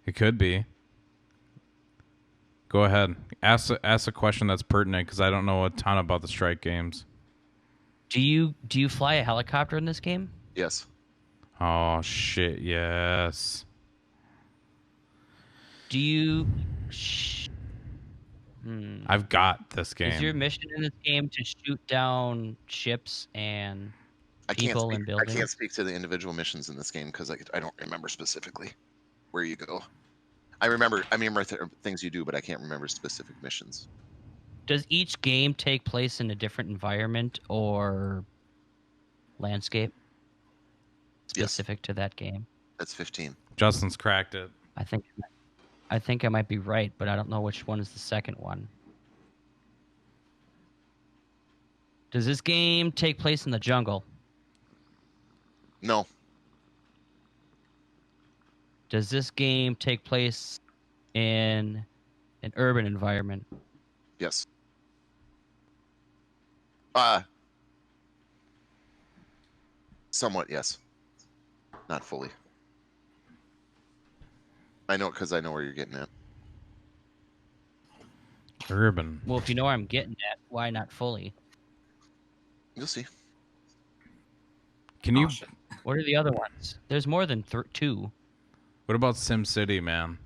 It could be. Go ahead. Ask a question that's pertinent because I don't know a ton about the strike games. Do you fly a helicopter in this game? Yes. Oh shit! Yes. Do you? I've got this game. Is your mission in this game to shoot down ships and people and I buildings? can't speak to the individual missions in this game because I don't remember specifically where you go. I remember things you do, but I can't remember specific missions. Does each game take place in a different environment or landscape specific to that game? That's 15. Justin's cracked it. I think I might be right, but I don't know which one is the second one. Does this game take place in the jungle? No. Does this game take place in an urban environment? Yes. Somewhat, yes. Not fully. I know because I know where you're getting at. Urban. Well, if you know where I'm getting at, why not fully? You'll see. Can you? Oh, shit. What are the other ones? There's more than two. What about SimCity, man?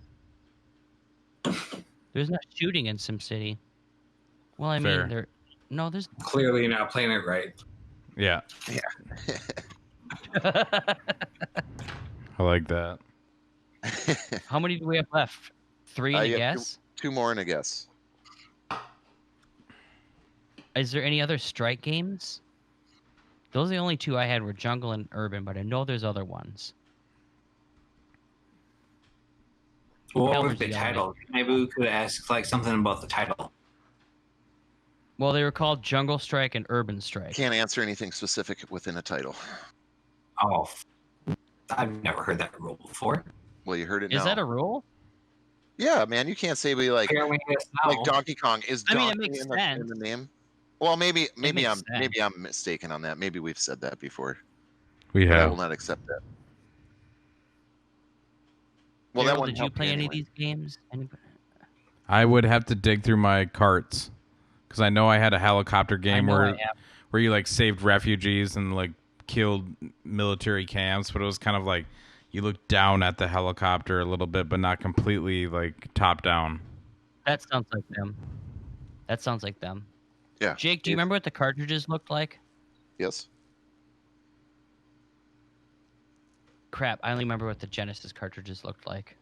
There's not shooting in SimCity. Well, I Fair. mean, there's. Clearly, you're not playing it right. Yeah, I like that. How many do we have left? 3 and a you have guess? Two more and a guess. Is there any other strike games? Those are the only two I had were jungle and urban, but I know there's other ones. What Elmer's was the yelling at title? Maybe we could ask like something about the title. Well, they were called Jungle Strike and Urban Strike. Can't answer anything specific within a title. Oh, I've never heard that rule before. Well, you heard it now. Is that a rule? Yeah, man. You can't say like Apparently, yes, now. like Donkey Kong. Is I mean, it Donkey makes in sense. the name? Well, maybe makes I'm mistaken on that. Maybe we've said that before. We But I have. will not accept that. Well, Daryl, that one did you helped me play any of anyway. these games? Anybody? I would have to dig through my carts because I know I had a helicopter game I know I where have. you like saved refugees and like killed military camps, but it was kind of like you looked down at the helicopter a little bit, but not completely like top down. That sounds like them. That sounds like them. Yeah. Jake, do you remember what the cartridges looked like? Yes. Crap, I only remember what the Genesis cartridges looked like.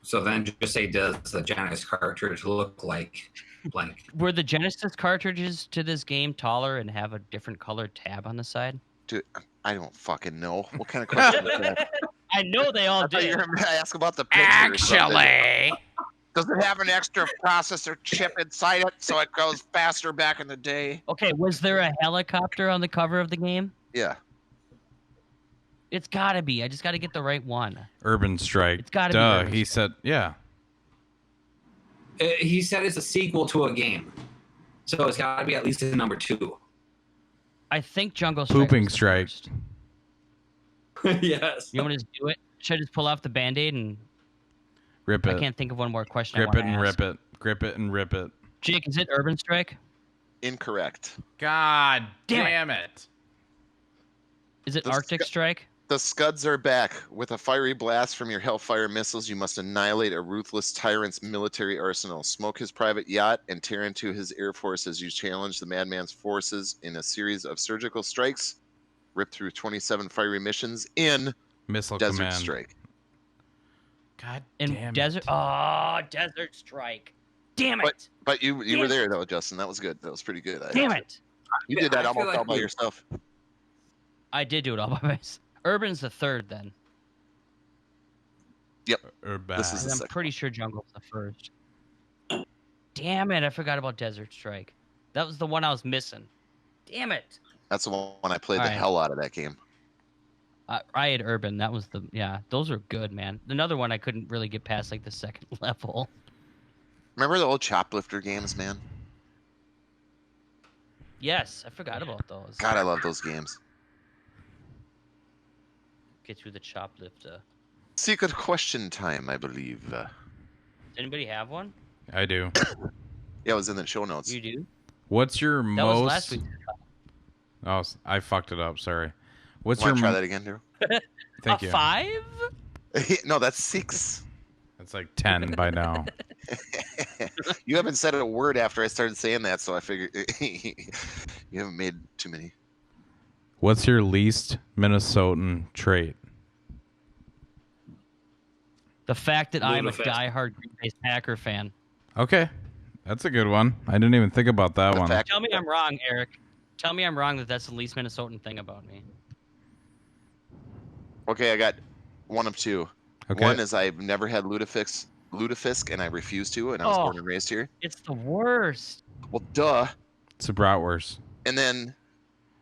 So then just say, does the Genesis cartridge look like blank? Were the Genesis cartridges to this game taller and have a different colored tab on the side? Dude, I don't fucking know. What kind of question is that? I know they all I thought you did. were going to ask about the picture. or something. Actually, Does it have an extra processor chip inside it so it goes faster back in the day? Okay, was there a helicopter on the cover of the game? Yeah. It's gotta be. I just gotta get the right one. Urban Strike. It's gotta be Duh. Urban He Strike. said, yeah. He said it's a sequel to a game. So it's got to be at least a number 2. I think Jungle Strike. Pooping was the Strike. first. Yes. You want me to just do it? Should I just pull off the Band-Aid and Rip it. I can't think of one more question. Grip I it want to and ask. rip it. Grip it and rip it. Jake, is it Urban Strike? Incorrect. God Damn it. Is it The Arctic Strike? The Scuds are back. With a fiery blast from your Hellfire missiles, you must annihilate a ruthless tyrant's military arsenal, smoke his private yacht, and tear into his air force as you challenge the madman's forces in a series of surgical strikes. Rip through 27 fiery missions in Missile Desert Command. Strike. God In damn Desert. it. Oh, Desert Strike. Damn it. But you were there though, Justin. That was good. That was pretty good. Damn it. You did that I feel almost all by we- yourself. I did do it all by myself. Urban's the third then. Urban. This is And the I'm second. pretty sure Jungle's the first. Damn it, I forgot about Desert Strike. That was the one I was missing. Damn it. That's the one I played All the right. hell out of that game. I had Urban. That was the those are good, man. Another one I couldn't really get past like the second level. Remember the old Choplifter games, man? Yes, I forgot about those. God, I love those games. Get through the Choplifter. Secret question time, I believe. Does anybody have one? I do. Yeah, it was in the show notes. You do? What's your That was most... last week. Oh, I fucked it up. Sorry. What's Want your... to try that again, Drew? Thank a you. 5? No, that's 6. That's like 10 by now. You haven't said a word after I started saying that, so I figured you haven't made too many. What's your least Minnesotan trait? The fact that I'm a Ludicrous. diehard Green Bay Packer fan. Okay. That's a good one. I didn't even think about that The one. fact- Tell me I'm wrong, Eric. Tell me I'm wrong that that's the least Minnesotan thing about me. Okay, I got one of two. Okay. One is I've never had lutefisk, and I refuse to, and I was Oh. born and raised here. It's the worst. Well, duh. It's a bratwurst. And then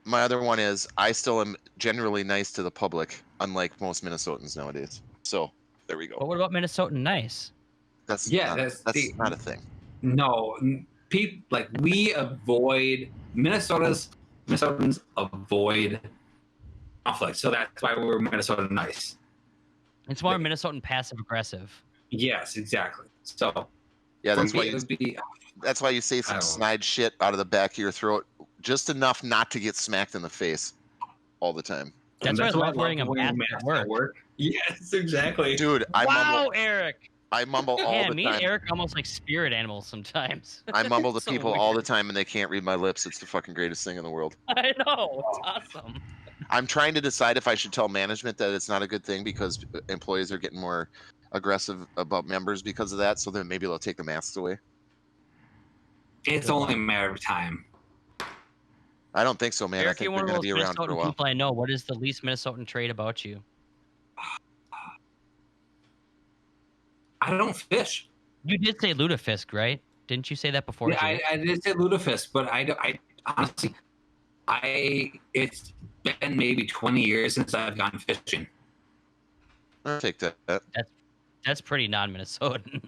my other one is I still am generally nice to the public, unlike most Minnesotans nowadays. So there we But go. what about Minnesotan nice? That's Yeah, not, that's that's the- not a thing. No, people like we avoid Minnesotans avoid conflict, so that's why we're Minnesota nice. It's more Minnesotan passive aggressive. Yes, exactly. So Yeah, for that's me, why it would be that's why you say I some don't- snide shit out of the back of your throat, just enough not to get smacked in the face all the time. That's why I love wearing a mask at work. Yes, exactly. Dude, I Wow, Eric. mumble all Man, the me time. and Eric are almost like spirit animals sometimes. I mumble to So people all the weird. time and they can't read my lips. It's the fucking greatest thing in the world. I know. It's awesome. I'm trying to decide if I should tell management that it's not a good thing because employees are getting more aggressive about members because of that. So then maybe they'll take the masks away. It's only a matter of time. I don't think so, man. I Eric, think you're they're one of going to those be around for a Minnesotan while. people I know. What is the least Minnesotan trait about you? I don't fish. You did say lutefisk, right? Didn't you say that before? Yeah, Jake? I did say lutefisk, but I honestly, it's been maybe 20 years since I've gone fishing. I'll take that. That's pretty non-Minnesotan.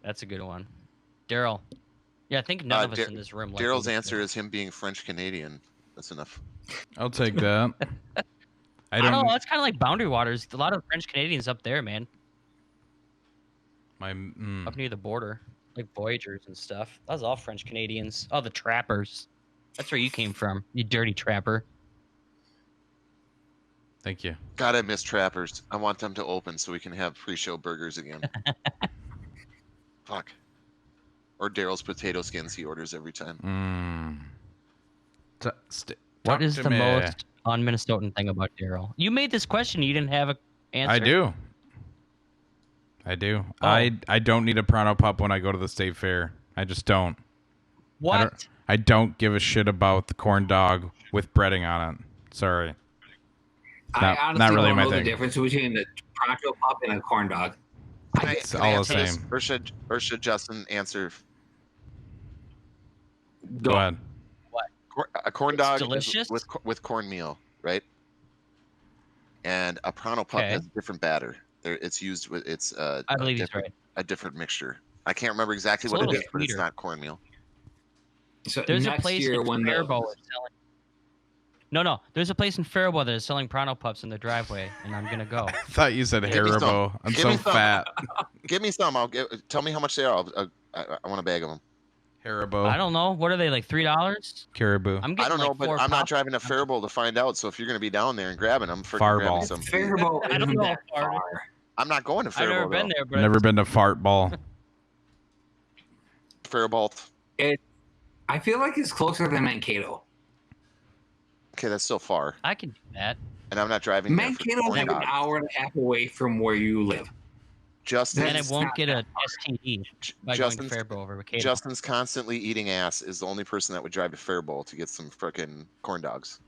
That's a good one. Daryl. Yeah, I think none of us in this room. like Daryl's lutefisk. answer is him being French Canadian. That's enough. I'll take that. I I don't don't. know. It's kind of like Boundary Waters. A lot of French Canadians up there, man. Up near the border, like Voyagers and stuff. That was all French Canadians. Oh, the trappers. That's where you came from, you dirty trapper. Thank you. God, I miss Trappers. I want them to open so we can have pre-show burgers again. Fuck. Or Daryl's potato skins he orders every time. What is the most un-Minnesotan thing about Daryl? You made this question. You didn't have an answer. I do. Oh. I don't need a Pronto Pup when I go to the state fair. I just don't. What? I don't give a shit about the corn dog with breading on it. Sorry. I honestly not really don't my know thing. the difference between the Pronto Pup and a corn dog. It's Can I all the answer this? same. Or should Justin answer? Go ahead. A corn It's dog delicious? is with cornmeal, right? And a Pronto Pup Okay. has a different batter. It's used with I believe he's right. a different mixture. I can't remember exactly It's what a it little is, but it's sweeter. not cornmeal. So There's a next place year in when Faribault that's selling. No. There's a place in Faribault that is selling Pronto Pups in the driveway, and I'm gonna go. I thought you said Give me some. Haribo. I'm Give so me some. fat. Give me some. Tell me how much they are. I want a bag of them. Haribo. I don't know. What are they, like $3? Caribou. I'm I getting don't know, like but 4 I'm not pops. driving to Faribault to find out. So if you're going to be down there and grabbing them, freaking grab me Farball. some. Faribault I don't isn't know that how far it is. far. I'm not going to I've never Faribault. been there, but Never been to Fart Ball. Faribault. I feel like it's closer than Mankato. Okay, that's still far, I can do that. and I'm not driving there for Mankato's corn like an dogs. hour and a half away from where you live. Justin, And I It's won't not get that a far. STD by going to Justin's, Faribault over Mankato. Justin's constantly eating ass is the only person that would drive to Faribault to get some frickin' corn dogs.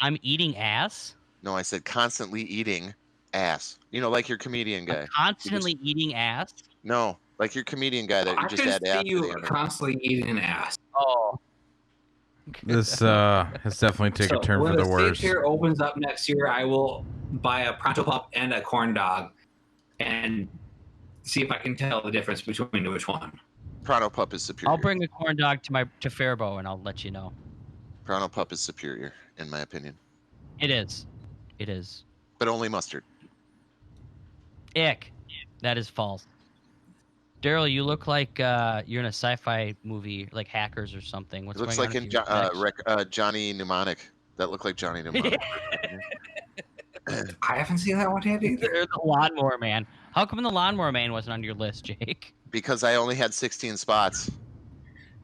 I'm eating ass. No, I said constantly eating ass. You know, like your comedian guy. Constantly eating ass. No, like your comedian guy that you I just could add ass see to the you end. constantly eating ass. Oh. This has definitely taken a turn when for the state worse. fair opens up next year, I will buy a Pronto Pup and a corn dog, and see if I can tell the difference between which one. Pronto Pup is superior. I'll bring a corn dog to Faribault, and I'll let you know. Pronto Pup is superior, in my opinion. It is. It is. But only mustard. Ick. That is false. Daryl, you look like you're in a sci-fi movie, like Hackers or something. What's It looks going like on in with your neck? Johnny Mnemonic. That looked like Johnny Mnemonic. I haven't seen that one yet either. There's the Lawnmower Man. How come the Lawnmower Man wasn't on your list, Jake? Because I only had 16 spots.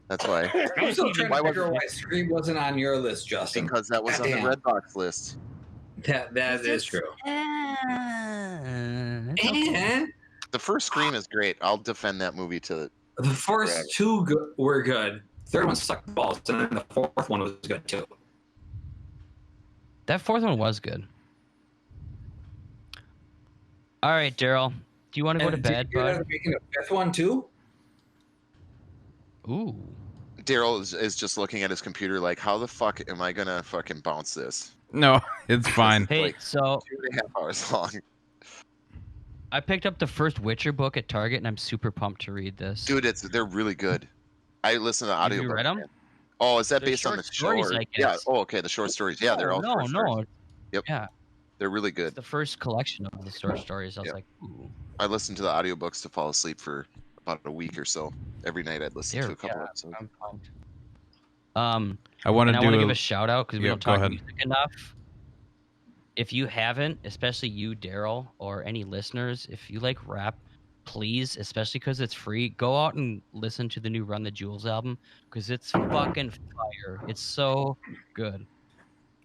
That's why. I'm still trying Why to figure out wasn't why Scream wasn't on your list, Justin. Because that was on the Goddamn. Redbox list. That is true. It's okay. And The first Scream is great. I'll defend that movie to the first two were good. Third one sucked balls, and then the fourth one was good too. That fourth one was good. All right, Daryl. Do you want to go to bed, You're bud? making a fifth one too. Ooh. Daryl is just looking at his computer like, how the fuck am I gonna fucking bounce this? No, it's fine. Hey, Like, so 2.5 hours long. I picked up the first Witcher book at Target, and I'm super pumped to read this. Dude, they're really good. I listened to the Have audio. you read them? Oh, is that They're based on short the show? stories, Or- I yeah. guess. Oh, okay. The short stories. Yeah, they're all short stories. No. Yep. Yeah, They're really it's good. the first collection of the short stories. I was Yep. like, ooh. I listened to the audiobooks to fall asleep for about a week or so. Every night I'd listen to There, a couple yeah, episodes. I'm pumped. I want And to I want to do give a shout out because we Yeah, don't go talk ahead. music enough. If you haven't, especially you, Daryl, or any listeners, if you like rap, please, especially because it's free, go out and listen to the new Run the Jewels album because it's fucking fire. It's so good.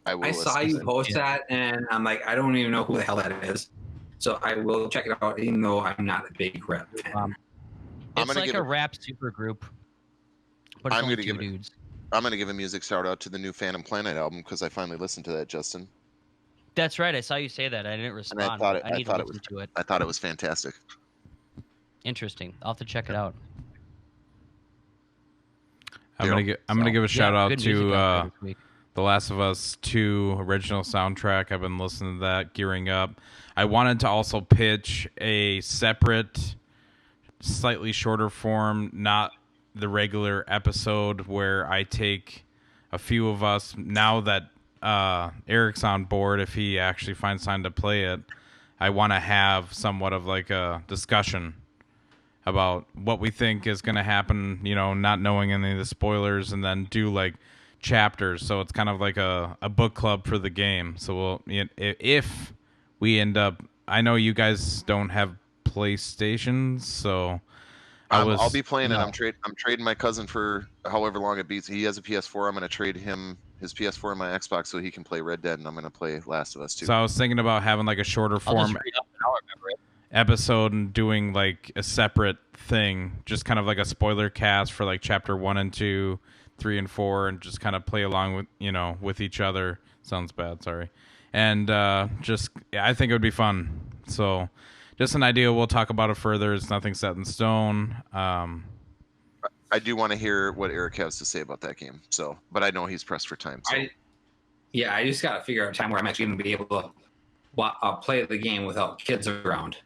I will I saw listen you to it. post Yeah. that, and I'm like, I don't even know who the hell that is. So I will check it out, even though I'm not a big rap fan. I'm It's gonna like give a a- rap super group, but it's I'm only gonna two give it- dudes. I'm gonna give a music shout out to the new Phantom Planet album because I finally listened to that, Justin, That's right. I saw you say that. I didn't and respond. I thought it. I need to I listen to it. thought it was fantastic. Interesting. I'll have to check it out. I'm gonna give a shout out good music to out there this week. The Last of Us 2 original soundtrack. I've been listening to that, gearing up. I wanted to also pitch a separate, slightly shorter form, not the regular episode where I take a few of us, now that Eric's on board, if he actually finds time to play it, I want to have somewhat of like a discussion about what we think is going to happen, you know, not knowing any of the spoilers, and then do like chapters. So it's kind of like a book club for the game. So if we end up, I know you guys don't have PlayStations, so I'll be playing no. it. I'm trading my cousin for however long it beats. He has a PS4. I'm gonna trade him his PS4 and my Xbox so he can play Red Dead, and I'm gonna play Last of Us 2. So I was thinking about having like a shorter I'll form just read up and I'll remember it. episode and doing like a separate thing, just kind of like a spoiler cast for like chapter 1 and 2, 3 and 4, and just kind of play along with, you know, with each other. Sounds bad, sorry. And I think it would be fun. So just an idea. We'll talk about it further. It's nothing set in stone. I do want to hear what Eric has to say about that game. So, but I know he's pressed for time. So. I just got to figure out a time where I'm actually going to be able to play the game without kids around.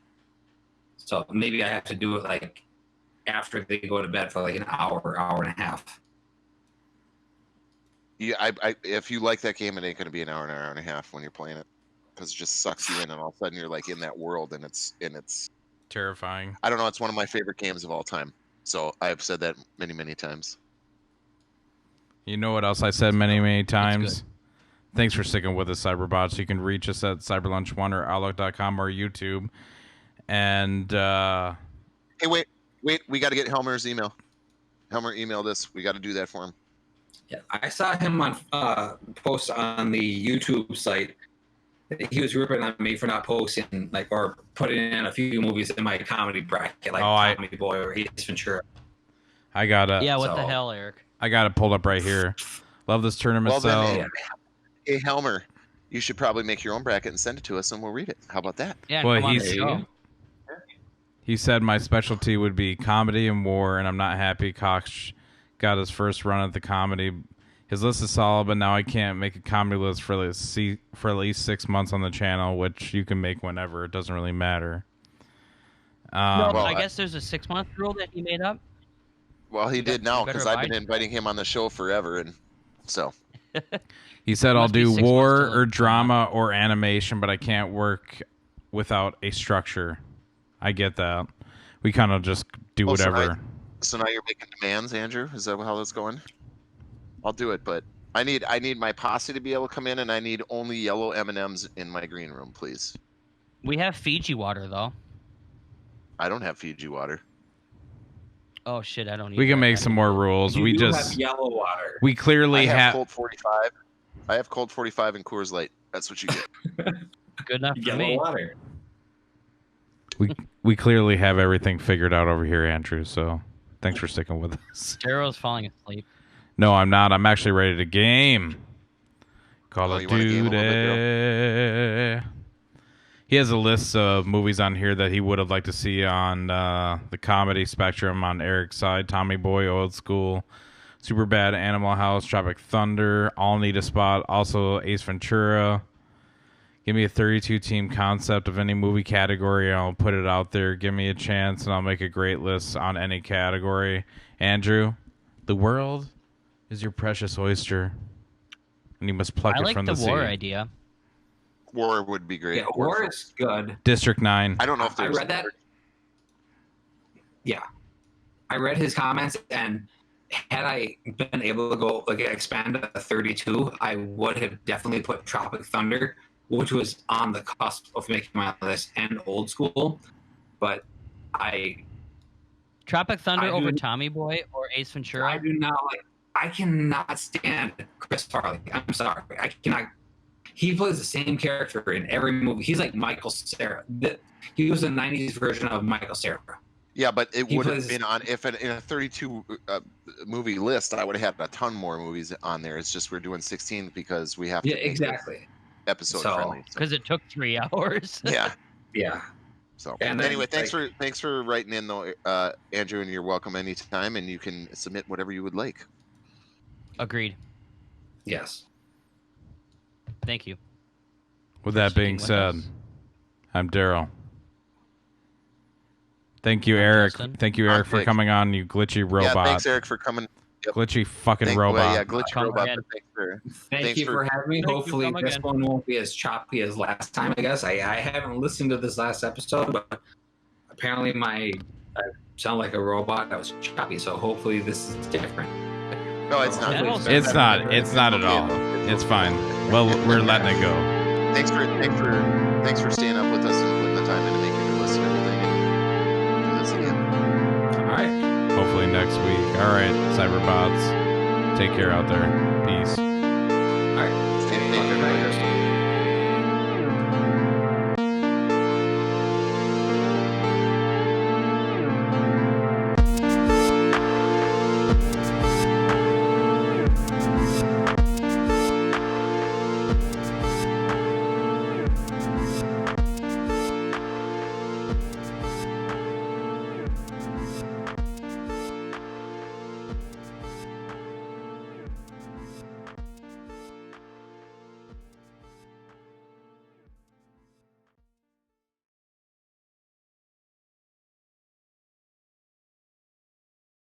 So maybe I have to do it like after they go to bed for like an hour, hour and a half. Yeah, if you like that game, it ain't going to be an hour and a half when you're playing it, because it just sucks you in, and all of a sudden you're like in that world, and it's Terrifying. I don't know. It's one of my favorite games of all time. So I've said that many, many times. You know what else I said many, many times? good. Thanks for sticking with us, Cyberbots. You can reach us at cyberlunch1 or outlook.com or YouTube. And Hey, wait, we got to get Helmer's email. Helmer emailed us. We got to do that for him. Yeah, I saw him on post on the YouTube site. He was ripping on me for not posting or putting in a few movies in my comedy bracket, like Tommy Boy or Ace Ventura. I got it. Yeah, what the hell, Eric? I got it pulled up right here. Love this tournament. Well, then, hey, Helmer, you should probably make your own bracket and send it to us, and we'll read it. How about that? Yeah, well, come on the show. He said my specialty would be comedy and war, and I'm not happy Cox got his first run at the comedy. His list is solid, but now I can't make a comedy list for at least 6 months on the channel, which you can make whenever. It doesn't really matter. I guess there's a 6-month rule that he made up. Well, he did now, because I've been inviting him on the show forever, and so. He said I'll do war or drama or animation, but I can't work without a structure. I get that. We kind of just do whatever. So now you're making demands, Andrew? Is that how that's going? I'll do it, but I need my posse to be able to come in, and I need only yellow M&Ms in my green room, please. We have Fiji water, though. I don't have Fiji water. Oh shit! I don't. We can make some more rules. You we do just have yellow water. We clearly have Colt 45. I have Colt 45 and Coors Light. That's what you get. Good enough for yellow me. Water. We clearly have everything figured out over here, Andrew. So thanks for sticking with us. Daryl's falling asleep. No, I'm not. I'm actually ready to game. Call of you wanna game a little Duty. He has a list of movies on here that he would have liked to see on the comedy spectrum on Eric's side. Tommy Boy, Old School, Superbad, Animal House, Tropic Thunder, All Need a Spot, also Ace Ventura. Give me a 32-team concept of any movie category, and I'll put it out there. Give me a chance, and I'll make a great list on any category. Andrew, the world is your precious oyster, and you must pluck it from the sea. I like the war idea. War would be great. Yeah, war is good. District 9. I don't know if I read that. Yeah, I read his comments, and had I been able to go expand to 32, I would have definitely put Tropic Thunder, which was on the cusp of making my list, and Old School. But Tropic Thunder over Tommy Boy or Ace Ventura. I do not like. I cannot stand Chris Farley. I'm sorry. I cannot. He plays the same character in every movie. He's like Michael Cera. He was a 90s version of Michael Cera. Yeah, but it would have been on in a 32 movie list. I would have had a ton more movies on there. It's just we're doing 16 because we have to. Yeah, exactly. Episode friendly. Because it took 3 hours. Yeah. Yeah. So and then, anyway, thanks for writing in though, Andrew, and you're welcome anytime, and you can submit whatever you would like. Agreed. Yes. Thank you. With that being said, I'm Daryl. Thank you, Eric. Justin. Thank you, Eric, for coming on, you glitchy robot. Yeah, thanks, Eric, for coming. Yep. Glitchy fucking robot. Well, yeah, glitchy robot. Thank you for having me. Hopefully this one won't be as choppy as last time, I guess. I haven't listened to this last episode, but apparently I sound like a robot that was choppy, so hopefully this is different. No, it's not. It's not. It's not at all. It's fine. Well, we're letting it go. Thanks for staying up with us and putting the time into making the list and everything. And do this again. All right. Hopefully next week. All right, Cyberbots. Take care out there.